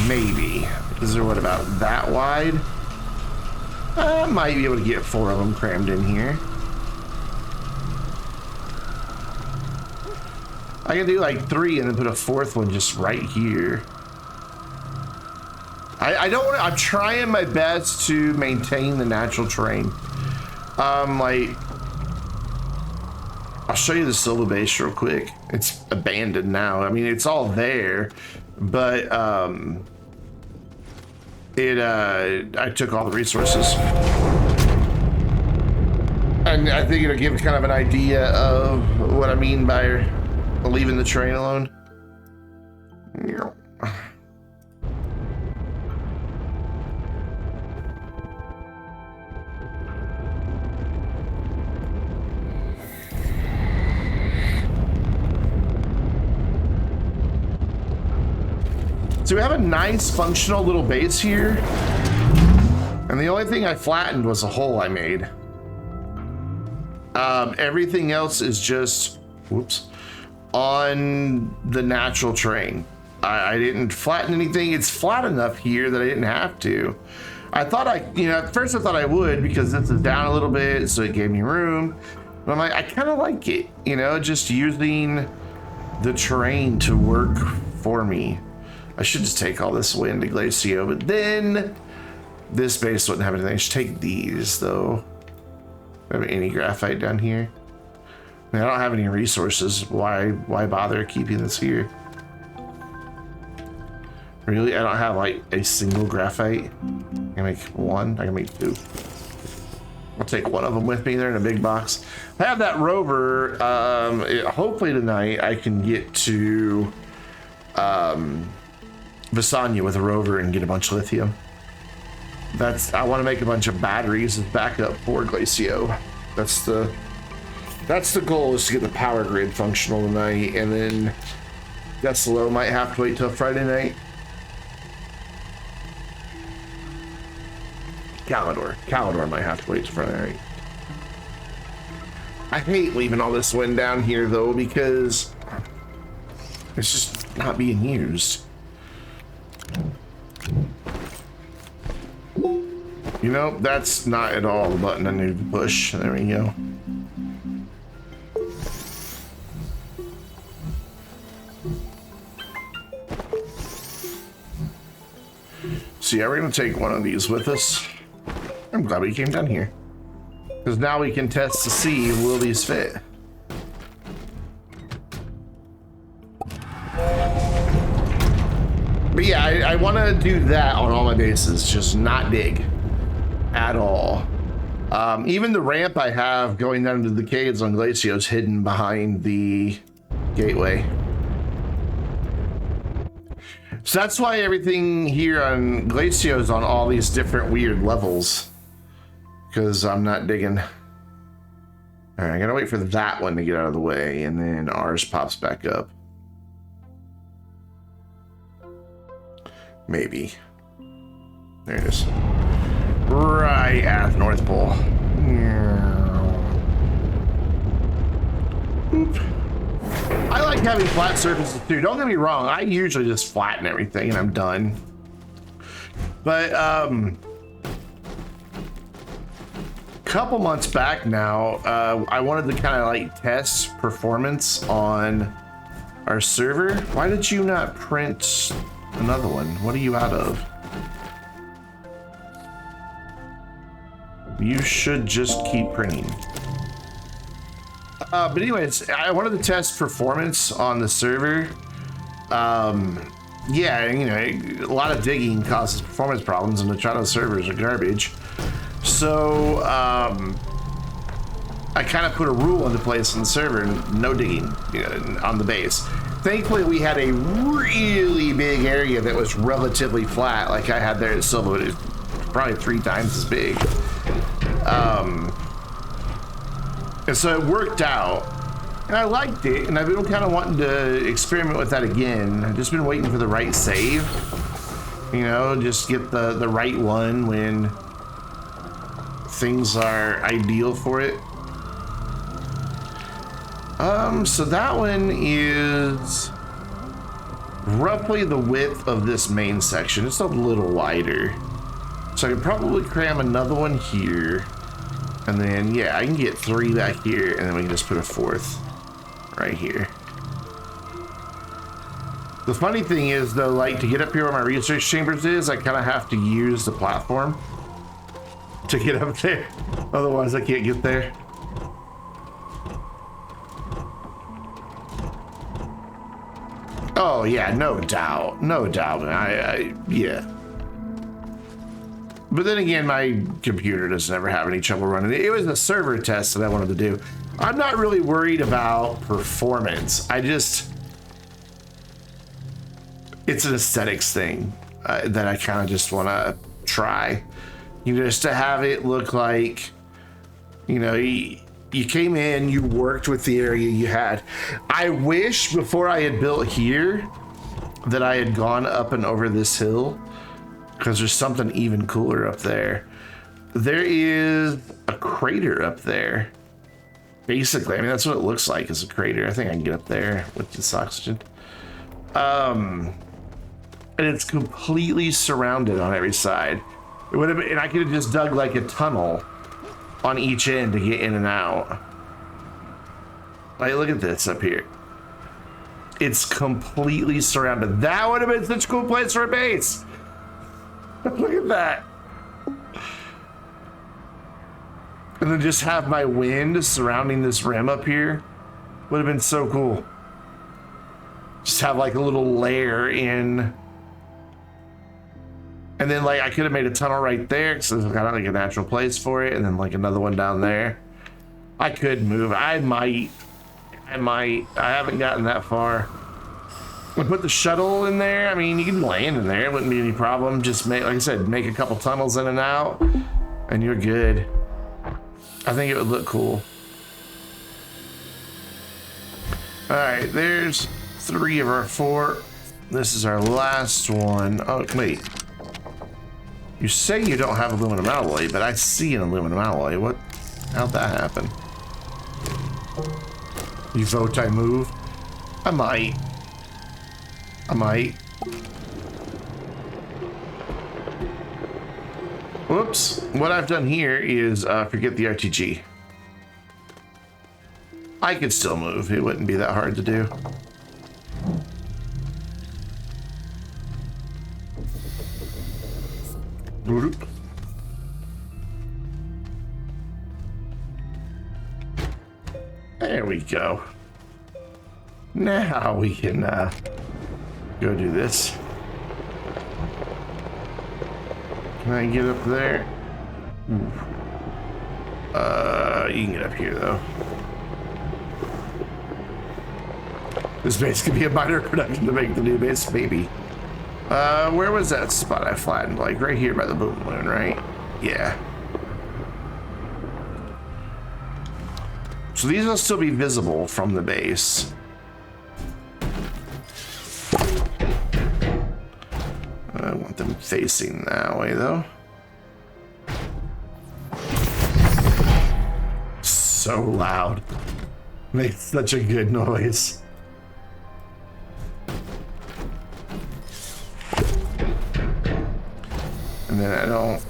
Maybe. Is there what about that wide? I might be able to get 4 of them crammed in here. I can do like 3 and then put a 4th one just right here. I don't want to, I'm trying my best to maintain the natural terrain. Like, I'll show you the Silva base real quick. It's abandoned now. I mean, it's all there, but I took all the resources. And I think it'll give kind of an idea of what I mean by leaving the terrain alone. So we have a nice functional little base here. And the only thing I flattened was a hole I made. Everything else is just, whoops, on the natural terrain. I didn't flatten anything. It's flat enough here that I didn't have to. I thought at first I thought I would because this is down a little bit, so it gave me room. But I'm like, I kind of like it, just using the terrain to work for me. I should just take all this away into Glacio, but then this base wouldn't have anything. I should take these though. Do I have any graphite down here? I mean, I don't have any resources. Why bother keeping this here? Really? I don't have like a single graphite. I can make 1. I can make 2. I'll take 1 of them with me. They're in a big box. I have that rover. Hopefully tonight I can get to Visanya with a rover and get a bunch of lithium. I want to make a bunch of batteries as backup for Glacio. That's the goal, is to get the power grid functional tonight, and then Desalo might have to wait till Friday night. Calidor might have to wait till Friday night. I hate leaving all this wind down here though, because it's just not being used. That's not at all the button I need to push. There we go. So yeah, we're gonna take one of these with us. I'm glad we came down here, because now we can test to see, will these fit? But yeah, I want to do that on all my bases, just not dig at all. Even the ramp I have going down to the caves on Glacio is hidden behind the gateway. So that's why everything here on Glacio is on all these different weird levels, because I'm not digging. All right, I gotta wait for that one to get out of the way, and then ours pops back up. Maybe. There it is. Right at the North Pole. Oop. I like having flat surfaces too. Don't get me wrong. I usually just flatten everything and I'm done. But a couple months back now, I wanted to kind of like test performance on our server. Why did you not print another one? What are you out of? You should just keep printing. But anyways, I wanted to test performance on the server. Yeah, a lot of digging causes performance problems, and the Chano servers are garbage. So I kind of put a rule into place on the server: no digging on the base. Thankfully, we had a really big area that was relatively flat, like I had there at Silva. It was probably 3 times as big. And so it worked out. And I liked it, and I've been kind of wanting to experiment with that again. I've just been waiting for the right save. You know, just get the right one when things are ideal for it. So that one is roughly the width of this main section. It's a little wider. So I could probably cram another one here. And then, yeah, I can get 3 back here, and then we can just put a 4th right here. The funny thing is, though, like, to get up here where my research chambers is, I kind of have to use the platform to get up there. Otherwise, I can't get there. Oh, yeah, no doubt. No doubt. Yeah. But then again, my computer doesn't ever have any trouble running it. It was a server test that I wanted to do. I'm not really worried about performance. It's an aesthetics thing that I kind of just want to try. You know, just to have it look like, you know, you came in, you worked with the area you had. I wish before I had built here that I had gone up and over this hill, because there's something even cooler up there. There is a crater up there. Basically, I mean, that's what it looks like, is a crater. I think I can get up there with this oxygen. And it's completely surrounded on every side. It would have been, and I could have just dug like a tunnel on each end to get in and out. Like, look at this up here. It's completely surrounded. That would have been such a cool place for a base. Look at that. And then just have my wind surrounding this rim up here. Would have been so cool. Just have like a little layer in. And then like I could have made a tunnel right there because there's kind of like a natural place for it. And then like another one down there. I could move. I might. I haven't gotten that far. I put the shuttle in there. I mean, you can land in there. It wouldn't be any problem. Just make, like I said, make a couple tunnels in and out, and you're good. I think it would look cool. All right, there's 3 of our 4. This is our last one. Oh, wait. You say you don't have aluminum alloy, but I see an aluminum alloy. What? How'd that happen? You vote I move? I might. Whoops. What I've done here is forget the RTG. I could still move. It wouldn't be that hard to do. There we go. Now we can go do this. Can I get up there? You can get up here though. This base could be a minor production to make the new base, maybe. Where was that spot I flattened? Like right here by the boom balloon, right? Yeah. So these will still be visible from the base. I want them facing that way though. So loud. Makes such a good noise. And then I don't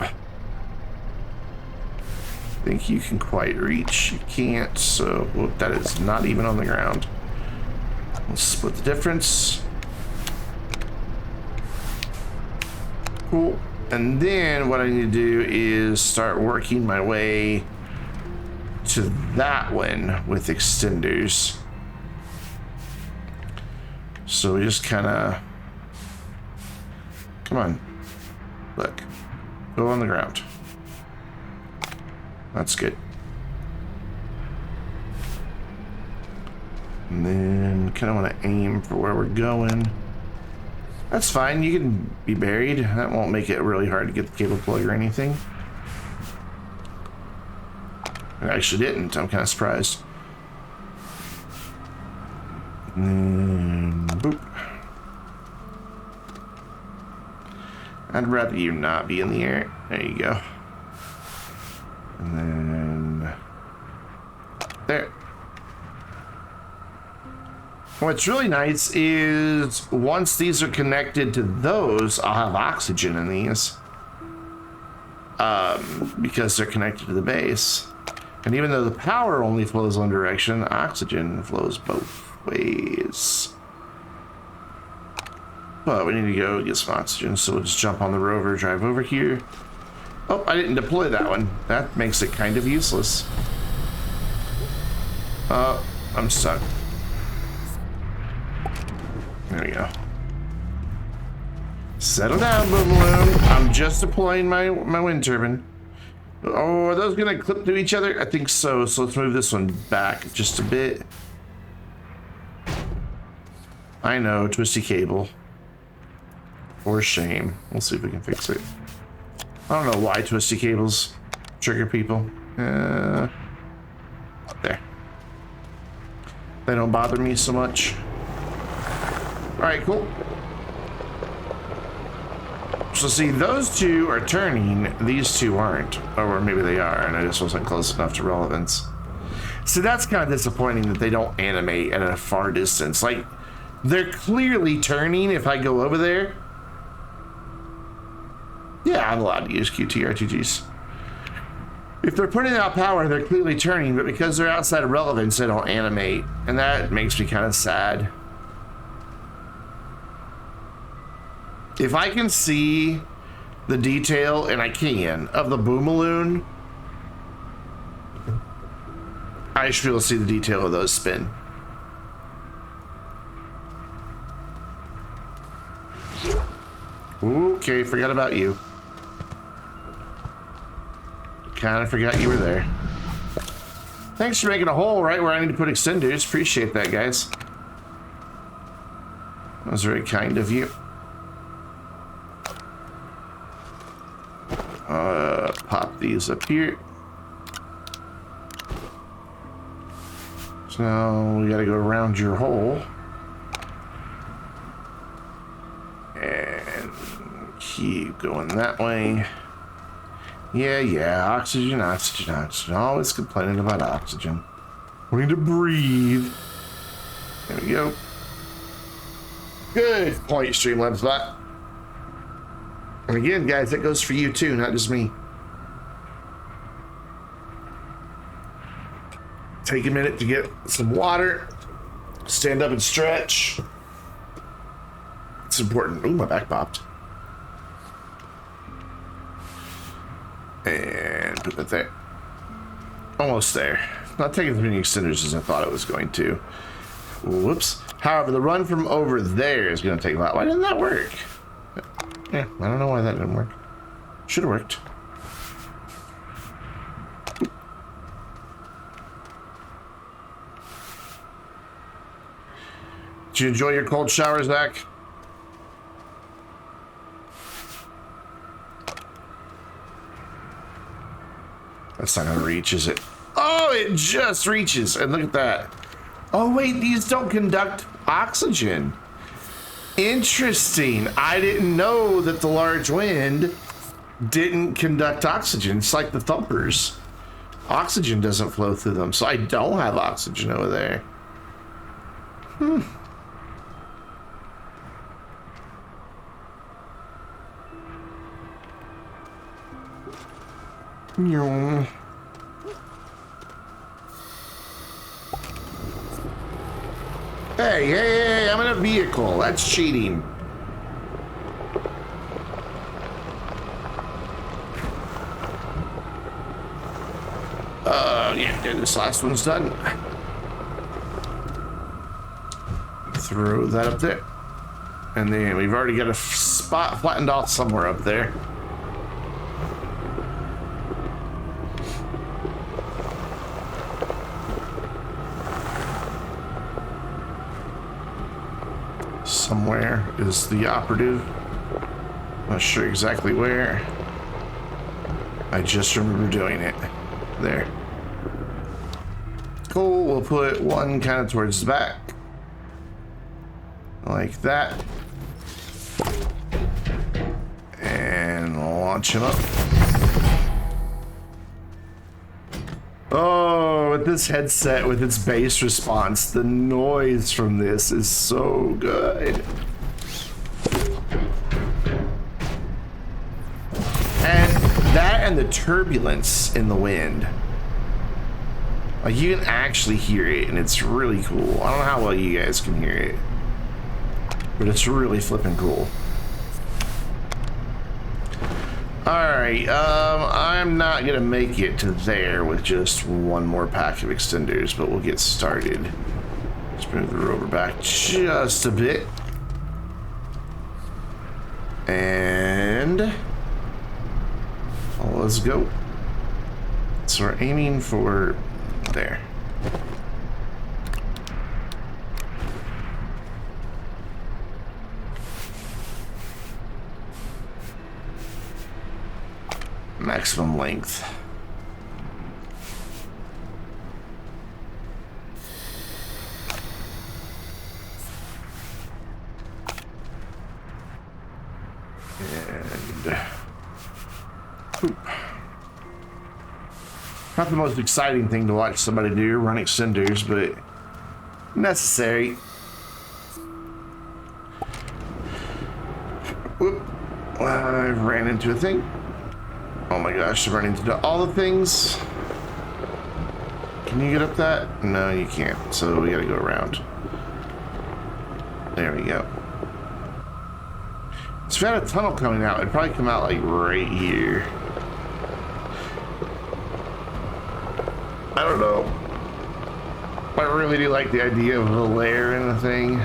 think you can quite reach. You can't, so whoop, that is not even on the ground. Let's split the difference. Cool. And then what I need to do is start working my way to that one with extenders. So we just kind of, come on, look, go on the ground. That's good. And then kind of want to aim for where we're going. That's fine, you can be buried. That won't make it really hard to get the cable plug or anything. It actually didn't, I'm kind of surprised. Boop. I'd rather you not be in the air. There you go. And then there. What's really nice is once these are connected to those, I'll have oxygen in these. Because they're connected to the base. And even though the power only flows one direction, oxygen flows both ways. But we need to go get some oxygen, so we'll just jump on the rover, drive over here. Oh, I didn't deploy that one. That makes it kind of useless. I'm stuck. There we go. Settle down, boom balloon. I'm just deploying my wind turbine. Oh, are those gonna clip to each other? I think so. So let's move this one back just a bit. I know, twisty cable. For shame. We'll see if we can fix it. I don't know why twisty cables trigger people. There. They don't bother me so much. Alright, cool. So see, those two are turning, these two aren't. Or maybe they are, and I just wasn't close enough to relevance. So that's kind of disappointing that they don't animate at a far distance. Like, they're clearly turning if I go over there. Yeah, I'm allowed to use QTRTGs. If they're putting out power, they're clearly turning, but because they're outside of relevance, they don't animate. And that makes me kind of sad. If I can see the detail, and I can, of the boomalloon, I should be able to see the detail of those spin. Okay, forgot about you. Kind of forgot you were there. Thanks for making a hole right where I need to put extenders. Appreciate that, guys. That was very kind of you. Pop these up here. So now we gotta go around your hole. And keep going that way. Yeah, oxygen. Always complaining about oxygen. We need to breathe. There we go. Good point, Streamlabs bot. And again, guys, that goes for you too, not just me. Take a minute to get some water. Stand up and stretch. It's important. Ooh, my back popped. And put that there. Almost there. Not taking as many extenders as I thought it was going to. Whoops. However, the run from over there is going to take a lot. Why didn't that work? Yeah, I don't know why that didn't work. Should have worked. Did you enjoy your cold shower, Zach? That's not gonna reach, is it? Oh, it just reaches, and look at that. Oh wait, these don't conduct oxygen. Interesting. I didn't know that the large wind didn't conduct oxygen. It's like the thumpers. Oxygen doesn't flow through them, so I don't have oxygen over there. Hey, I'm in a vehicle. That's cheating. Yeah, this last one's done. Throw that up there. And then we've already got a spot flattened off somewhere up there. Somewhere is the operative. Not sure exactly where. I just remember doing it. There. Cool, we'll put one kind of towards the back. Like that. And launch him up. Oh, with this headset, with its bass response, the noise from this is so good. And that and the turbulence in the wind. Like, you can actually hear it, and it's really cool. I don't know how well you guys can hear it, but it's really flipping cool. Alright, I'm not gonna make it to there with just one more pack of extenders, but we'll get started. Let's move the rover back just a bit. And let's go. So we're aiming for there. Maximum length. And poop. Not the most exciting thing to watch somebody do, run extenders, but necessary. Whoop. I ran into a thing. Oh my gosh, I'm running into all the things. Can you get up that? No, you can't. So we gotta go around. There we go. So if we had a tunnel coming out, it'd probably come out like right here. I don't know. I really do like the idea of a layer in the thing.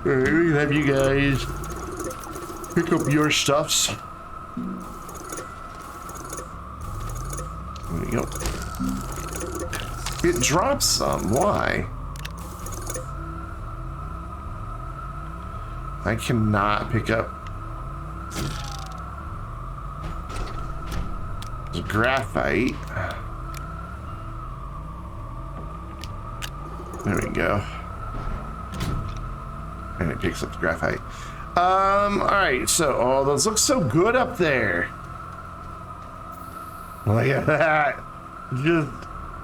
Alright, we can have you guys pick up your stuffs. There we go. It drops some. Why? I cannot pick up. There's graphite. There we go. And it picks up the graphite. Alright, so, oh, those look so good up there. Look at that. Just,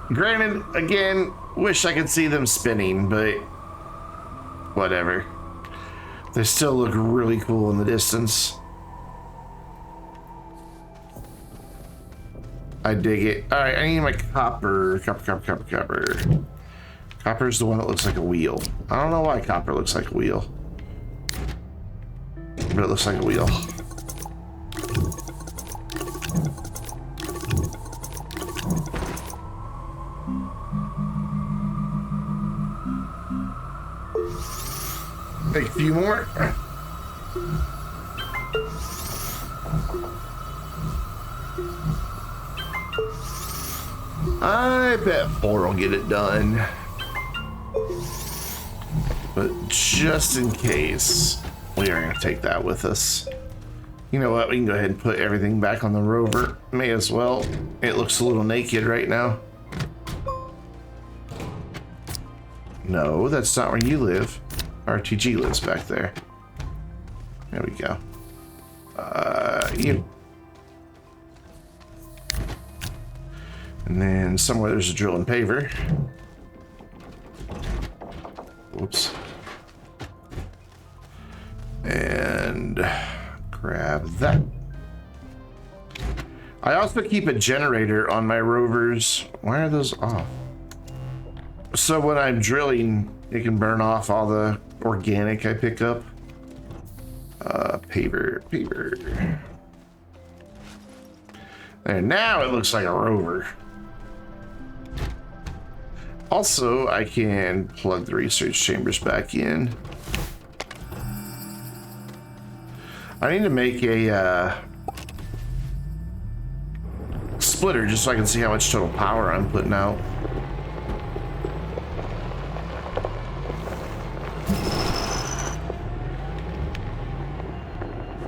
granted, again, wish I could see them spinning, but whatever. They still look really cool in the distance. I dig it. Alright, I need my copper. Copper. Copper's the one that looks like a wheel. I don't know why copper looks like a wheel, but it looks like a wheel. Take a few more. I bet 4 will get it done. But just in case, we are going to take that with us. You know what? We can go ahead and put everything back on the rover. May as well. It looks a little naked right now. No, that's not where you live. RTG lives back there. There we go. You. And then somewhere there's a drill and paver. Whoops. And grab that. I also keep a generator on my rovers. Why are those off? So when I'm drilling, it can burn off all the organic I pick up. Paver. There, now it looks like a rover. Also, I can plug the research chambers back in. I need to make a splitter just so I can see how much total power I'm putting out.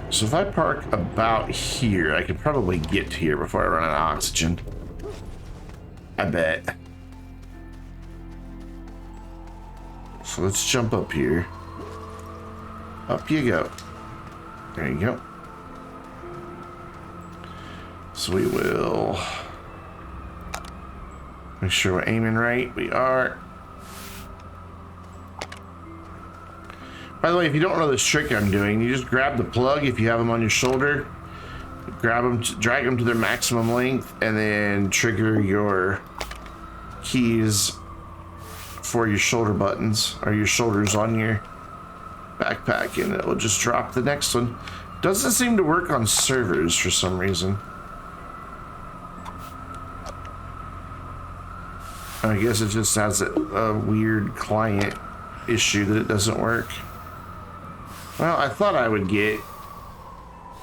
So if I park about here, I could probably get to here before I run out of oxygen. I bet. So let's jump up here. Up you go. There you go. So we will make sure we're aiming right. We are. By the way, if you don't know this trick I'm doing, you just grab the plug if you have them on your shoulder, grab them, drag them to their maximum length, and then trigger your keys for your shoulder buttons or your shoulders on your backpack, and it will just drop the next one. Doesn't seem to work on servers for some reason. I guess it just has a weird client issue that it doesn't work. Well, I thought I would get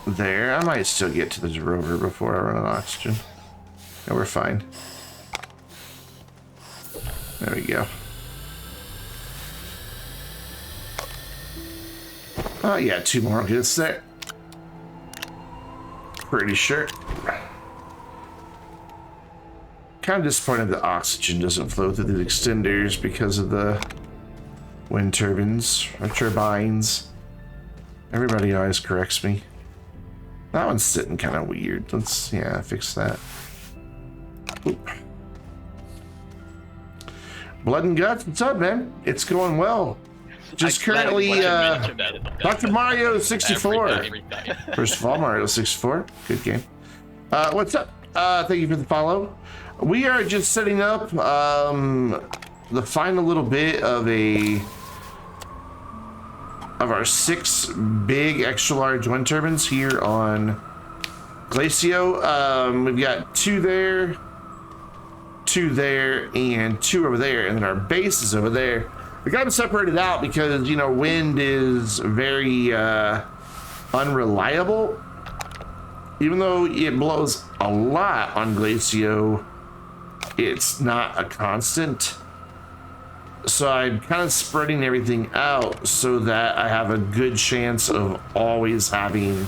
there. I might still get to the rover before I run out of oxygen. No, we're fine. There we go. Oh, yeah, 2 more hits there. Pretty sure. Kind of disappointed that oxygen doesn't flow through the extenders because of the wind turbines or turbines. Everybody always corrects me. That one's sitting kind of weird. Let's, yeah, fix that. Oop. Blood and Guts, what's up, man? It's going well. Just currently, Dr. Mario 64. First of all, Mario 64, good game. What's up? Thank you for the follow. We are just setting up the final little bit of our 6 big extra large wind turbines here on Glacio. We've got 2 there, 2 there, and 2 over there, and then our base is over there. We got them separated out because, you know, wind is very unreliable. Even though it blows a lot on Glacio, it's not a constant. So I'm kind of spreading everything out so that I have a good chance of always having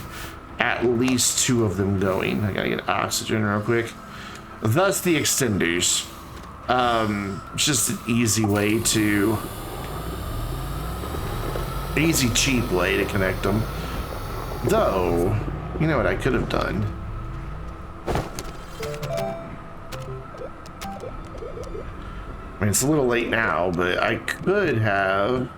at least 2 of them going. I gotta get oxygen real quick. Thus the extenders. It's just an easy way to... easy, cheap way to connect them. Though, you know what I could have done? I mean, it's a little late now, but I could have...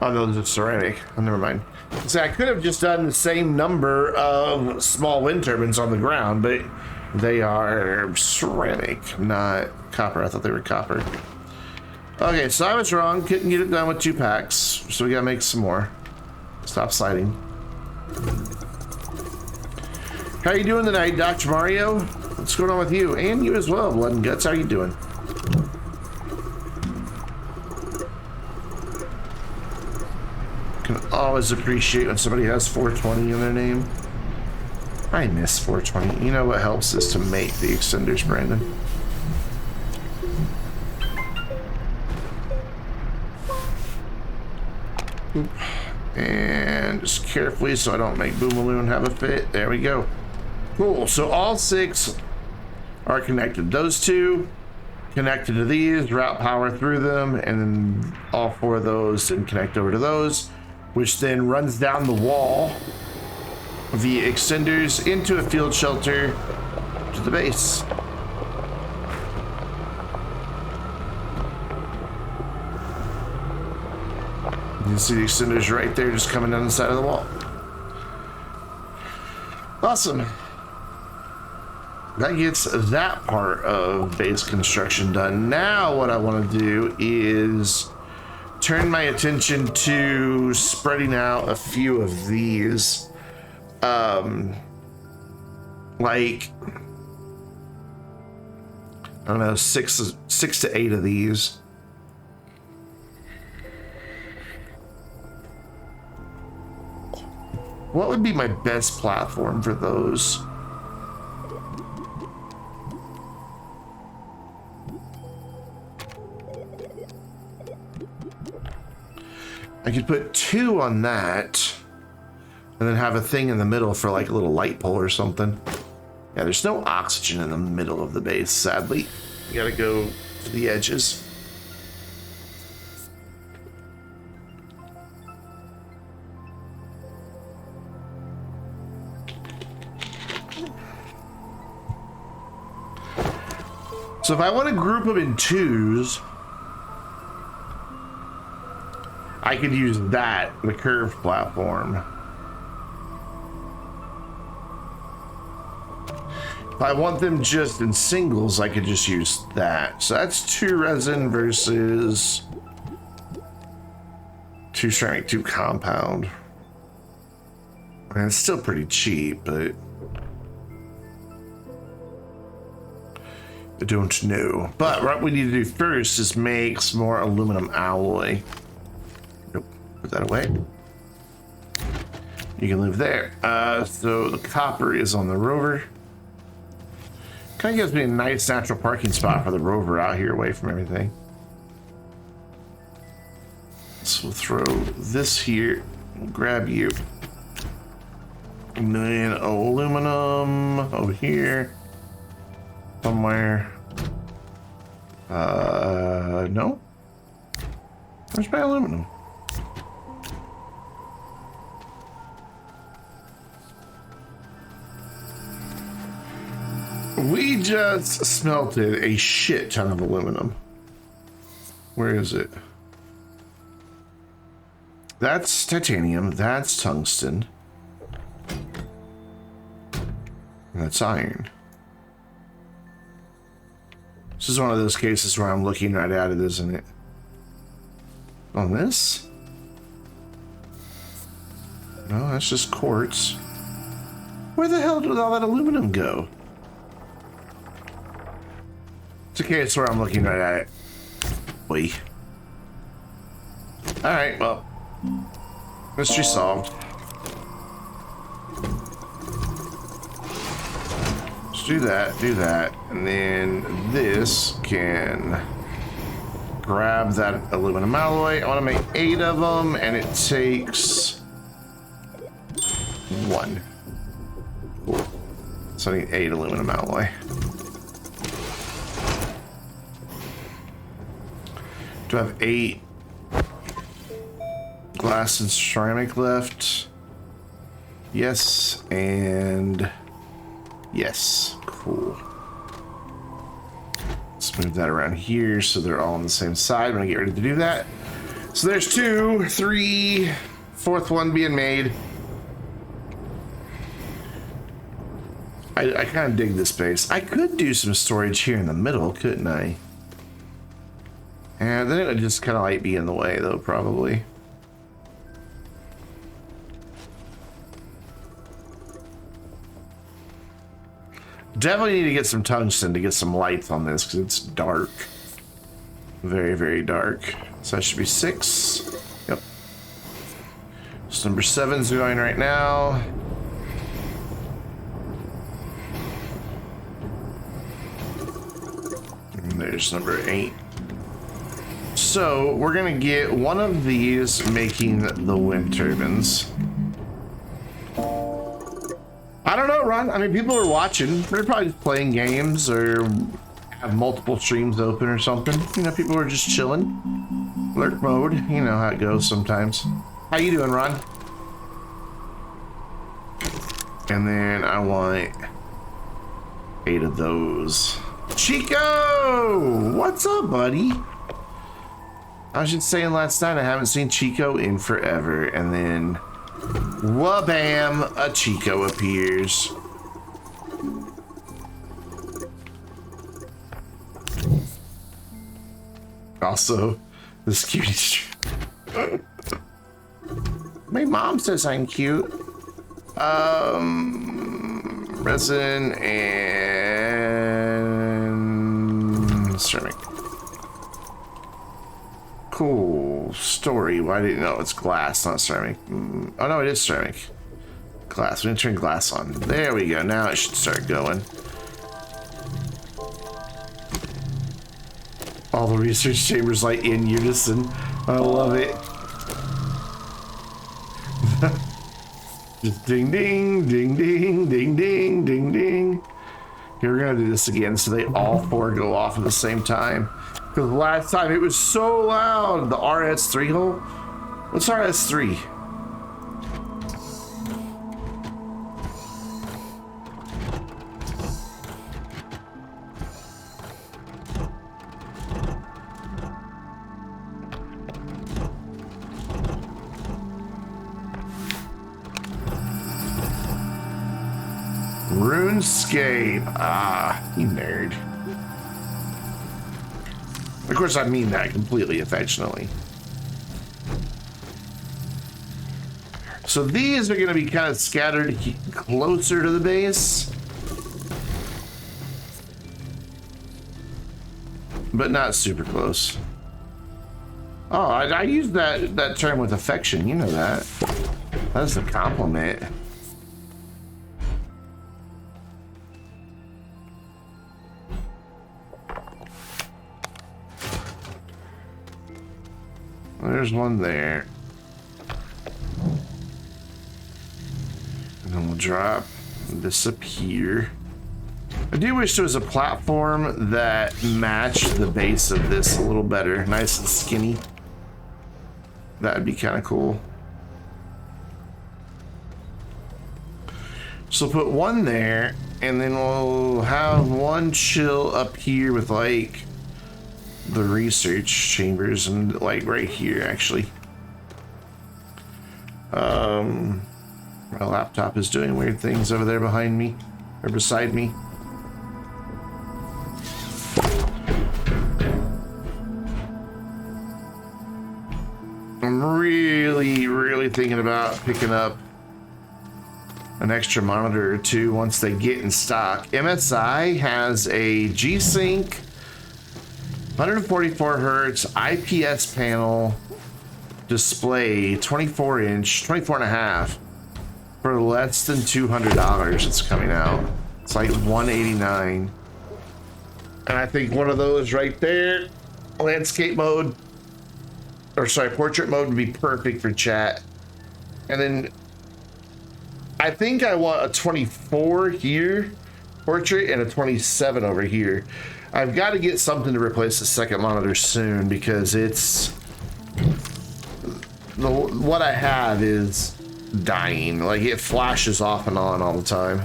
oh, no, those are ceramic. Oh, never mind. So I could have just done the same number of small wind turbines on the ground, but they are ceramic, not copper. I thought they were copper. Okay, so I was wrong. Couldn't get it done with 2 packs, so we gotta make some more. Stop sliding. How you doing tonight, Dr. Mario? What's going on with you? And you as well, Blood and Guts. How you doing? Can always appreciate when somebody has 420 in their name. I miss 420. You know what helps is to make the extenders, Brandon. And just carefully so I don't make Boomaloo have a fit. There we go. Cool. So all 6 are connected. Those 2 connected to these, route power through them, and then all 4 of those then connect over to those, which then runs down the wall via extenders into a field shelter to the base. You can see the extenders right there just coming down the side of the wall. Awesome. That gets that part of base construction done. Now what I want to do is turn my attention to spreading out a few of these. Like, I don't know, 6 to 8 of these. What would be my best platform for those? I could put 2 on that and then have a thing in the middle for like a little light pole or something. Yeah, there's no oxygen in the middle of the base, sadly. You gotta go to the edges. So if I want to group them in twos, I could use that, the curved platform. If I want them just in singles, I could just use that. So that's 2 resin versus 2 ceramic, 2 compound. And it's still pretty cheap, but I don't know. But what we need to do first is make some more aluminum alloy. Nope, put that away. You can live there. So the copper is on the rover. Kind of gives me a nice natural parking spot for the rover out here away from everything. So we'll throw this here, we'll grab you. And then aluminum over here somewhere. No. Where's my aluminum? We just smelted a shit ton of aluminum. Where is it? That's titanium, that's tungsten. And that's iron. This is one of those cases where I'm looking right at it, isn't it? On this? No, that's just quartz. Where the hell did all that aluminum go? It's a case where I'm looking right at it. Wait. Alright, well. Mystery solved. Let's do that, and then this can grab that aluminum alloy. I want to make 8 of them, and it takes 1. Cool. So I need 8 aluminum alloy. Do I have 8 glass and ceramic left? Yes, and yes. Cool. Let's move that around here so they're all on the same side when I get ready to do that. So there's 2, 3, 4th one being made. I kind of dig this space. I could do some storage here in the middle, couldn't I? And then it would just kind of like be in the way though, probably. Definitely need to get some tungsten to get some lights on this because it's dark. Very, very dark. So that should be 6. Yep. So number 7's going right now. And there's number 8. So we're gonna get one of these making the wind turbines. I don't know, Ron. I mean, people are watching. They're probably just playing games or have multiple streams open or something. You know, people are just chilling. Lurk mode. You know how it goes sometimes. How you doing, Ron? And then I want 8 of those. Chico! What's up, buddy? I was just saying last night I haven't seen Chico in forever, and then wha-bam, a Chico appears. Also, this cutie. My mom says I'm cute. Resin and ceramic. Cool story. Why didn't you know it's glass, not ceramic? Oh no, it is ceramic. Glass. We're gonna turn glass on. There we go. Now it should start going. All the research chambers like in unison. I love it. Just ding ding ding ding ding ding ding ding. Here we're gonna do this again so they all 4 go off at the same time. Because last time it was so loud. The RS3 hole? What's RS3? RuneScape. Ah, you nerd. Of course, I mean that completely affectionately. So these are going to be kind of scattered closer to the base, but not super close. Oh, I use that term with affection. You know that. That's a compliment. There's one there. And then we'll drop this up here. I do wish there was a platform that matched the base of this a little better. Nice and skinny. That'd be kind of cool. So put one there, and then we'll have one chill up here with like the research chambers and like right here actually. My laptop is doing weird things over there behind me or beside me. I'm really thinking about picking up an extra monitor or two once they get in stock. MSI has a G-Sync 144 hertz IPS panel display, 24 inch, 24 and a half for less than $200. It's coming out. It's like $189. And I think one of those right there, landscape mode, or sorry, portrait mode would be perfect for chat. And then I think I want a 24 here, portrait, and a 27 over here. I've got to get something to replace the second monitor soon because it's what I have is dying. Like it flashes off and on all the time.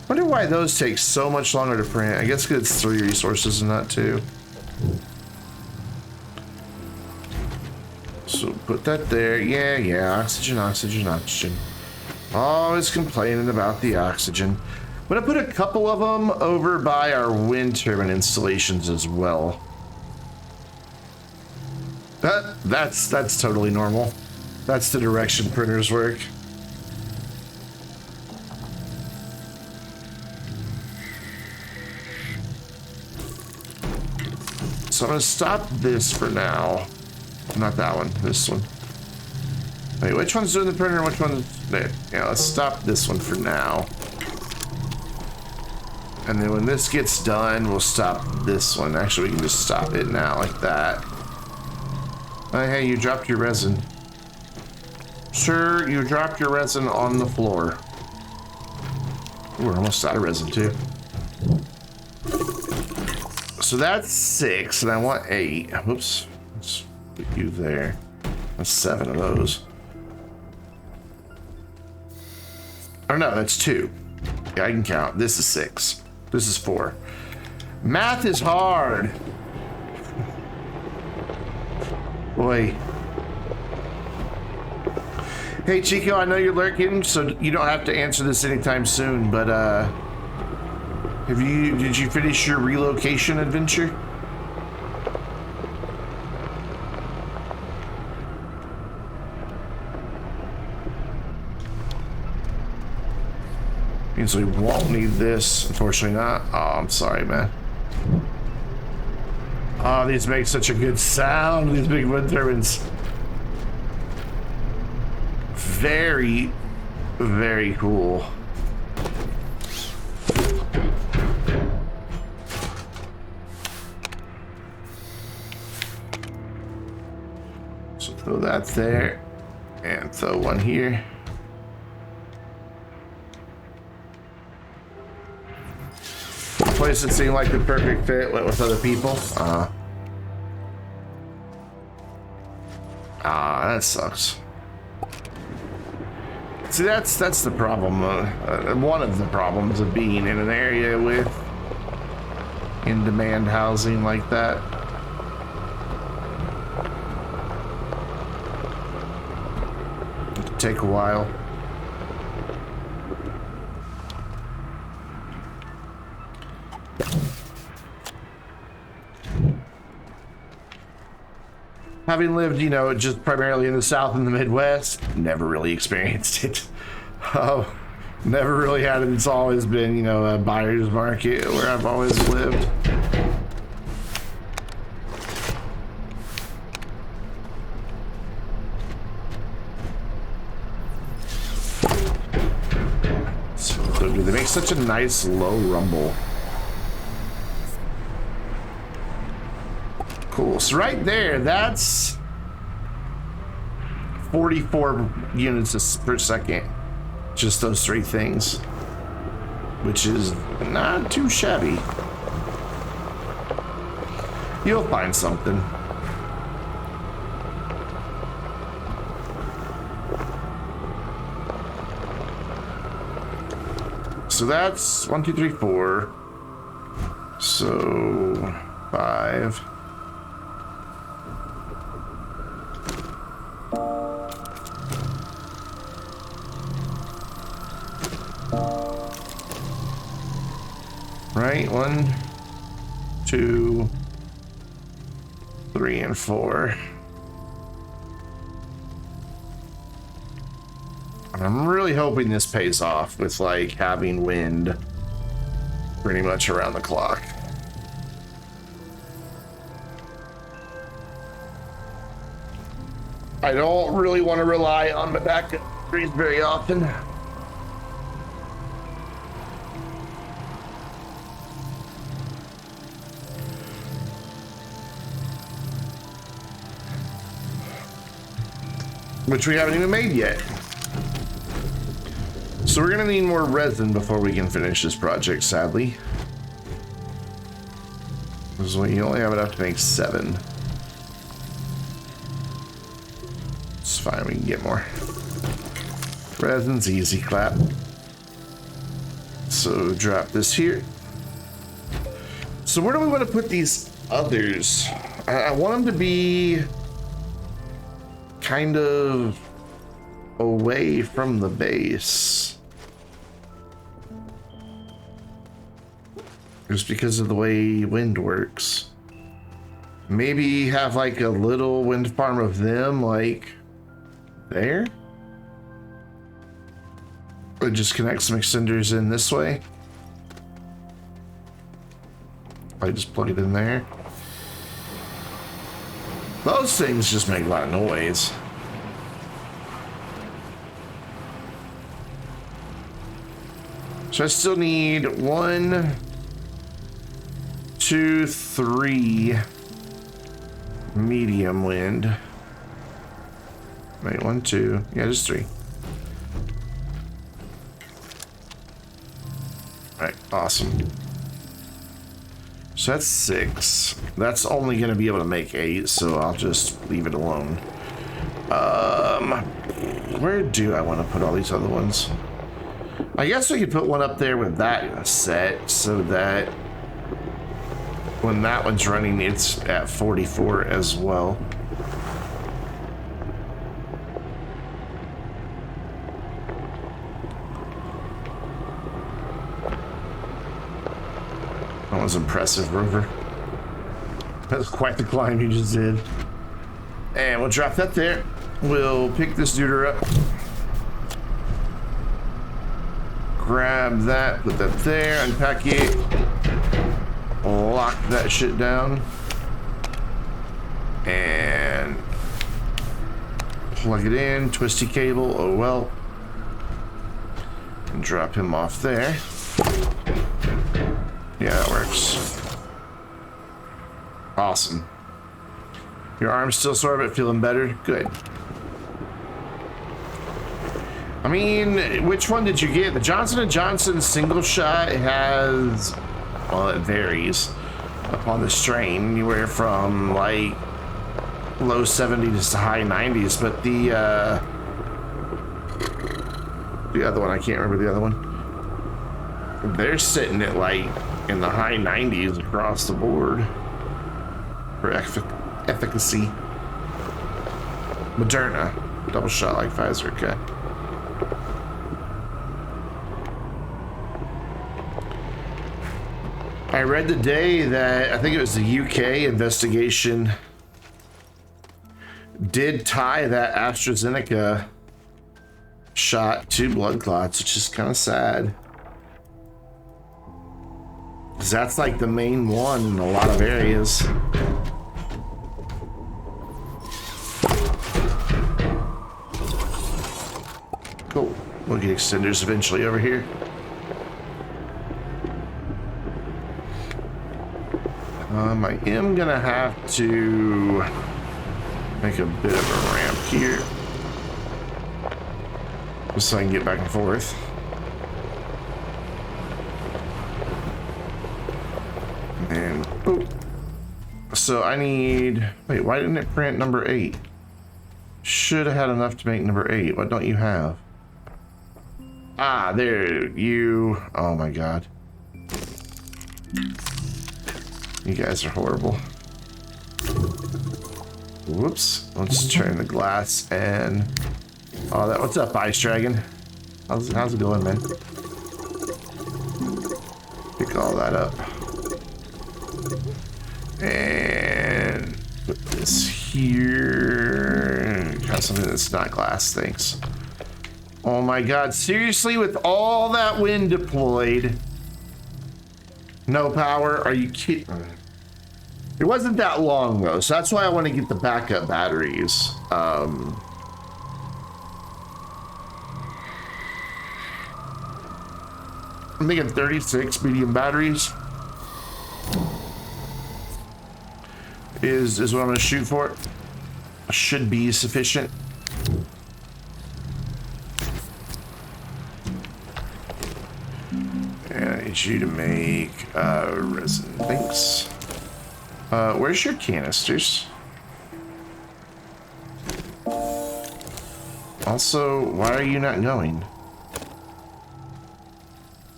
Wonder why those take so much longer to print. I guess because it's 3 resources and not 2. So put that there. Yeah, oxygen. Always complaining about the oxygen. I'm gonna put a couple of them over by our wind turbine installations as well. That's totally normal. That's the direction printers work. So I'm gonna stop this for now. Not that one, this one. Wait, which one's doing the printer and which one's there? Yeah, let's stop this one for now. And then when this gets done, we'll stop this one. Actually, we can just stop it now like that. Oh, hey, you dropped your resin. Sir, you dropped your resin on the floor. Ooh, we're almost out of resin too. So that's 6, and I want 8. Whoops. Let's put you there. That's 7 of those. Oh no, that's 2. Yeah, I can count. This is 6. This is 4. Math is hard. Boy. Hey Chico, I know you're lurking, so you don't have to answer this anytime soon, but did you finish your relocation adventure? Means we won't need this. Unfortunately not. Oh, I'm sorry, man. Oh, these make such a good sound, these big wind turbines. Very, very cool. So throw that there and throw one here. Place that seemed like the perfect fit went with other people. That sucks. See, that's the problem. One of the problems of being in an area with in-demand housing like that. It could take a while. Having lived, you know, just primarily in the South and the Midwest, never really experienced it. Oh, never really had it. It's always been, you know, a buyer's market where I've always lived. So good. They make such a nice low rumble. Cool. So right there, that's 44 units per second. Just those three things, which is not too shabby. You'll find something. So that's 1, 2, 3, 4. So 5. Right, 1, 2, 3, and 4. I'm really hoping this pays off with like having wind pretty much around the clock. I don't really want to rely on my backup batteries very often. Which we haven't even made yet. So we're gonna need more resin before we can finish this project, sadly. Because you only have enough to make 7. It's fine, we can get more. Resin's easy clap. So drop this here. So where do we want to put these others? I want them to be kind of away from the base. Just because of the way wind works. Maybe have like a little wind farm of them like there. Or just connect some extenders in this way. I just plug it in there. Those things just make a lot of noise. So I still need 1, 2, 3 medium wind. Wait, 1, 2, yeah, just 3. All right, awesome. So that's 6. That's only going to be able to make 8, so I'll just leave it alone. Where do I want to put all these other ones? I guess we could put one up there with that set so that when that one's running, it's at 44 as well. That was impressive, Rover. That's quite the climb you just did. And we'll drop that there. We'll pick this duder up. Grab that, put that there, unpack it. Lock that shit down. And plug it in, twisty cable, oh well. And drop him off there. Yeah, that works. Awesome. Your arm's still sore, but feeling better? Good. I mean, which one did you get? The Johnson & Johnson single shot has, well, it varies upon the strain, anywhere from like low 70s to high 90s, but the other one, I can't remember the other one. They're sitting at like in the high 90s across the board for efficacy. Moderna, double shot like Pfizer, okay. I read today that I think it was the UK investigation did tie that AstraZeneca shot to blood clots, which is kind of sad. Because that's like the main one in a lot of areas. Cool. We'll get extenders eventually over here. I am gonna have to make a bit of a ramp here, just so I can get back and forth. And boop. So I need. Wait, why didn't it print number 8? Should have had enough to make number 8. What don't you have? Ah, there you. Oh my god. You guys are horrible. Whoops. Let's turn the glass and. Oh, that. What's up, Ice Dragon? How's it going, man? Pick all that up. And put this here. Have something that's not glass. Thanks. Oh my god. Seriously, with all that wind deployed. No power? Are you kidding? It wasn't that long though, so that's why I want to get the backup batteries. I'm thinking 36 medium batteries is what I'm going to shoot for. Should be sufficient. And I need you to make resin. Thanks. Where's your canisters? Also, why are you not going?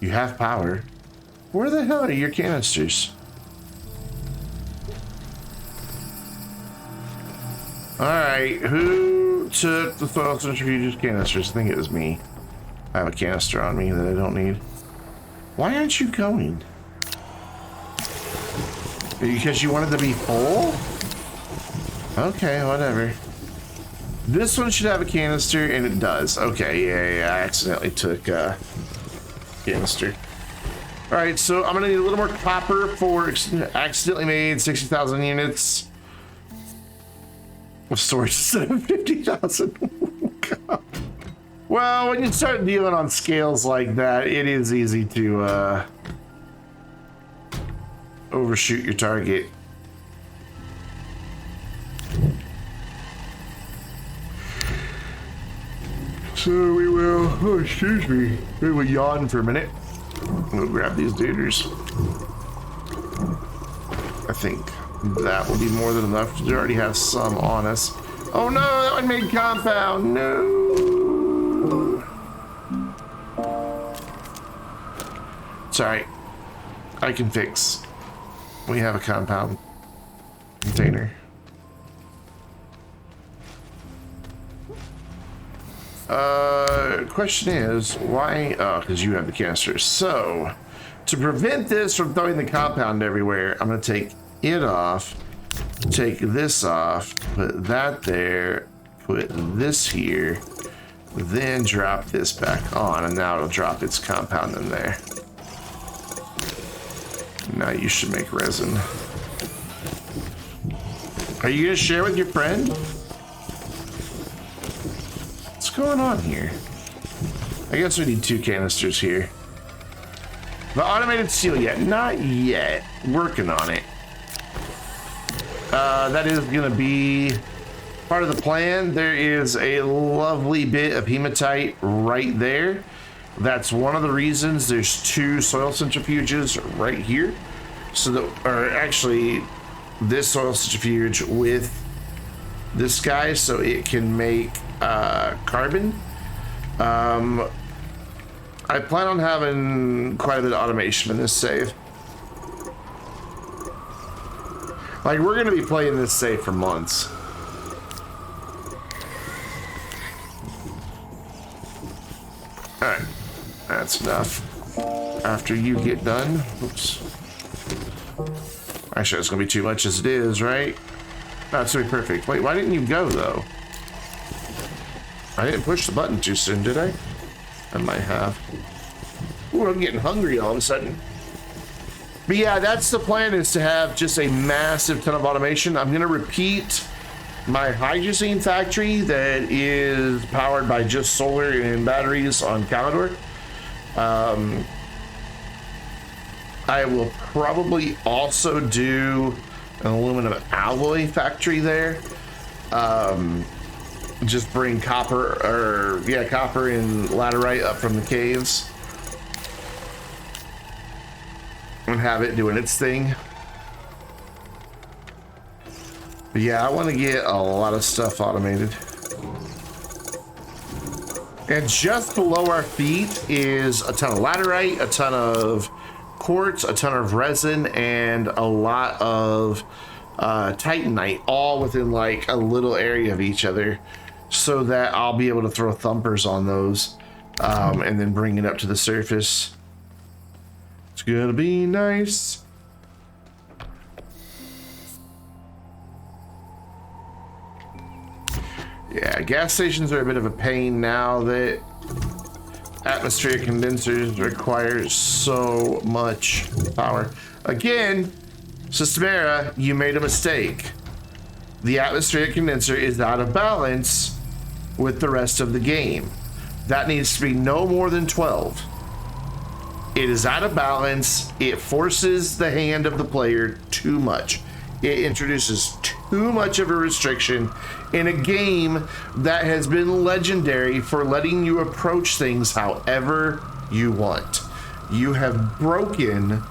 You have power. Where the hell are your canisters? Alright, who took the soil centrifuges canisters? I think it was me. I have a canister on me that I don't need. Why aren't you going? Because you wanted to be full? Okay, whatever. This one should have a canister, and it does. Okay, yeah, I accidentally took canister. Alright, so I'm gonna need a little more copper for accidentally made 60,000 units of storage instead of 50,000. God. Well, when you start dealing on scales like that, it is easy to overshoot your target. So we will, oh excuse me, we will yawn for a minute. We'll grab these duders. I think that will be more than enough to already have some on us. Oh no, that one made compound, no. It's alright, I can fix. We have a compound container. Question is, why? Oh, because you have the canisters. So, to prevent this from throwing the compound everywhere, I'm going to take it off, take this off, put that there, put this here, then drop this back on, and now it'll drop its compound in there. Now you should make resin. Are you going to share with your friend? What's going on here? I guess we need 2 canisters here. The automated seal yet? Not yet. Working on it. That is going to be part of the plan. There is a lovely bit of hematite right there. That's one of the reasons there's 2 soil centrifuges right here. So that, or actually, this soil centrifuge with this guy, so it can make carbon. I plan on having quite a bit of automation in this save. Like, we're gonna be playing this save for months. Alright, that's enough. After you get done, oops. Actually, it's gonna be too much as it is, right? That's gonna be perfect. Wait, why didn't you go though? I didn't push the button too soon, did I? I might have. Ooh, I'm getting hungry all of a sudden. But yeah, that's the plan, is to have just a massive ton of automation. I'm gonna repeat my hydrazine factory that is powered by just solar and batteries on Calidor. I will probably also do an aluminum alloy factory there. Just bring copper and laterite up from the caves and have it doing its thing. But yeah, I want to get a lot of stuff automated. And just below our feet is a ton of laterite, a ton of quartz, a ton of resin, and a lot of titanite, all within like a little area of each other, so that I'll be able to throw thumpers on those and then bring it up to the surface. It's gonna be nice. Yeah, gas stations are a bit of a pain now that atmospheric condensers require so much power. Again, Systemera, you made a mistake. The atmospheric condenser is out of balance with the rest of the game. That needs to be no more than 12. It is out of balance. It forces the hand of the player too much. It introduces too much of a restriction in a game that has been legendary for letting you approach things however you want. You have broken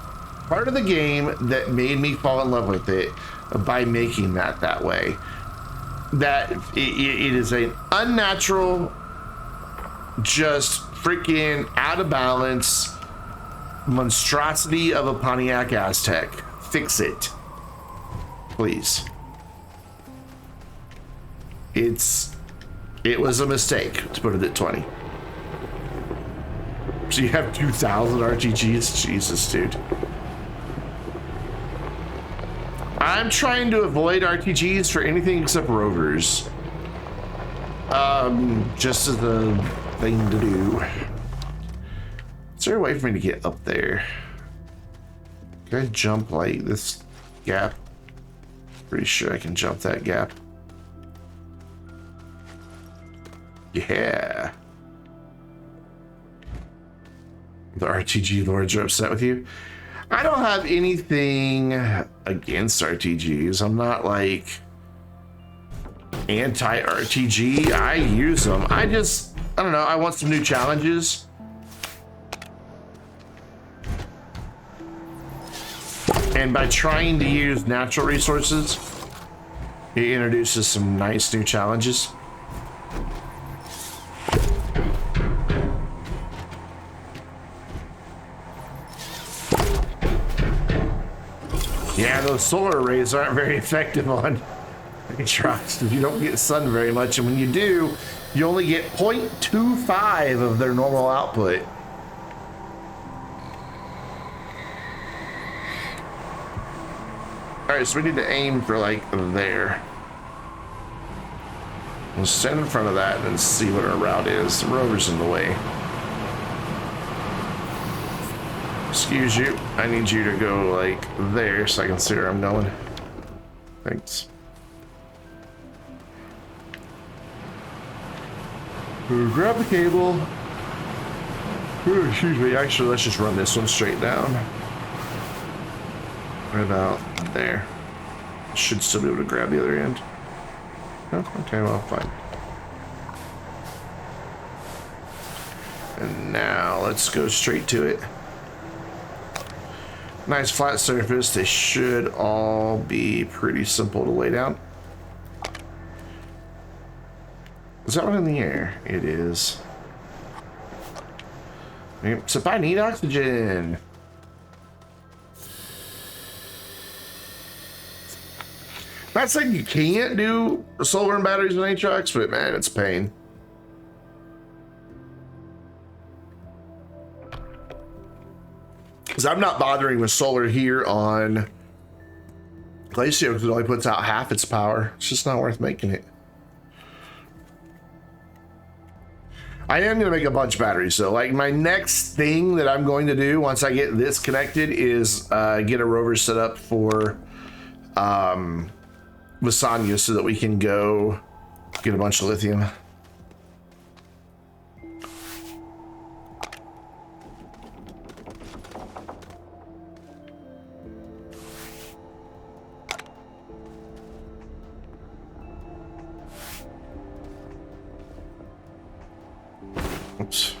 part of the game that made me fall in love with it by making that way. That it is an unnatural, just freaking out of balance monstrosity of a Pontiac Aztec. Fix it, please. It was a mistake to put it at 20. So you have 2,000 RTGs? Jesus, dude. I'm trying to avoid RTGs for anything except rovers. Just as a thing to do. Is there a way for me to get up there? Can I jump like this gap? Pretty sure I can jump that gap. Yeah. The RTG lords are upset with you. I don't have anything against RTGs. I'm not like anti-RTG. I use them. I don't know. I want some new challenges. And by trying to use natural resources, it introduces some nice new challenges. Yeah, those solar arrays aren't very effective on trucks because you don't get sun very much, and when you do, you only get 0.25 of their normal output. All right, so we need to aim for like there. We'll stand in front of that and see what our route is. The rover's in the way. Excuse you, I need you to go like there so I can see where I'm going. Thanks. Grab the cable. Ooh, excuse me, actually let's just run this one straight down. Right about there. Should still be able to grab the other end. Oh, okay, well, fine. And now let's go straight to it. Nice flat surface. They should all be pretty simple to lay down. Is that one in the air? It is. So I need oxygen. Not saying you can't do solar and batteries with Aatrox, but man, it's a pain. Because I'm not bothering with solar here on Glacio, because it only puts out half its power. It's just not worth making it. I am going to make a bunch of batteries, so like my next thing that I'm going to do once I get this connected is get a rover set up for Lasagna so that we can go get a bunch of lithium. Oops.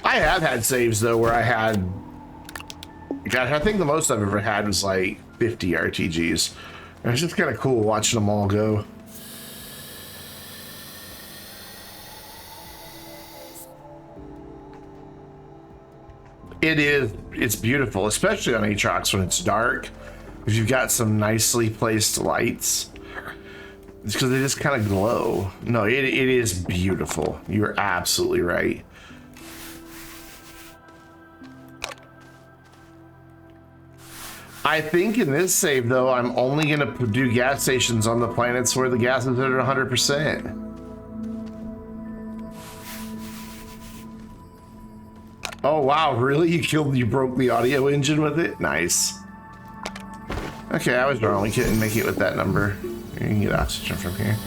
I have had saves though where I had, God, I think the most I've ever had was like 50 RTGs. And it's just kind of cool watching them all go. It's beautiful, especially on Aatrox when it's dark. If you've got some nicely placed lights, it's because they just kind of glow. No, it is beautiful. You're absolutely right. I think in this save, though, I'm only going to do gas stations on the planets where the gas is at 100%. Oh, wow, really? You broke the audio engine with it? Nice. Okay, I was wrong. We couldn't make it with that number. You can get oxygen from here.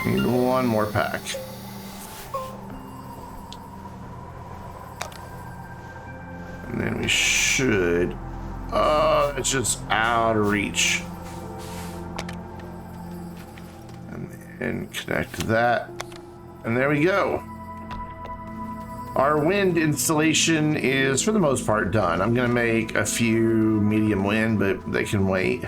Need one more pack. And then we should... Oh, it's just out of reach. And then connect that. And there we go. Our wind installation is, for the most part, done. I'm going to make a few medium wind, but they can wait.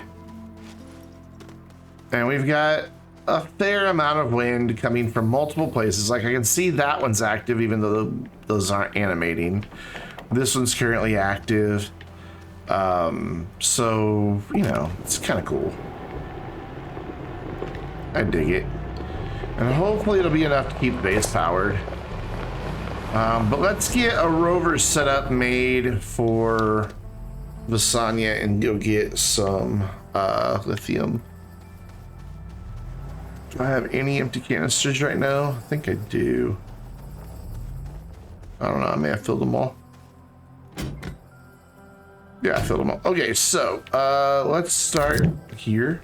And we've got a fair amount of wind coming from multiple places. Like, I can see that one's active, even though those aren't animating. This one's currently active. So, you know, it's kind of cool. I dig it. And hopefully it'll be enough to keep the base powered. But let's get a rover set up made for Lasagna and go get some lithium. Do I have any empty canisters right now? I think I do. I don't know, I may have filled them all. Yeah, I filled them all. Okay, so let's start here.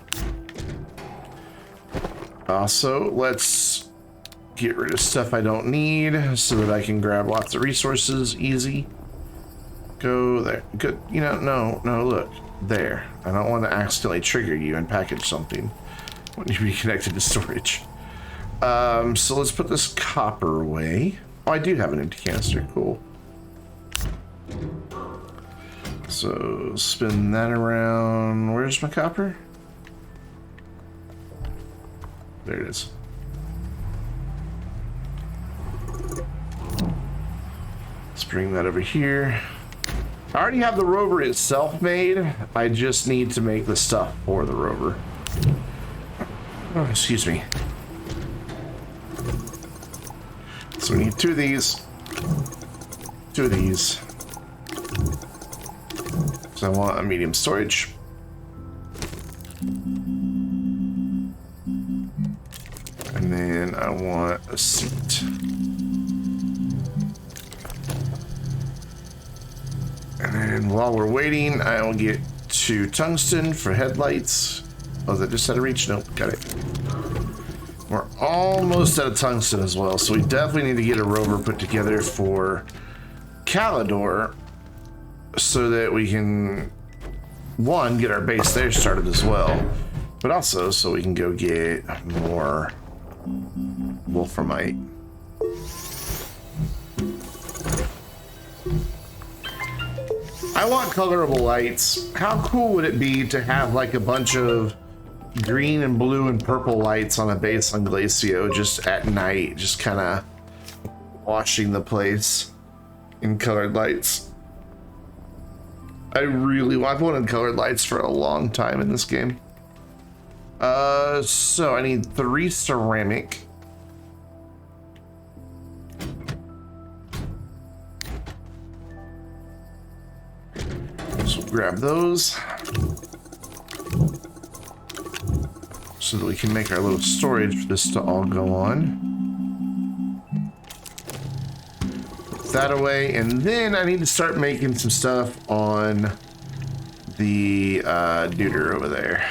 Also, let's get rid of stuff I don't need so that I can grab lots of resources easy. Go there. Good. You know, no, look. There. I don't want to accidentally trigger you and package something when you be connected to storage. So let's put this copper away. Oh, I do have an empty canister. Cool. So spin that around. Where's my copper? There it is. Let's bring that over here. I already have the rover itself made. I just need to make the stuff for the rover. Oh, excuse me. So we need two of these. Two of these. So I want a medium storage. And then I want a seat. And then while we're waiting, I will get 2 tungsten for headlights. Oh, is that just out of reach? Nope, got it. We're almost out of tungsten as well, so we definitely need to get a rover put together for Calidor so that we can, one, get our base there started as well, but also so we can go get more wolframite. I want colorable lights. How cool would it be to have like a bunch of green and blue and purple lights on a base on Glacio just at night, just kind of washing the place in colored lights? I've wanted colored lights for a long time in this game. So I need 3 ceramic. So grab those. so that we can make our little storage for this to all go on. Put that away, and then I need to start making some stuff on the deuter over there.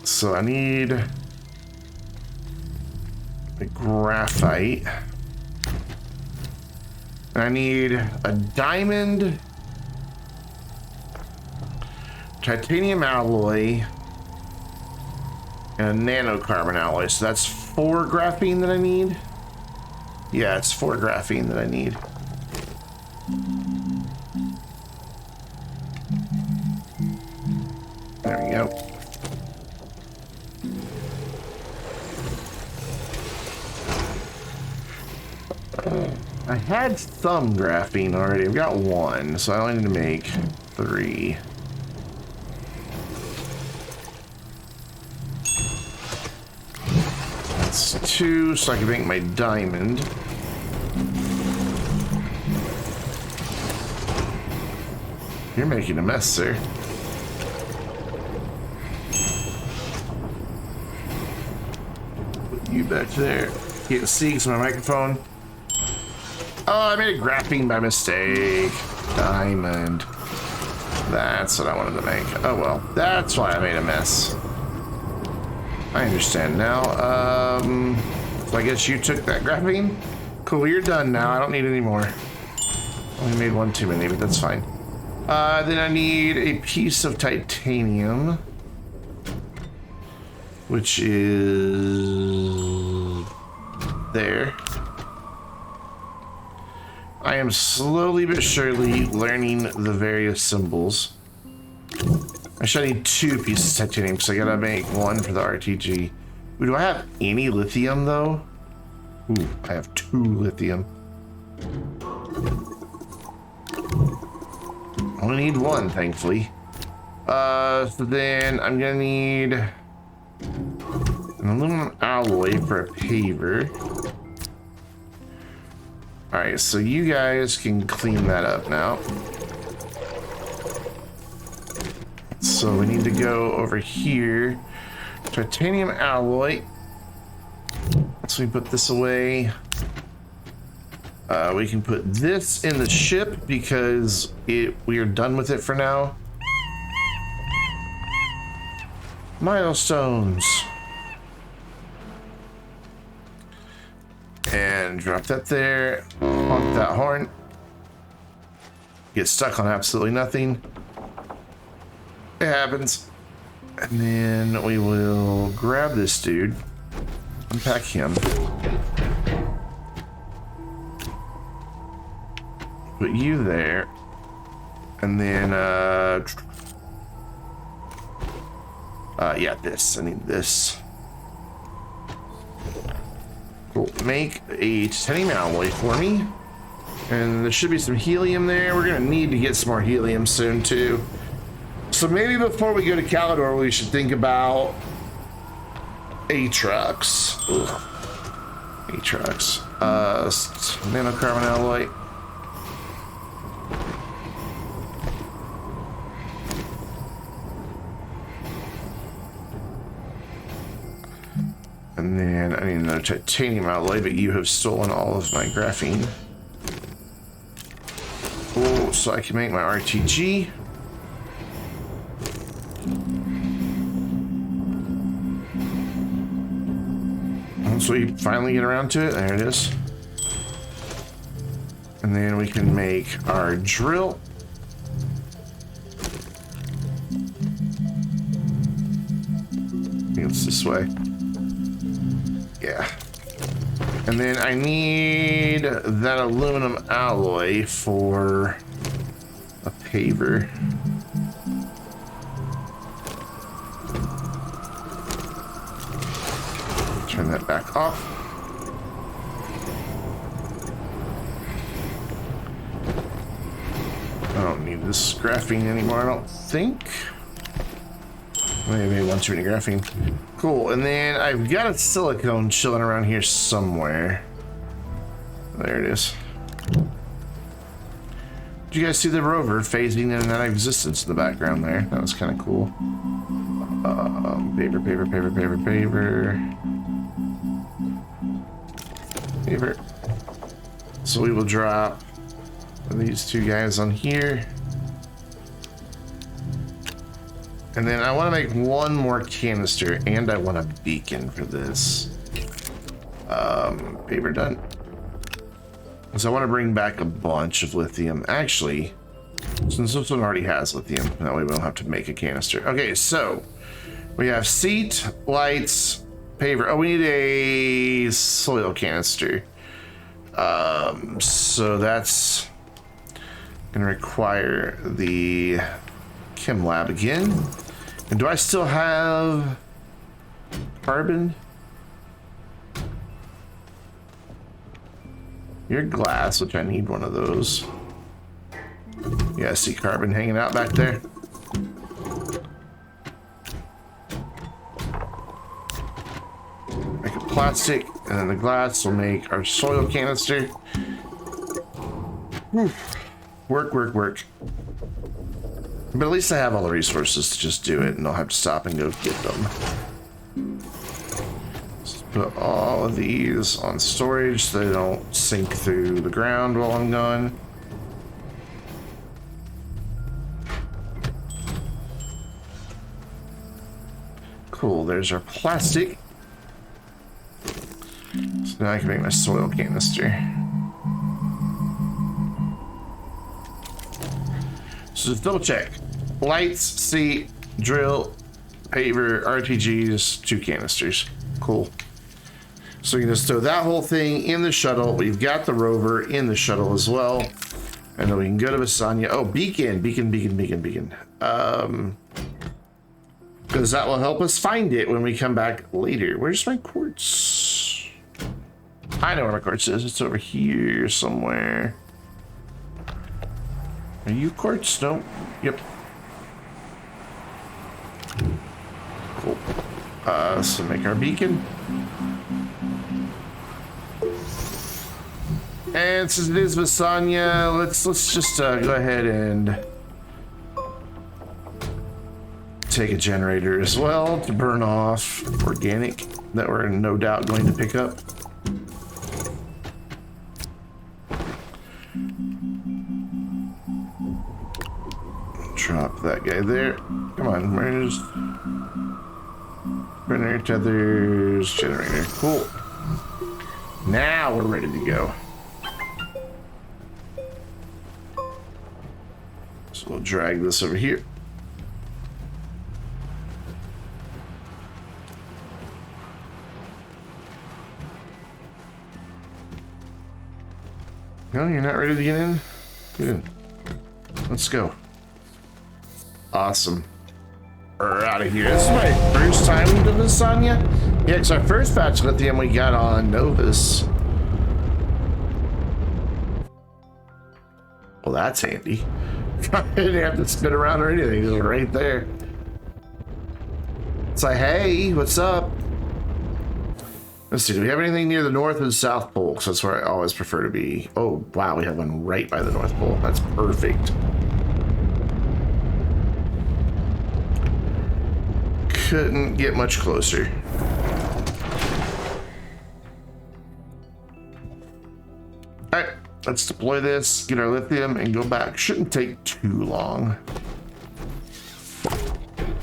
So I need the graphite. And I need a diamond, titanium alloy, and a nanocarbon alloy. So that's 4 graphene that I need. Yeah, it's 4 graphene that I need. There we go. I had some graphene already. I've got 1, so I only need to make 3. That's 2, so I can make my diamond. You're making a mess, sir. Put you back there. Can't see because of my microphone. Oh, I made a graphene by mistake. Diamond. That's what I wanted to make. Oh well, that's why I made a mess. I understand now. So I guess you took that graphene? Cool, you're done now. I don't need any more. Only made 1 too many, but that's fine. Then I need a piece of titanium, which is there. I am slowly but surely learning the various symbols. Actually, I need 2 pieces of titanium because I gotta make 1 for the RTG. Ooh, do I have any lithium though? Ooh, I have 2 lithium. I only need 1, thankfully. So then I'm gonna need an aluminum alloy for a paver. Alright, so you guys can clean that up now. So we need to go over here. Titanium alloy. So we put this away. We can put this in the ship because we are done with it for now. Milestones. And drop that there. Honk that horn. Get stuck on absolutely nothing. It happens. And then we will grab this dude. Unpack him. Put you there. And then, yeah, this. I need this. Cool. Make a titanium alloy for me. And there should be some helium there. We're going to need to get some more helium soon, too. So maybe before we go to Calidor, we should think about Aatrox. Aatrox. Nanocarbon alloy. And then I need another titanium alloy, but you have stolen all of my graphene. Cool, so I can make my RTG. Once we finally get around to it, there it is. And then we can make our drill. I think it's this way. Yeah. And then I need that aluminum alloy for a paver. Turn that back off. I don't need this graphene anymore, I don't think. Maybe 1 too many graphene. Cool, and then I've got a silicone chilling around here somewhere. There it is. Did you guys see the rover phasing in and out of existence in the background there? That was kind of cool. Paper, paper, paper, paper, paper. Paper. So we will drop these two guys on here. And then I want to make one more canister, and I want a beacon for this. Paper done. So I want to bring back a bunch of lithium. Actually, since this one already has lithium, that way we don't have to make a canister. Okay, so we have seat, lights, paver. Oh, we need a soil canister. So that's gonna require the chem lab again. And do I still have carbon? Your glass, which I need one of those. Yeah, I see carbon hanging out back there. Make a plastic, and then the glass will make our soil canister. Whew. Work, work, work. But at least I have all the resources to just do it, and I'll have to stop and go get them. Just put all of these on storage so they don't sink through the ground while I'm gone. Cool, there's our plastic. So now I can make my soil canister. So just double check. Lights, seat, drill, paver, RTGs, 2 canisters. Cool. So we can just throw that whole thing in the shuttle. We've got the rover in the shuttle as well. And then we can go to Visanya. Oh, beacon. Because that will help us find it when we come back later. Where's my quartz? I know where my quartz is. It's over here somewhere. Are you quartz? No. Yep. Cool. So make our beacon. And since it is Visanya, let's just go ahead and take a generator as well to burn off organic that we're no doubt going to pick up. Drop that guy there. Come on, where's printer, tethers, generator? Cool. Now we're ready to go. So we'll drag this over here. No, you're not ready to get in? Get in. Let's go. Awesome. We're out of here. This is my first time to Visanya. Yeah, it's our first batch of lithium we got on Novus. Well, that's handy. I didn't have to spin around or anything. It was right there. It's like, hey, what's up? Let's see, do we have anything near the North and South Pole? Because that's where I always prefer to be. Oh, wow, we have one right by the North Pole. That's perfect. Couldn't get much closer. All right, let's deploy this, get our lithium, and go back. Shouldn't take too long.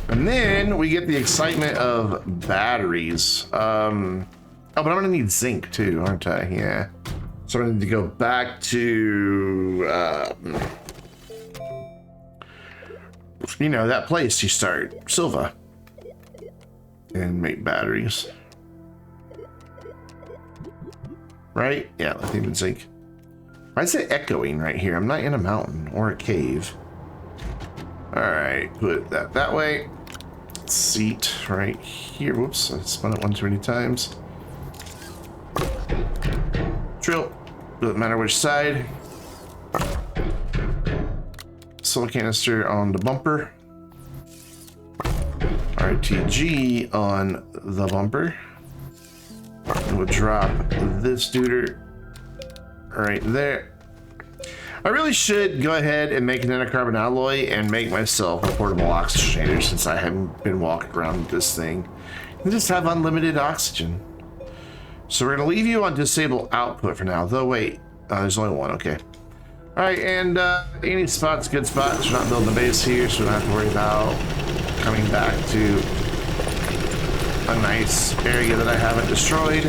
And then we get the excitement of batteries. Oh, but I'm gonna need zinc too, aren't I? Yeah. So I need to go back to, you know, that place you start, Silva, and make batteries. Right? Yeah, lithium and zinc. Why is it echoing right here? I'm not in a mountain or a cave. All right, put that that way. Seat right here. Whoops, I spun it one too many times. Drill. Doesn't matter which side. Solar canister on the bumper. RTG on the bumper. We'll drop this duder right there. I really should go ahead and make an nanocarbon alloy and make myself a portable oxygenator since I haven't been walking around with this thing. And just have unlimited oxygen. So we're going to leave you on disable output for now. Though, wait. There's only one. Okay. Alright, and any spot's a good spot. We're not building a base here, so we don't have to worry about coming back to a nice area that I haven't destroyed.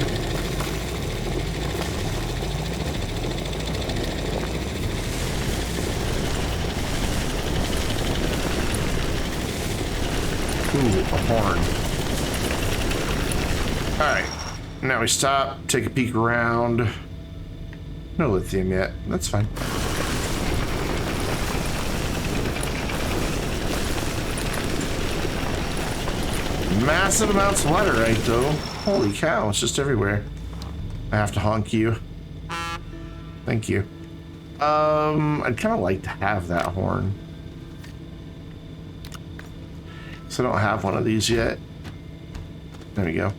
Ooh, a horn. Alright, now we stop, take a peek around. No lithium yet, that's fine. Massive amounts of laterite though. Holy cow, it's just everywhere. I have to honk you. Thank you. I'd kind of like to have that horn. So I don't have one of these yet. There we go.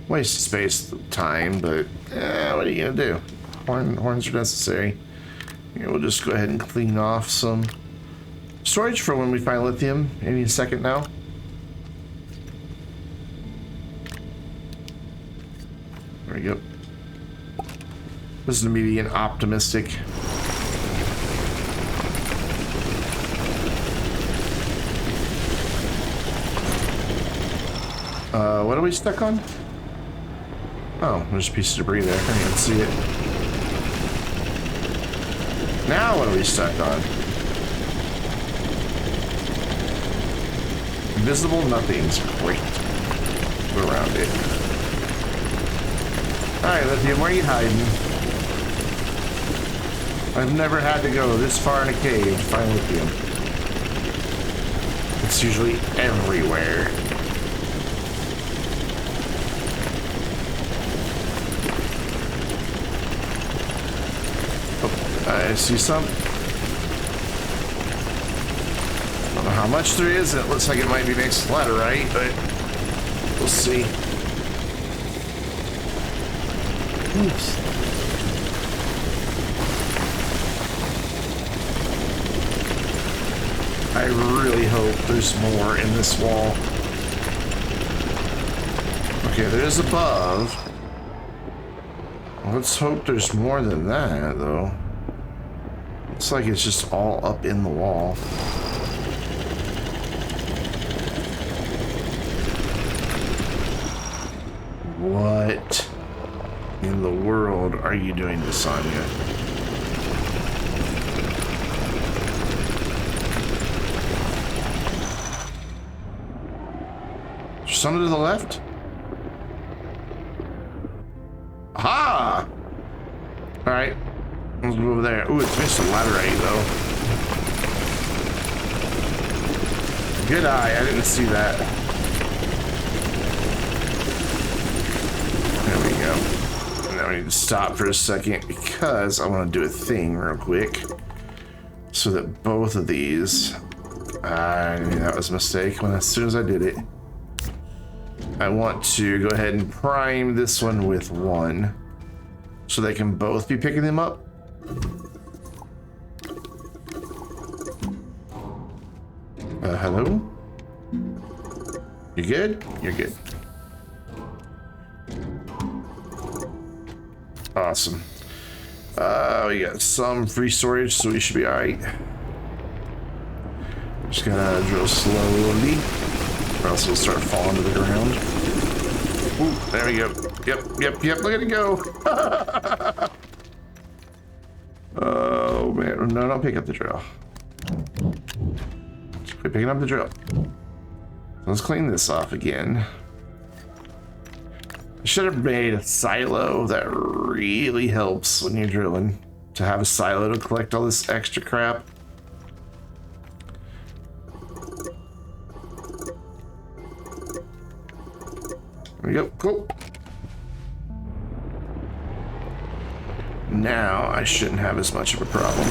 Waste of space, time, but what are you gonna do? Horns are necessary. Here, we'll just go ahead and clean off some storage for when we find lithium any second now. There we go. Listen to me being optimistic. What are we stuck on? Oh, there's a piece of debris there. I can't even see it. Now what are we stuck on? Invisible nothings. Great. Go around it. Alright, Lithium, where are you hiding? I've never had to go this far in a cave to find lithium. It's usually everywhere. I see some. I don't know how much there is. It looks like it might be next to laterite, but we'll see. Oops. I really hope there's more in this wall. Okay, there's above. Let's hope there's more than that, though. Looks like it's just all up in the wall. What in the world are you doing to Sonya? Something to the left? Aha! Alright. Let's move over there. Ooh, it's missed a laterite, though. Good eye. I didn't see that. There we go. Now we need to stop for a second because I want to do a thing real quick. So that both of these... I knew that was a mistake as soon as I did it. I want to go ahead and prime this one with 1 so they can both be picking them up. Hello? You good? You're good. Awesome. We got some free storage, so we should be alright. Just gotta drill slowly, or else it'll start falling to the ground. Ooh, there we go. Yep, look at it go. Oh, man. No, don't pick up the drill. Just quit picking up the drill. Let's clean this off again. I should have made a silo. That really helps when you're drilling. To have a silo to collect all this extra crap. There we go. Cool. Now I shouldn't have as much of a problem.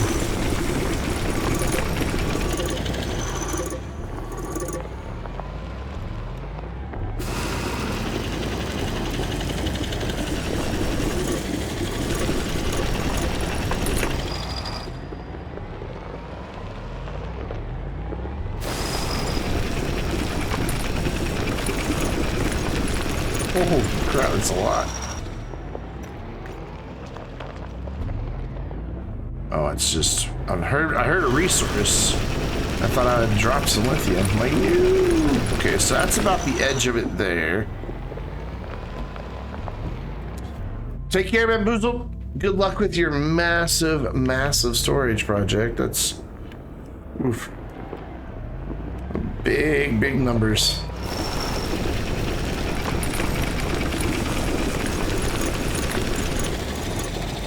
Oh crap, that's a lot. Oh, it's just I heard a resource. I thought I would drop some lithium. I'm like, no. Okay, so that's about the edge of it there. Take care, Bamboozle. Good luck with your massive, massive storage project. That's oof. Big, big numbers.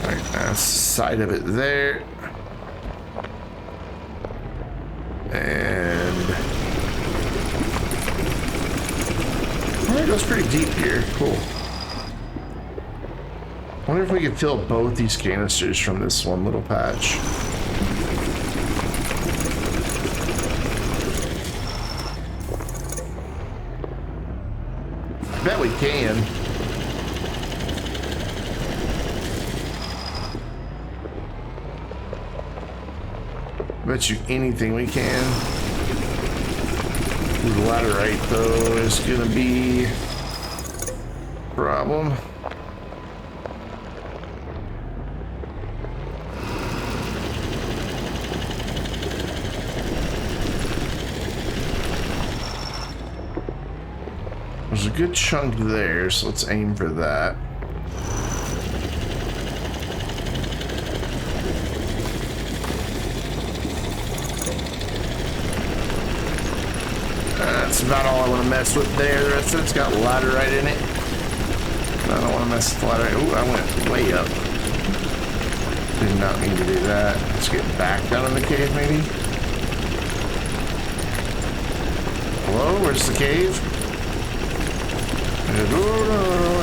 Alright, that's the side of it there. And oh, it goes pretty deep here. Cool. I wonder if we could fill both these canisters from this one little patch. I bet we can. Bet you anything we can. Ooh, the laterite though is gonna be a problem. There's a good chunk there, so let's aim for that. That's about all I want to mess with there. The rest of it's got laterite in it. I don't want to mess with laterite. Ooh, I went way up. Did not mean to do that. Let's get back down in the cave, maybe. Hello, where's the cave?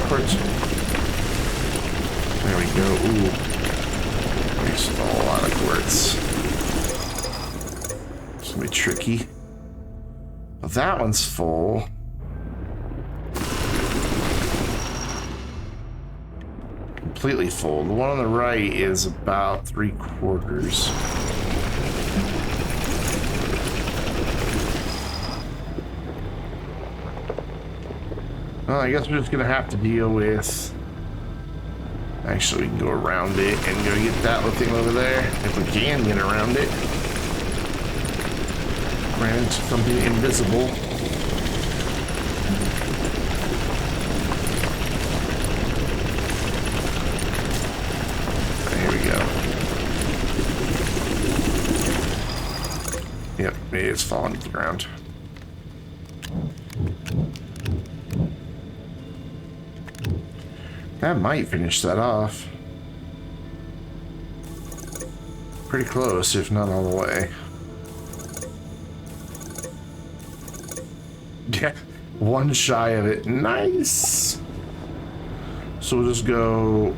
Backwards. There we go. Ooh. There's a lot of quartz. It's gonna be tricky. Well, that one's full. Completely full. The one on the right is about 3/4. Well, I guess we're just gonna have to deal with. Actually, we can go around it and go get that little thing over there if we can get around it. Ran into something invisible. Here we go. Yep, it's falling to the ground. That might finish that off. Pretty close, if not all the way. Yeah, one shy of it. Nice. So we'll just go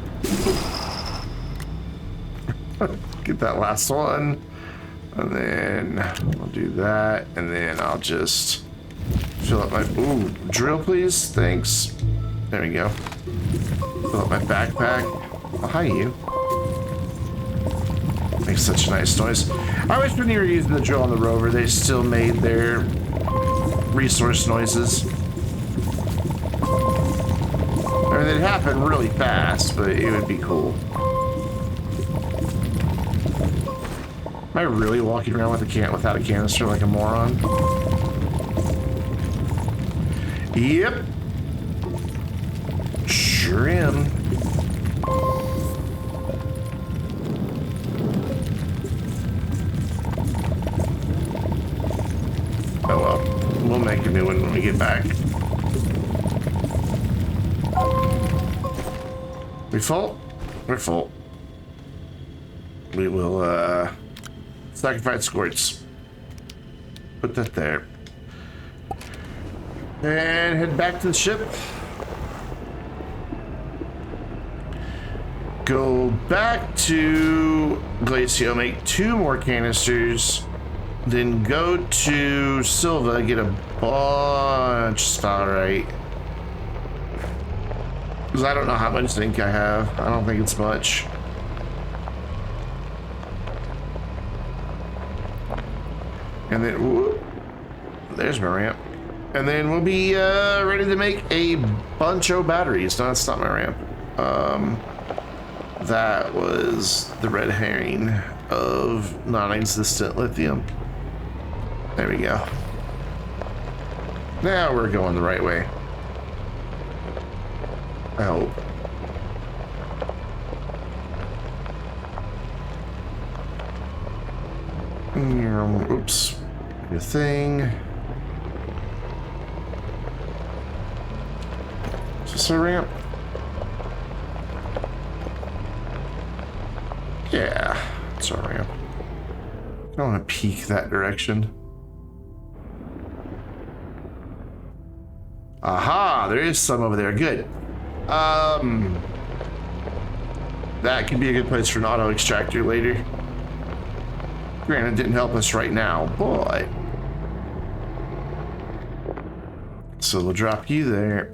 get that last one, and then we'll do that, and then I'll just fill up my drill, please. Thanks. There we go. Fill up my backpack. Oh, hi, you. Makes such a nice noise. I wish when you were using the drill on the rover, they still made their resource noises. I mean, they'd happen really fast, but it would be cool. Am I really walking around with without a canister like a moron? Yep. Sure am. Oh well, we'll make a new one when we get back. We full? We're full. We will sacrifice squirts. Put that there. And head back to the ship. Go back to Glacio, make 2 more canisters, then go to Silva, get a bunch of starlight. Because I don't know how much zinc I have. I don't think it's much. And then, whoop, there's my ramp. And then we'll be ready to make a bunch of batteries. No, that's not my ramp. That was the red herring of non-existent lithium. There we go. Now we're going the right way. I hope. Oops. Good thing. Is this a ramp? Yeah, it's a ramp. I don't want to peek that direction. Aha, there is some over there. Good. That could be a good place for an auto extractor later. Granted, it didn't help us right now, but... So we'll drop you there.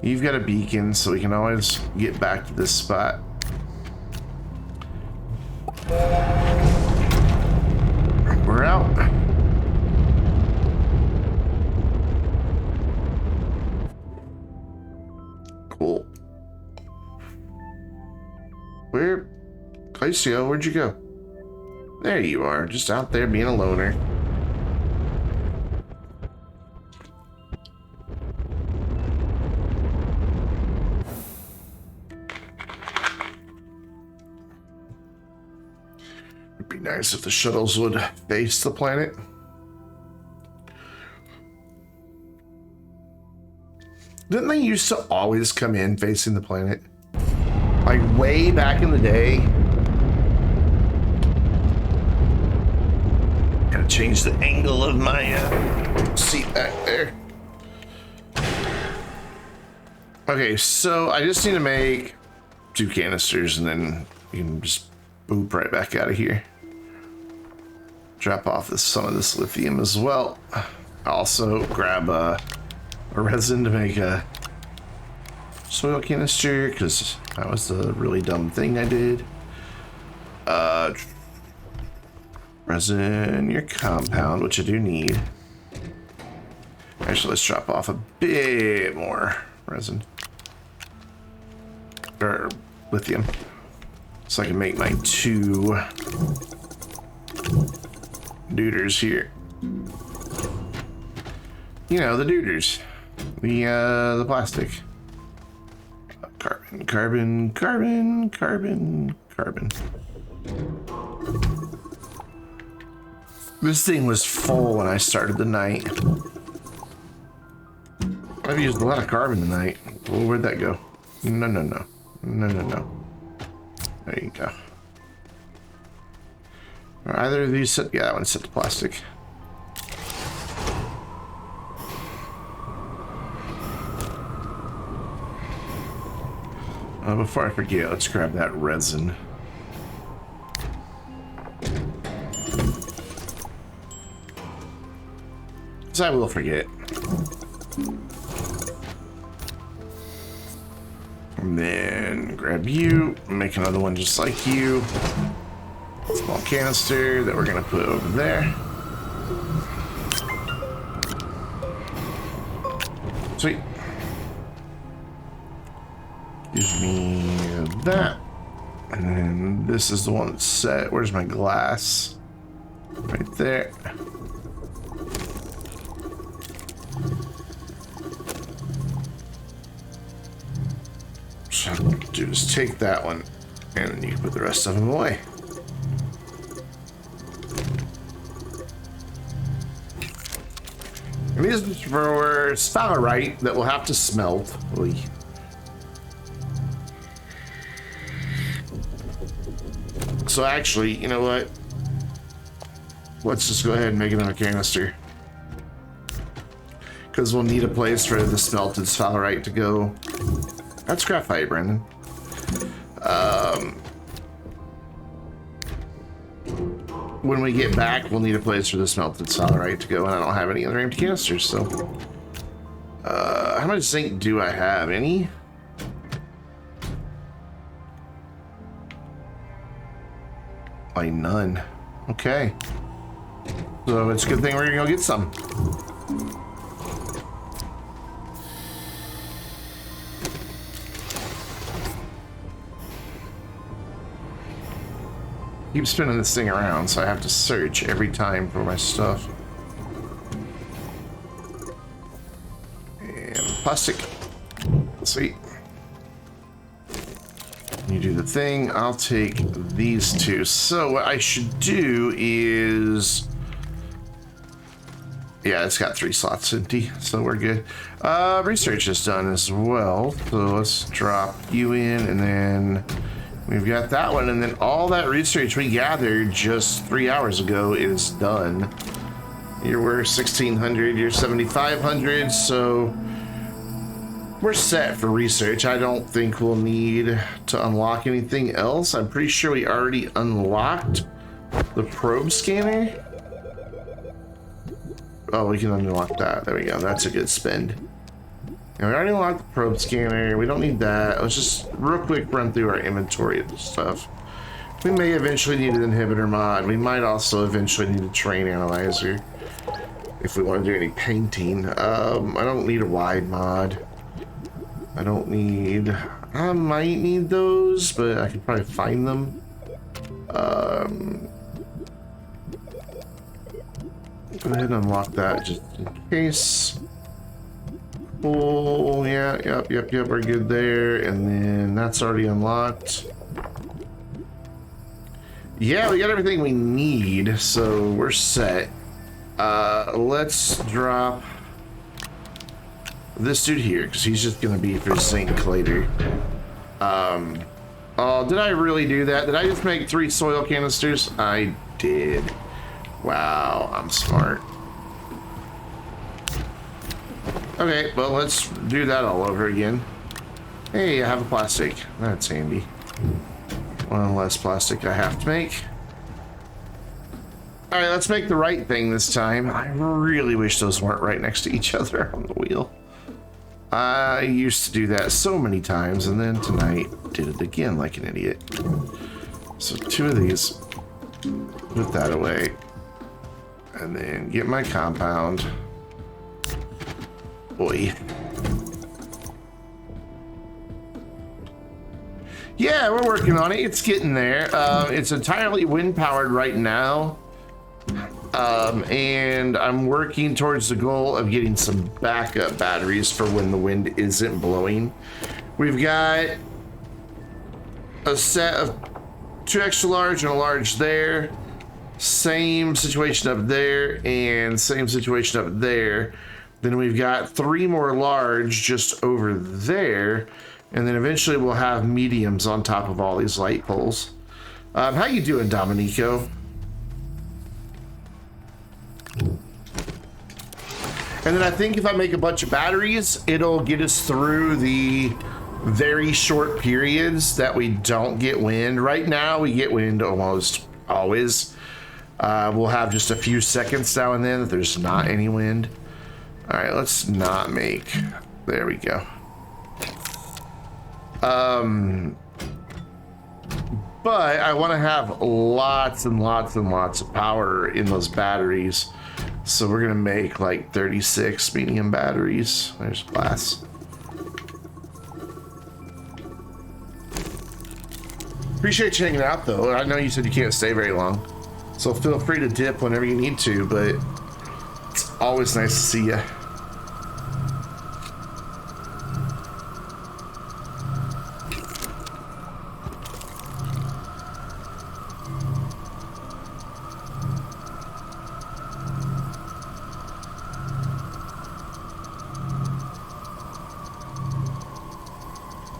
You've got a beacon, so we can always get back to this spot. We're out. Cool. Glacio, where'd you go? There you are, just out there being a loner. It'd be nice if the shuttles would face the planet. Didn't they used to always come in facing the planet? Like way back in the day? Gotta change the angle of my seat back there. Okay, so I just need to make 2 canisters and then you can just boop right back out of here. Drop off some of this lithium as well. Also grab a resin to make a soil canister because that was a really dumb thing I did. Resin, your compound, which I do need. Actually, let's drop off a bit more resin. Or lithium. So I can make my 2 duders here. You know, the duders. The plastic. Carbon, carbon, carbon, carbon, carbon. This thing was full when I started the night. I've used a lot of carbon tonight. Well, where'd that go? No, no, no. No, no, no. There you go. Are either of these set? Yeah, that one's set to plastic. Before I forget, let's grab that resin. Because I will forget. And then grab you, make another one just like you. Small canister that we're going to put over there. Sweet. Gives me that. And then this is the one that's set. Where's my glass? Right there. So what I'll do is take that one and then you can put the rest of them away. And these are for sphalerite that we'll have to smelt. Oy. So actually, you know what? Let's just go ahead and make another canister. Because we'll need a place for the smelted sphalerite to go. That's graphite, Brandon. When we get back, we'll need a place for the smelted sphalerite to go, and I don't have any other empty canisters, so... how much zinc do I have? Any? Like none. Okay. So it's a good thing we're gonna go get some. Keep spinning this thing around, so I have to search every time for my stuff. And plastic. Sweet. You do the thing. I'll take these two. So what I should do is... Yeah, it's got 3 slots empty, so we're good. Research is done as well. So let's drop you in, and then we've got that one. And then all that research we gathered just 3 hours ago is done. You're 1600, you're 7500, so... We're set for research. I don't think we'll need to unlock anything else. I'm pretty sure we already unlocked the probe scanner. Oh, we can unlock that. There we go. That's a good spend. And we already unlocked the probe scanner. We don't need that. Let's just real quick run through our inventory of the stuff. We may eventually need an inhibitor mod. We might also eventually need a terrain analyzer if we want to do any painting. I don't need a wide mod. I don't need... I might need those, but I could probably find them. Go ahead and unlock that just in case. Oh, yeah, yep, we're good there. And then that's already unlocked. Yeah, we got everything we need, so we're set. Let's drop... this dude here, because he's just going to be for zinc later. Oh, did I really do that? Did I just make 3 soil canisters? I did. Wow, I'm smart. Okay, well, let's do that all over again. Hey, I have a plastic. That's handy. One less plastic I have to make. All right, let's make the right thing this time. I really wish those weren't right next to each other on the wheel. I used to do that so many times, and then tonight did it again like an idiot. So 2 of these, put that away, and then get my compound. Boy. Yeah, we're working on it. It's getting there. It's entirely wind powered right now. And I'm working towards the goal of getting some backup batteries for when the wind isn't blowing. We've got a set of 2 extra large and a large there. Same situation up there and same situation up there. Then we've got 3 more large just over there. And then eventually we'll have mediums on top of all these light poles. How you doing, Dominico? And then I think if I make a bunch of batteries, it'll get us through the very short periods that we don't get wind. Right now, we get wind almost always. We'll have just a few seconds now and then that there's not any wind. All right, let's not make... There we go. But I want to have lots and lots and lots of power in those batteries. So we're going to make like 36 medium batteries. There's glass. Appreciate you hanging out, though. I know you said you can't stay very long. So feel free to dip whenever you need to, but it's always nice to see you.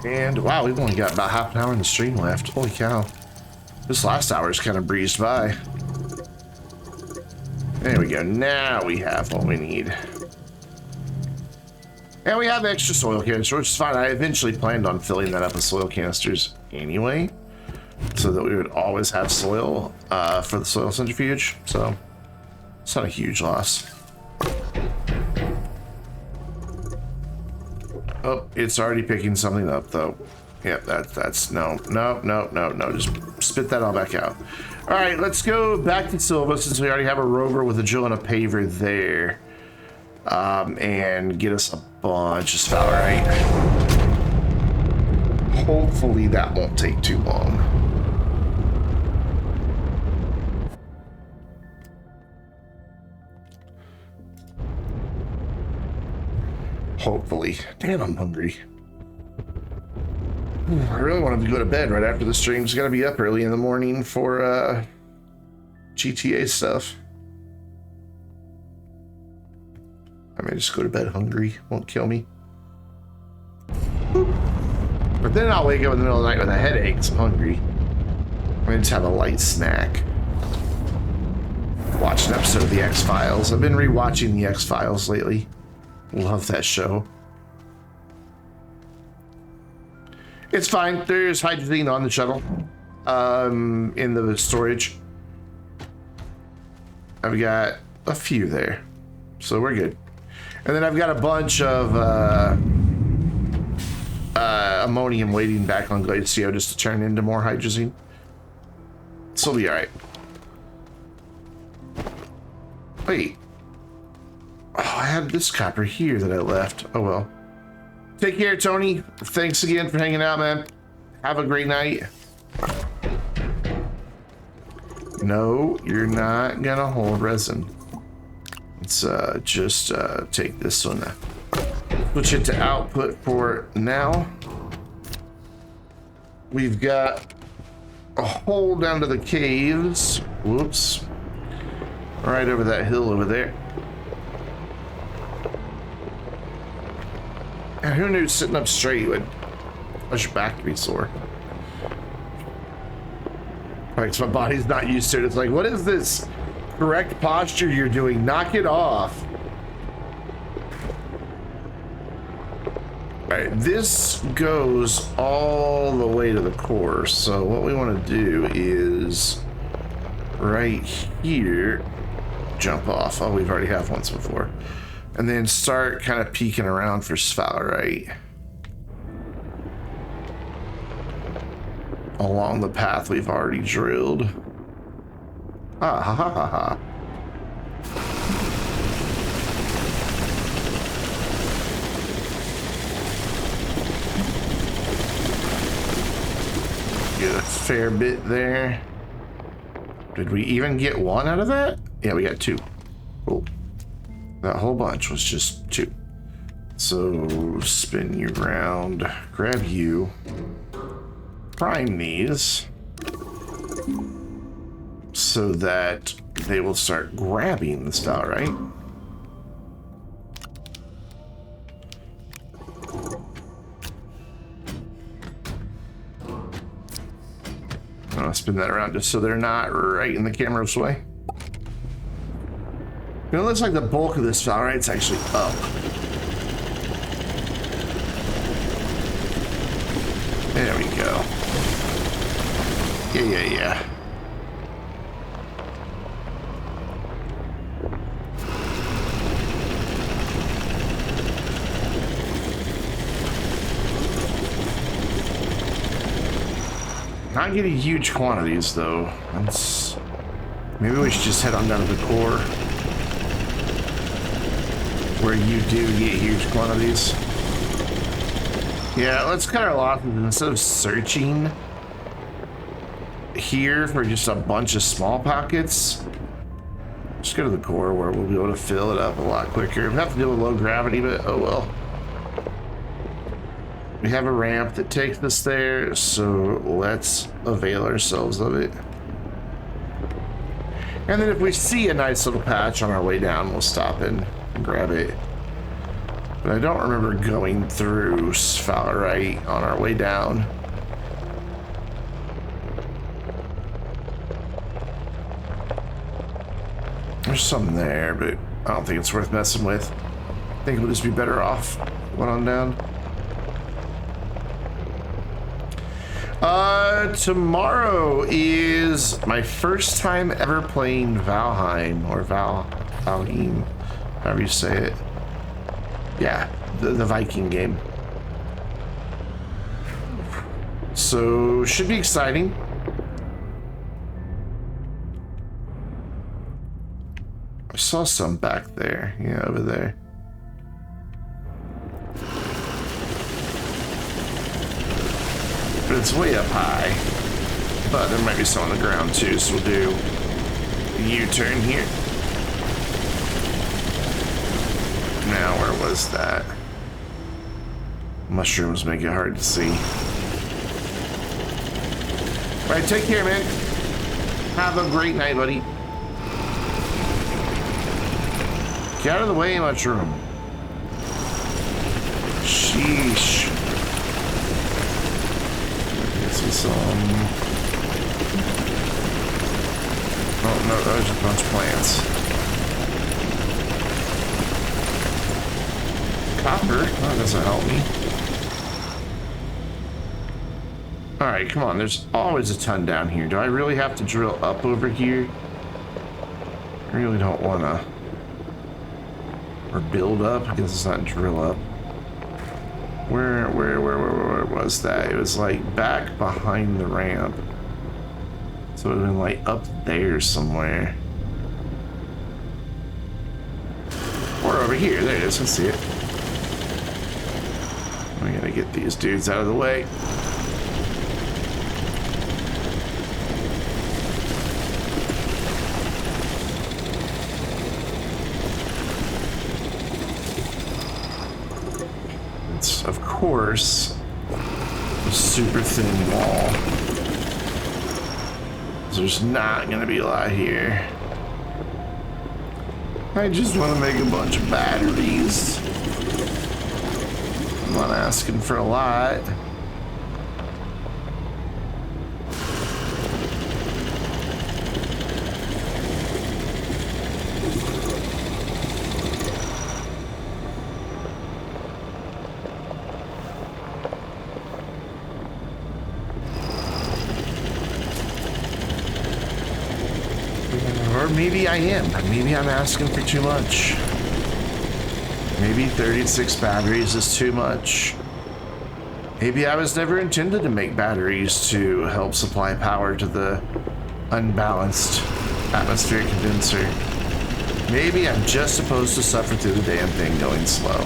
And wow, we've only got about half an hour in the stream left. Holy cow. This last hour is kind of breezed by. There we go. Now we have what we need. And we have extra soil canister, which is fine. I eventually planned on filling that up with soil canisters anyway, so that we would always have soil for the soil centrifuge. So it's not a huge loss. Oh, it's already picking something up, though. Yeah, that's no. Just spit that all back out. All right, let's go back to Silva since we already have a rover with a drill and a paver there, and get us a bunch of sphalerite. Hopefully that won't take too long. Hopefully. Damn, I'm hungry. I really wanted to go to bed right after the stream's gonna be up early in the morning for GTA stuff. I may just go to bed hungry. Won't kill me. But then I'll wake up in the middle of the night with a headache because I'm hungry. I may just have a light snack. Watch an episode of The X-Files. I've been rewatching The X-Files lately. Love that show. It's fine. There's hydrogen on the shuttle. In the storage. I've got a few there. So we're good. And then I've got a bunch of ammonium waiting back on Glacio just to turn into more hydrazine. So we'll be alright. Wait. Oh, I had this copper here that I left. Oh well. Take care, Tony. Thanks again for hanging out, man. Have a great night. No, you're not gonna hold resin. Let's just take this one. Switch it to output for now. We've got a hole down to the caves. Whoops. Right over that hill over there. And who knew sitting up straight would cause your back to be sore? Like, so my body's not used to it. It's like, what is this correct posture you're doing? Knock it off. All right, this goes all the way to the core. So what we want to do is right here, jump off. Oh, we've already had once before. And then start kind of peeking around for sphalerite along the path we've already drilled. Ah, ha, ha, ha, ha. Get a fair bit there. Did we even get one out of that? Yeah, we got two. Cool. That whole bunch was just two. So spin you around, grab you, prime these so that they will start grabbing the style, right? I'll spin that around just so they're not right in the camera's way. You know, it looks like the bulk of this file, right? It's actually up. There we go. Yeah. Not getting huge quantities, though. Maybe we should just head on down to the core, where you do get huge quantities. Yeah, let's cut our losses. Instead of searching here for just a bunch of small pockets, just go to the core where we'll be able to fill it up a lot quicker. We have to deal with low gravity, but oh well. We have a ramp that takes us there, so let's avail ourselves of it. And then if we see a nice little patch on our way down, we'll stop and grab it. But I don't remember going through sphalerite on our way down. There's some there, but I don't think it's worth messing with. I think we'll just be better off going on down. Tomorrow is my first time ever playing Valheim, or Valheim, however you say it. Yeah, the Viking game. So, should be exciting. I saw some back there, yeah, over there. But it's way up high. But there might be some on the ground too, so we'll do a U-turn here. Now, where was that? Mushrooms make it hard to see. All right, take care, man. Have a great night, buddy. Get out of the way, mushroom. Sheesh. I see some. Oh no, there's a bunch of plants. Copper? Oh, that doesn't help me. Alright, come on. There's always a ton down here. Do I really have to drill up over here? I really don't want to. Or build up, because it's not drill up. Where was that? It was like back behind the ramp. So it would have been like up there somewhere. Or over here. There it is. I see it. I'm gonna get these dudes out of the way. It's, of course, a super thin wall. There's not gonna be a lot here. I just want to make a bunch of batteries. I'm not asking for a lot. Or maybe I am. Maybe I'm asking for too much. Maybe 36 batteries is too much. Maybe I was never intended to make batteries to help supply power to the unbalanced atmospheric condenser. Maybe I'm just supposed to suffer through the damn thing going slow.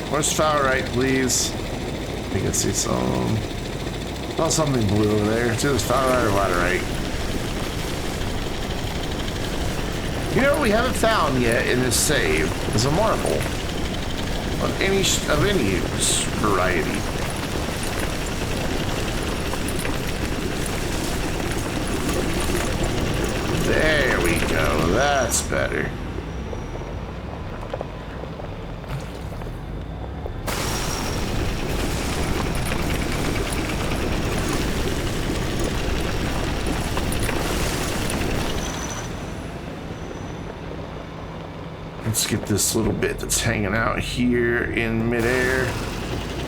Where's Fowlerite, please? I can see some. Saw something blue over there. It's either Fowlerite or Laterite. You know what we haven't found yet in this save is a marble of any variety. There we go. That's better. Let's get this little bit that's hanging out here in midair.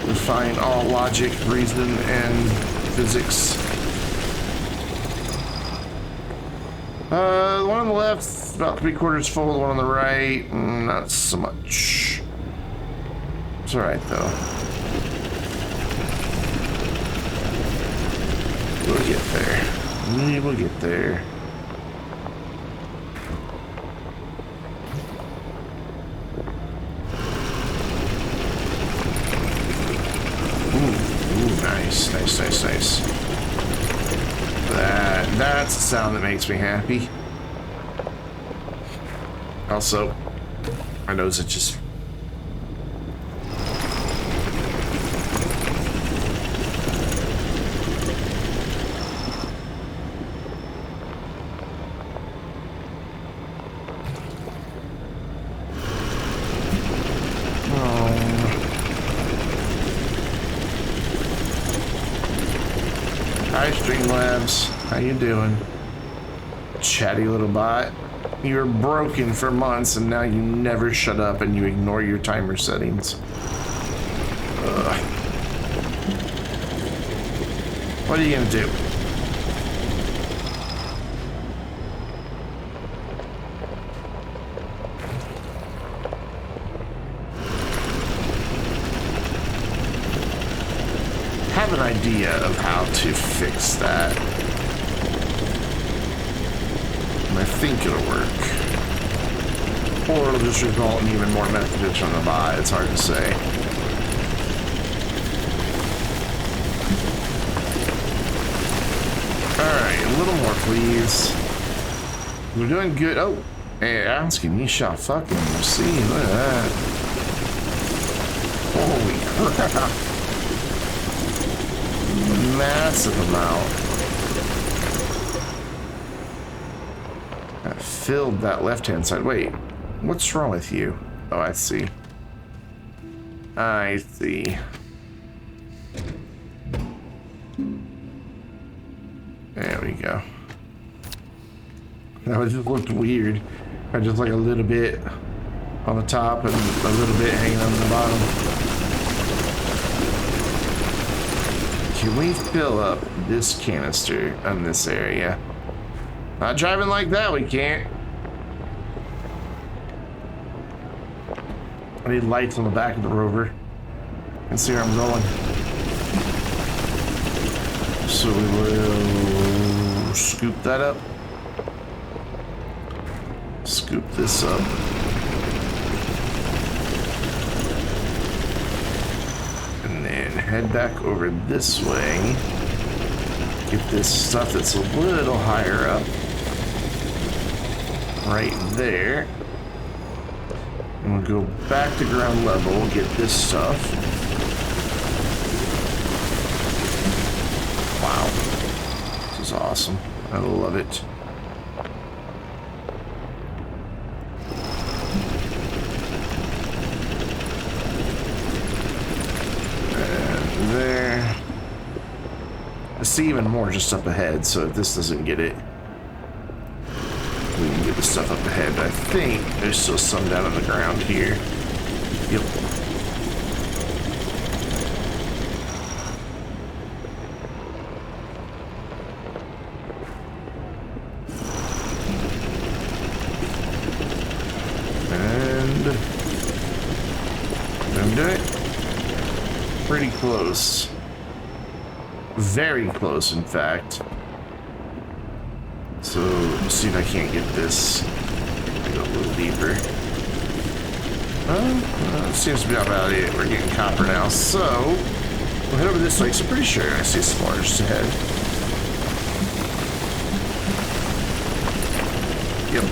Define all logic, reason, and physics. The one on the left, about 3/4 full. The one on the right, not so much. It's alright though. We'll get there. We will get there. Nice. That's the sound that makes me happy. Also, my nose itches. Hi, Streamlabs. How you doing? Chatty little bot. You were broken for months and now you never shut up and you ignore your timer settings. Ugh. What are you gonna do? Have an idea of how to fix that. And I think it'll work. Or it'll just result in even more messages from the bot. It's hard to say. Alright, a little more, please. We're doing good. Oh, hey, asking me shot fucking machine. Look at that. Holy crap. Massive amount. That filled that left-hand side. Wait, what's wrong with you? Oh, I see. I see. There we go. That just looked weird. I just like a little bit on the top and a little bit hanging on the bottom. Can we fill up this canister on this area? Not driving like that, we can't. I need lights on the back of the rover. And see where I'm going. So we will scoop that up. Scoop this up. And then head back over this way. Get this stuff that's a little higher up. Right there. And we'll go back to ground level, get this stuff. Wow. This is awesome. I love it. And there. I see even more just up ahead, so if this doesn't get it, we can get the stuff up ahead. But I think there's still some down on the ground here. Yep. And I'm doing it. Pretty close. Very close, in fact. So, let's see if I can't get this. Go a little deeper. It seems to be about it. We're getting copper now. So, we'll head over this way. So, I'm pretty sure I see some more just ahead. Yep.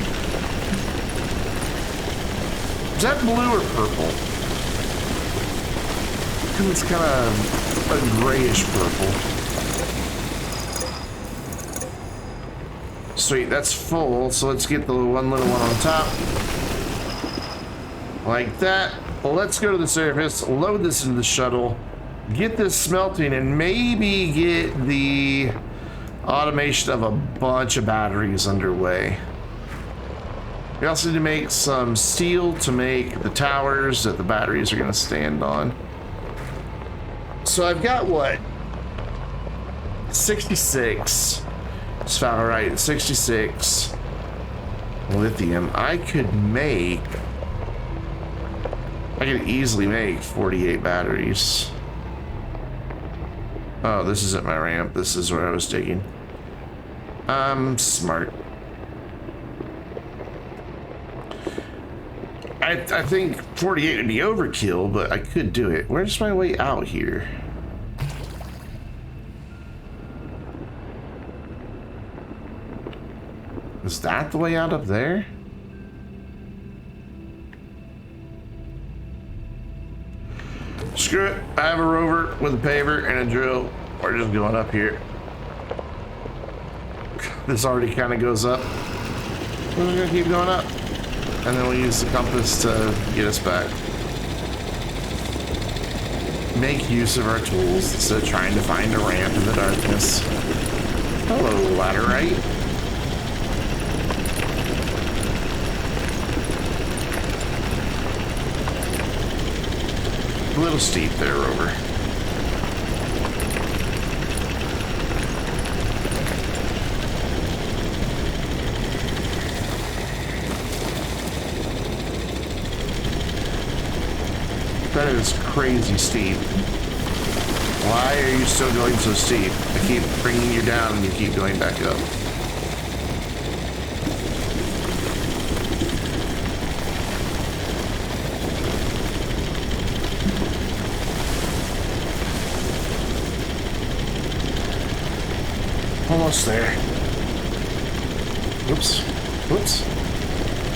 Is that blue or purple? I think it's kind of a grayish purple. Sweet, that's full, so let's get the one little one on top. Like that. Well, let's go to the surface, load this into the shuttle, get this smelting, and maybe get the automation of a bunch of batteries underway. We also need to make some steel to make the towers that the batteries are going to stand on. So I've got what? 66. It's about right. 66 lithium. I could easily make 48 batteries. Oh, this isn't my ramp. This is where I was digging. I'm smart. I think 48 would be overkill, but I could do it. Where's my way out here? Is that the way out up there? Screw it. I have a rover with a paver and a drill. We're just going up here. This already kind of goes up. We're just going to keep going up. And then we'll use the compass to get us back. Make use of our tools instead of trying to find a ramp in the darkness. Hello, laterite. A little steep there, Rover. That is crazy steep. Why are you still going so steep? I keep bringing you down and you keep going back up. Almost there. Oops. Whoops.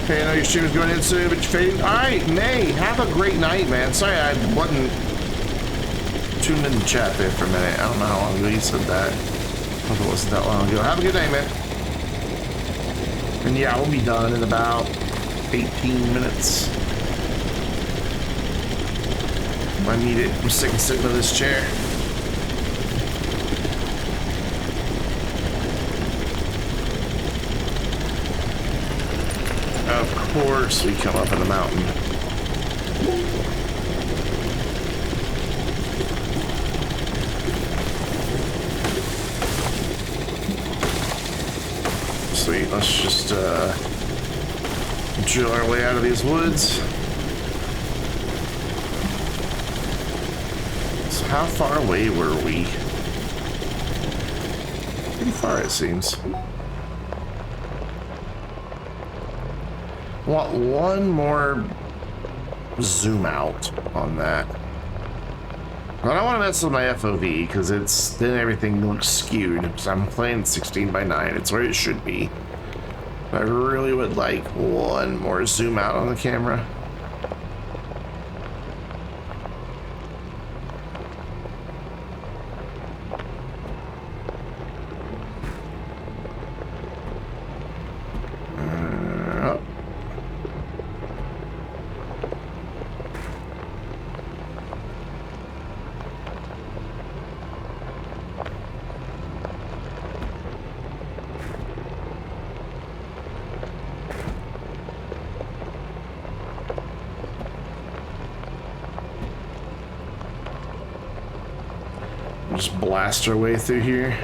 Okay, I know your stream is going in soon, but you're fading. All right, May, have a great night, man. Sorry I wasn't tuned in the chat there for a minute. I don't know how long ago you said that. I hope it wasn't that long ago. Have a good day, man. And yeah, we'll be done in about 18 minutes. I need it. I'm sick of sitting in this chair. Of course we come up in the mountain. Sweet, let's just drill our way out of these woods. So how far away were we? Pretty far it seems. Want one more zoom out on that. I don't want to mess with my FOV because then everything looks skewed. So I'm playing 16:9. It's where it should be. But I really would like one more zoom out on the camera. Just blast our way through here.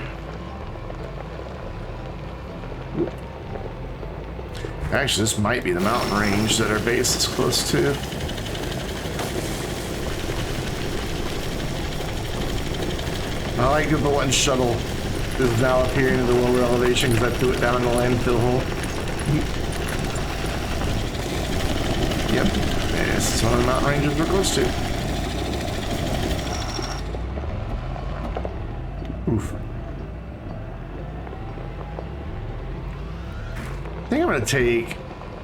Actually, this might be the mountain range that our base is close to. I like that the one shuttle is now appearing at the lower elevation because I threw it down in the landfill hole. Yep, this is one of the mountain ranges we're close to. Oof. I think I'm going to take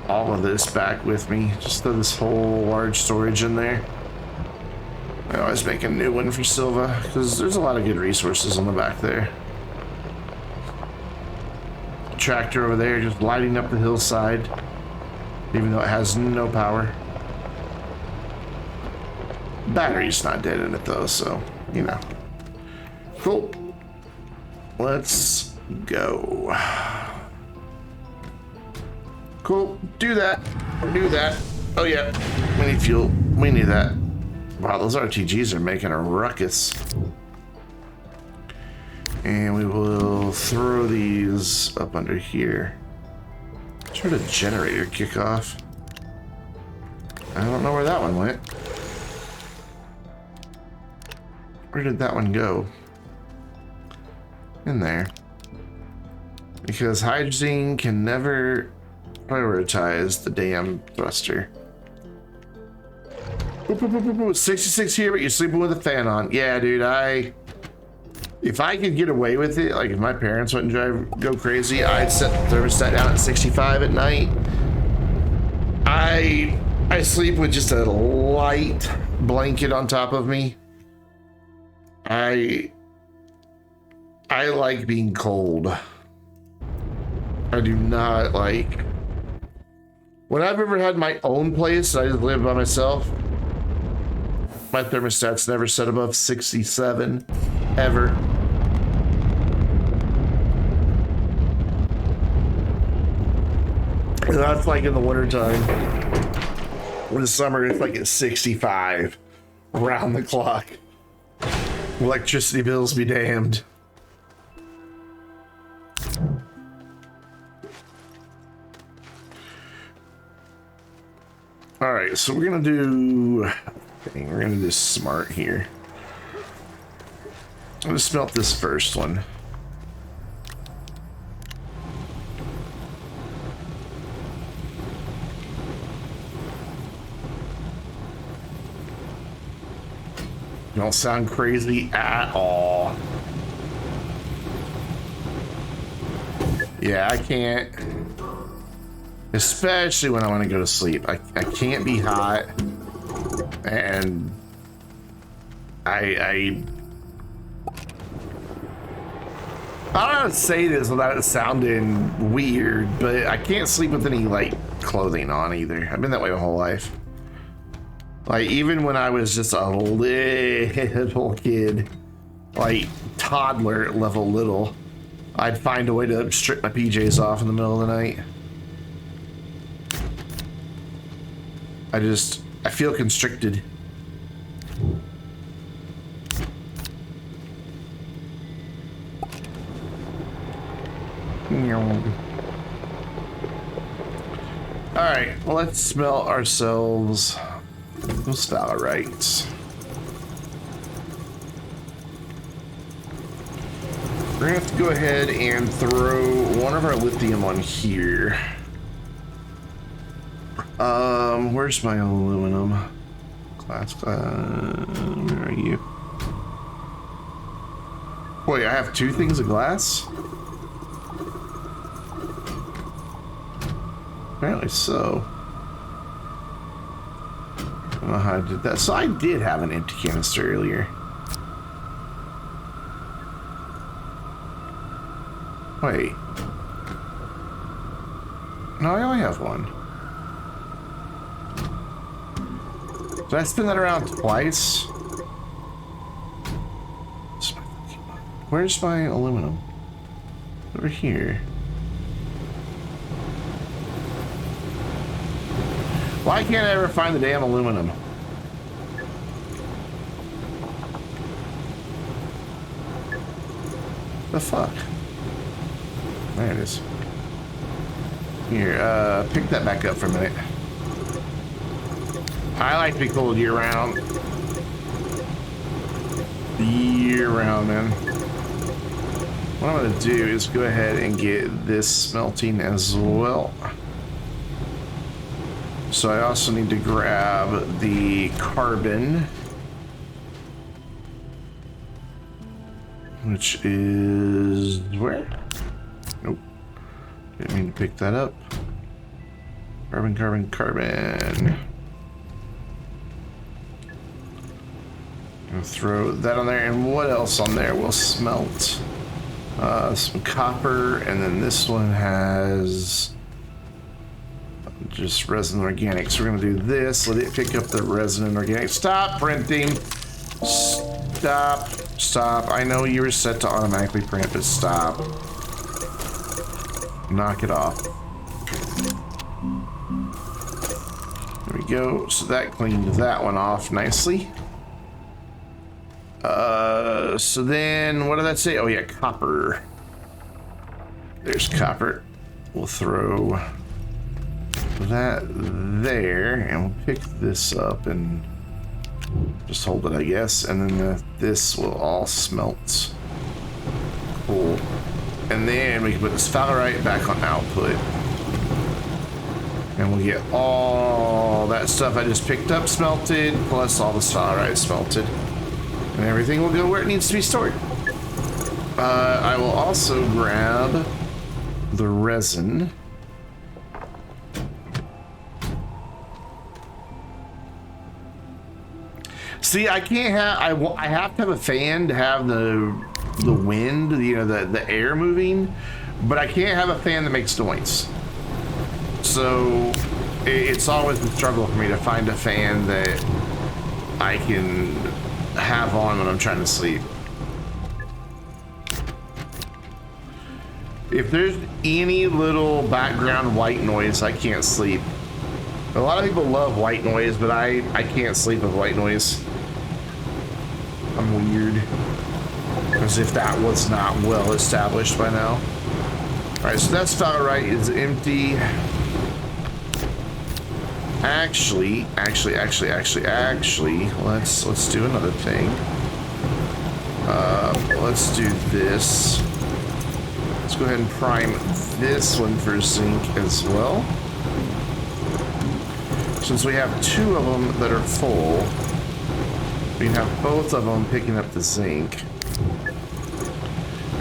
all of this back with me. Just throw this whole large storage in there. I always make a new one for Silva because there's a lot of good resources on the back there. Tractor over there just lighting up the hillside, even though it has no power. Battery's not dead in it though, so, you know. Cool. Let's go. Cool. Do that. Do that. Oh yeah. We need fuel. We need that. Wow, those RTGs are making a ruckus. And we will throw these up under here. Try to generator kick off. I don't know where that one went. Where did that one go? In there. Because hydrogen can never prioritize the damn thruster. Boop, boop, boop, boop, boop. 66 here, but you're sleeping with a fan on. Yeah, dude, if I could get away with it, like if my parents wouldn't go crazy, I'd set the thermostat down at 65 at night. I sleep with just a light blanket on top of me. I like being cold. I do not like... When I've ever had my own place, I just live by myself, my thermostat's never set above 67, ever. And that's like in the wintertime. In the summer, it's like at 65, around the clock. Electricity bills be damned. All right, so we're gonna do smart here. I'm gonna smelt this first one. You don't sound crazy at all. Yeah, I can't. especially when I want to go to sleep. I can't be hot, and I don't know how to say this without it sounding weird, but I can't sleep with any like clothing on either. I've been that way my whole life. Like even when I was just a little kid, like toddler level little, I'd find a way to strip my PJs off in the middle of the night. I feel constricted. Alright, well, let's smelt ourselves those stalagmites. We're gonna have to go ahead and throw one of our lithium on here. Where's my aluminum? Glass, where are you? Wait, I have 2 things of glass? Apparently so. I don't know how I did that. So I did have an empty canister earlier. Wait. No, I only have one. Did I spin that around twice? Where's my aluminum? Over here. Why can't I ever find the damn aluminum? The fuck? There it is. Here, pick that back up for a minute. I like to be cold year round. Year round, man. What I'm gonna do is go ahead and get this smelting as well. So I also need to grab the carbon, which is where? Nope. Didn't mean to pick that up. Carbon, carbon, carbon. I'll throw that on there, and what else on there will smelt? Some copper, and then this one has just resin organic. So we're gonna do this. Let it pick up the resin and organic. Stop printing. Stop. Stop. I know you were set to automatically print, but stop. Knock it off. There we go. So that cleaned that one off nicely. So then what did that say? Oh yeah, copper. There's copper. We'll throw that there, and we'll pick this up and just hold it, I guess, and then this will all smelt. Cool. And then we can put this sphalerite back on output, and we'll get all that stuff I just picked up smelted, plus all the sphalerite smelted, and everything will go where it needs to be stored. I will also grab the resin. See, I can't have, I have to have a fan to have the wind, you know, the air moving, but I can't have a fan that makes noise. So it's always a struggle for me to find a fan that I can have on when I'm trying to sleep. If there's any little background white noise, I can't sleep. A lot of people love white noise, but I can't sleep with white noise. I'm weird. As if that was not well established by now. Alright, so that sphalerite is empty. Actually, let's do another thing. Let's do this. Let's go ahead and prime this one for zinc as well. Since we have 2 of them that are full, we can have both of them picking up the zinc.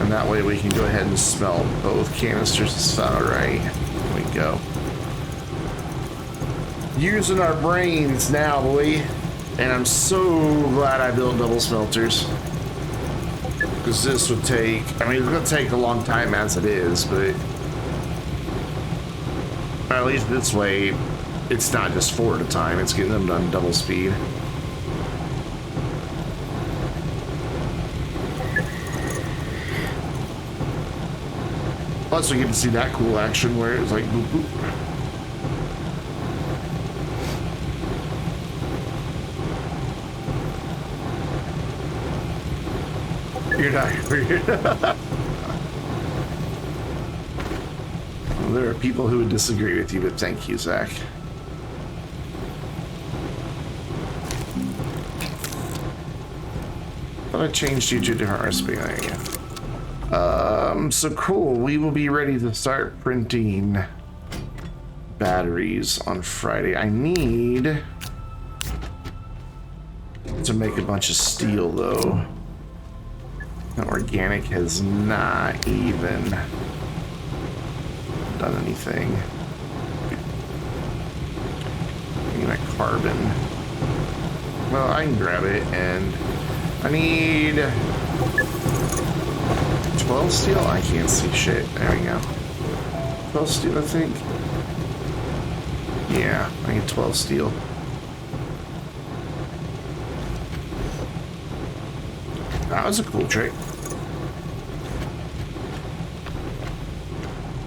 And that way we can go ahead and smelt both canisters of sphalerite. There we go. Using our brains now, boy. And I'm so glad I built double smelters. Because this would take, I mean, it's going to take a long time as it is, but at least this way, it's not just 4 at a time, it's getting them done double speed. Plus, we get to see that cool action where it's like boop boop. You're not weird. Well, there are people who would disagree with you, but thank you, Zach. Thought I changed you to a different recipe. There you go. So cool. We will be ready to start printing batteries on Friday. I need to make a bunch of steel, though. Organic has not even done anything. I need my carbon. Well, I can grab it, and I need 12 steel? I can't see shit. There we go. 12 steel, I think. Yeah, I need 12 steel. That was a cool trick.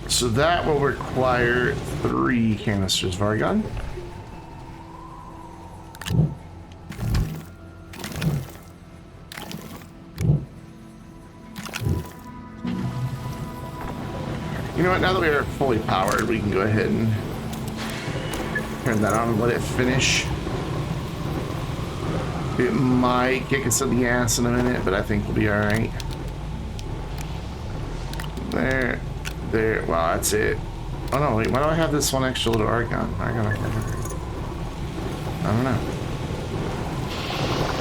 So that will require 3 canisters of argon. You know what, now that we are fully powered, we can go ahead and turn that on and let it finish. It might kick us in the ass in a minute, but I think we'll be alright. There. Wow, that's it. Oh no, wait, why do I have this one extra little argon? I don't know.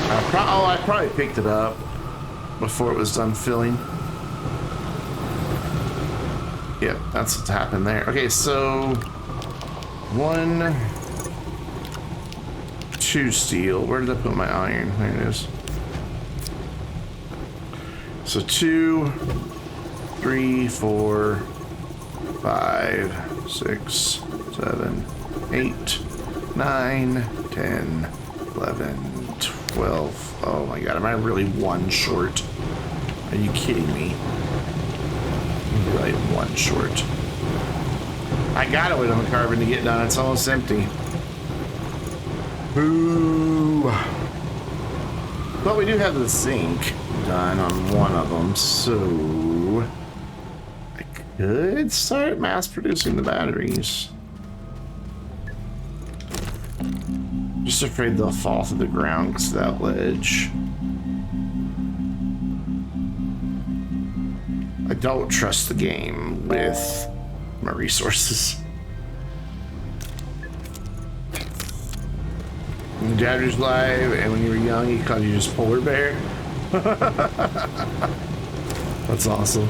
I probably picked it up before it was done filling. Yep, that's what's happened there. Okay, so 1, 2 steel. Where did I put my iron? There it is. So 2, 3, 4, 5, 6, 7, 8, 9, 10, 11, 12. Oh my god, am I really 1 short? Are you kidding me? I'm really 1 short. I gotta wait on the carbon to get done. It's almost empty. Boo! But we do have the zinc done on one of them, so I could start mass producing the batteries. Just afraid they'll fall to the ground because of that ledge. I don't trust the game with my resources. When Dad was live, and when you were young, he called you just polar bear. That's awesome.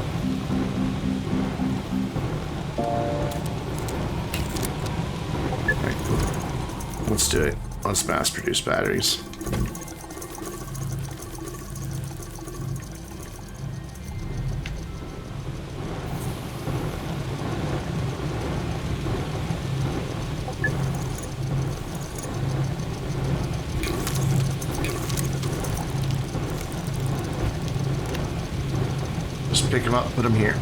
Alright, cool. Let's do it. Let's mass produce batteries. Pick them up, put them here.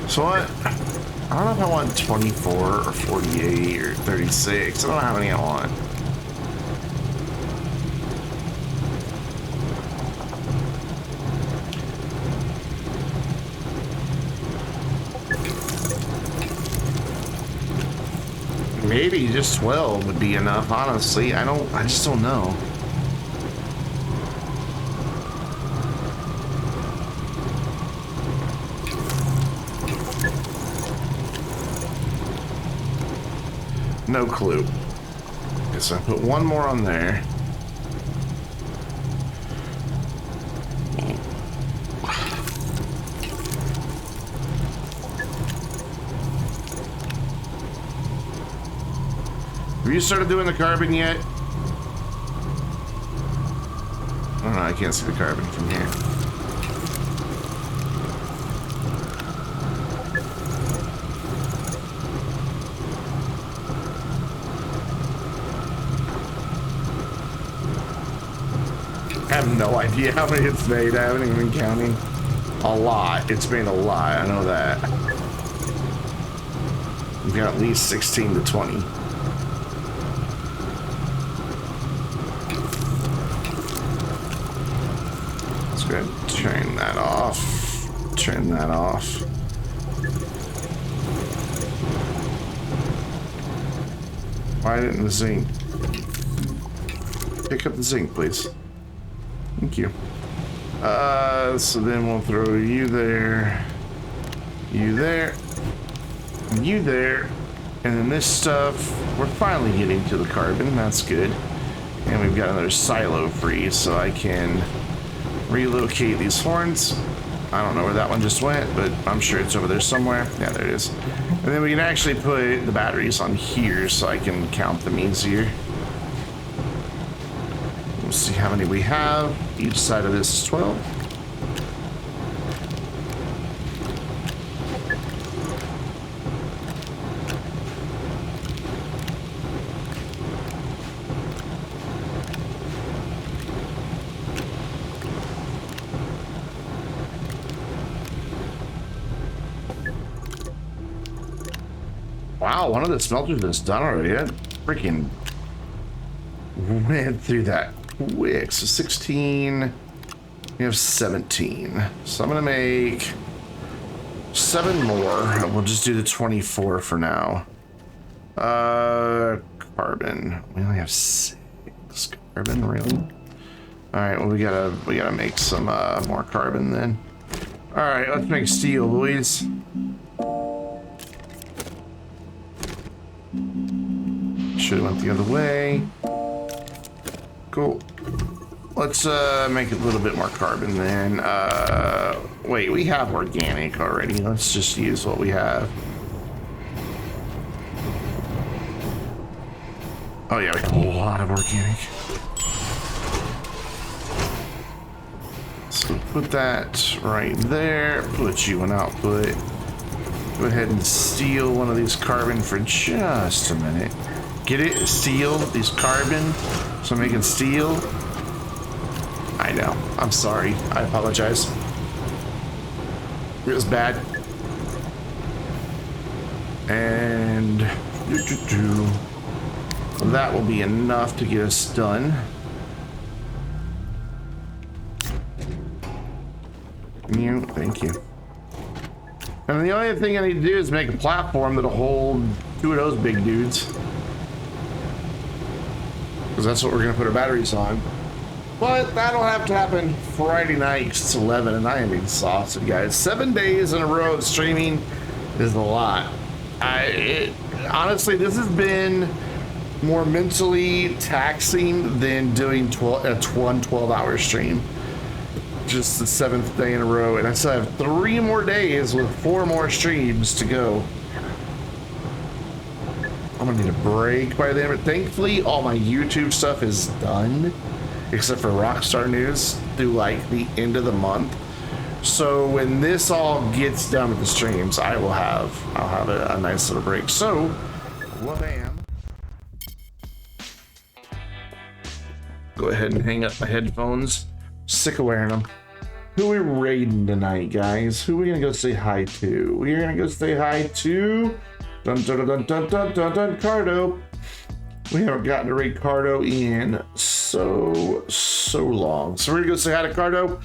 So what? I don't know if I want 24 or 48 or 36. I don't know how many I want. Maybe just 12 would be enough, honestly. I just don't know. No clue. Okay, so I put one more on there. Have you started doing the carbon yet? Oh no, I can't see the carbon from here. I have no idea how many it's made. I haven't even been counting. A lot. It's made a lot. I know that. We've got at least 16 to 20. Let's go ahead and turn that off. Turn that off. Why didn't the zinc? Pick up the zinc, please. Thank you. So then we'll throw you there, you there, you there, and then this stuff, we're finally getting to the carbon, that's good. And we've got another silo free, so I can relocate these horns. I don't know where that one just went, but I'm sure it's over there somewhere. Yeah, there it is. And then we can actually put the batteries on here so I can count them easier. We'll see how many we have. Each side of this is 12. Wow, one of the smelters is done already. That freaking went through that quick. So 16, we have 17. So I'm gonna make 7 more. We'll just do the 24 for now. Carbon. We only have 6 carbon, really? All right, well we gotta make some more carbon then. All right, let's make steel, boys. Should have went the other way. Cool. Let's make a little bit more carbon then. Wait, we have organic already. Let's just use what we have. Oh yeah, we have a lot of organic. So put that right there. Put you in output. Go ahead and steal one of these carbon for just a minute. Get it? Steel these carbon so I'm making steel. I know. I'm sorry. I apologize. It was bad. And that will be enough to get us done. Thank you. And the only thing I need to do is make a platform that'll hold 2 of those big dudes. Because that's what we're going to put our batteries on. But that'll have to happen Friday night because it's 11 and I am exhausted, guys. 7 days in a row of streaming is a lot. Honestly, this has been more mentally taxing than doing a 12-hour stream. Just the 7th day in a row, and I still have 3 more days with 4 more streams to go. I'm gonna need a break by then, but thankfully all my YouTube stuff is done except for Rockstar News through like the end of the month. So when this all gets done with the streams, I'll have a nice little break. So bam. Go ahead and hang up my headphones. Sick of wearing them. Who are we raiding tonight, guys? Who are we gonna go say hi to? We're gonna go say hi to dun dun dun dun dun dun dun Cardo. We haven't gotten to raid Cardo in so long. So we're gonna go say hi to Cardo.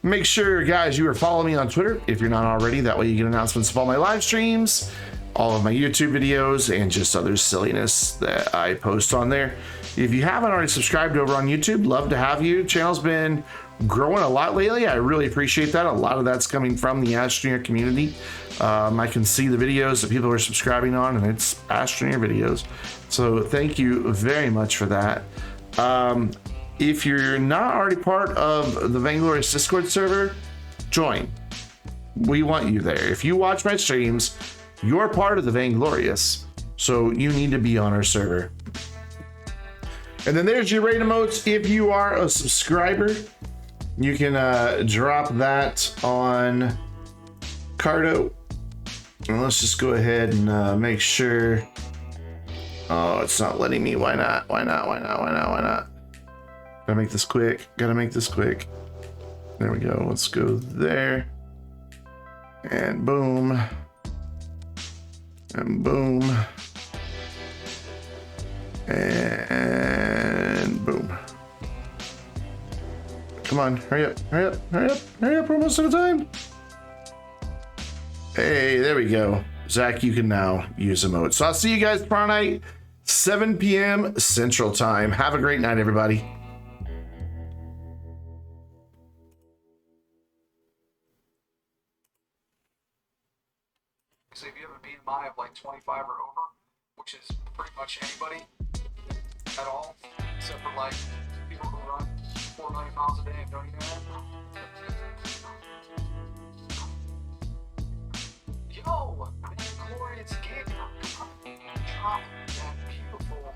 Make sure, guys, you are following me on Twitter if you're not already. That way you get announcements of all my live streams, all of my YouTube videos, and just other silliness that I post on there. If you haven't already subscribed over on YouTube, love to have you. Channel's been growing a lot lately. I really appreciate that. A lot of that's coming from the Astroneer community. I can see the videos that people are subscribing on, and it's Astroneer videos. So thank you very much for that. If you're not already part of the Vainglorious Discord server, join. We want you there. If you watch my streams, you're part of the Vainglorious, so you need to be on our server. And then there's your raid emotes. If you are a subscriber, you can drop that on Cardo. And let's just go ahead and make sure. Oh, it's not letting me. Why not? Why not? Why not? Why not? Why not? Gotta make this quick. Gotta make this quick. There we go. Let's go there. And boom. And boom. And boom. Come on, hurry up, hurry up, hurry up, hurry up, we're almost out of time. Hey, there we go. Zach, you can now use emotes. So I'll see you guys tomorrow night, 7 p.m. Central Time. Have a great night, everybody. So if you have a BMI of like 25 or over, which is pretty much anybody at all, except for like people who run 4 million miles a day and don't even know. Yo, man, Corey, it's Gabriel. Drop that beautiful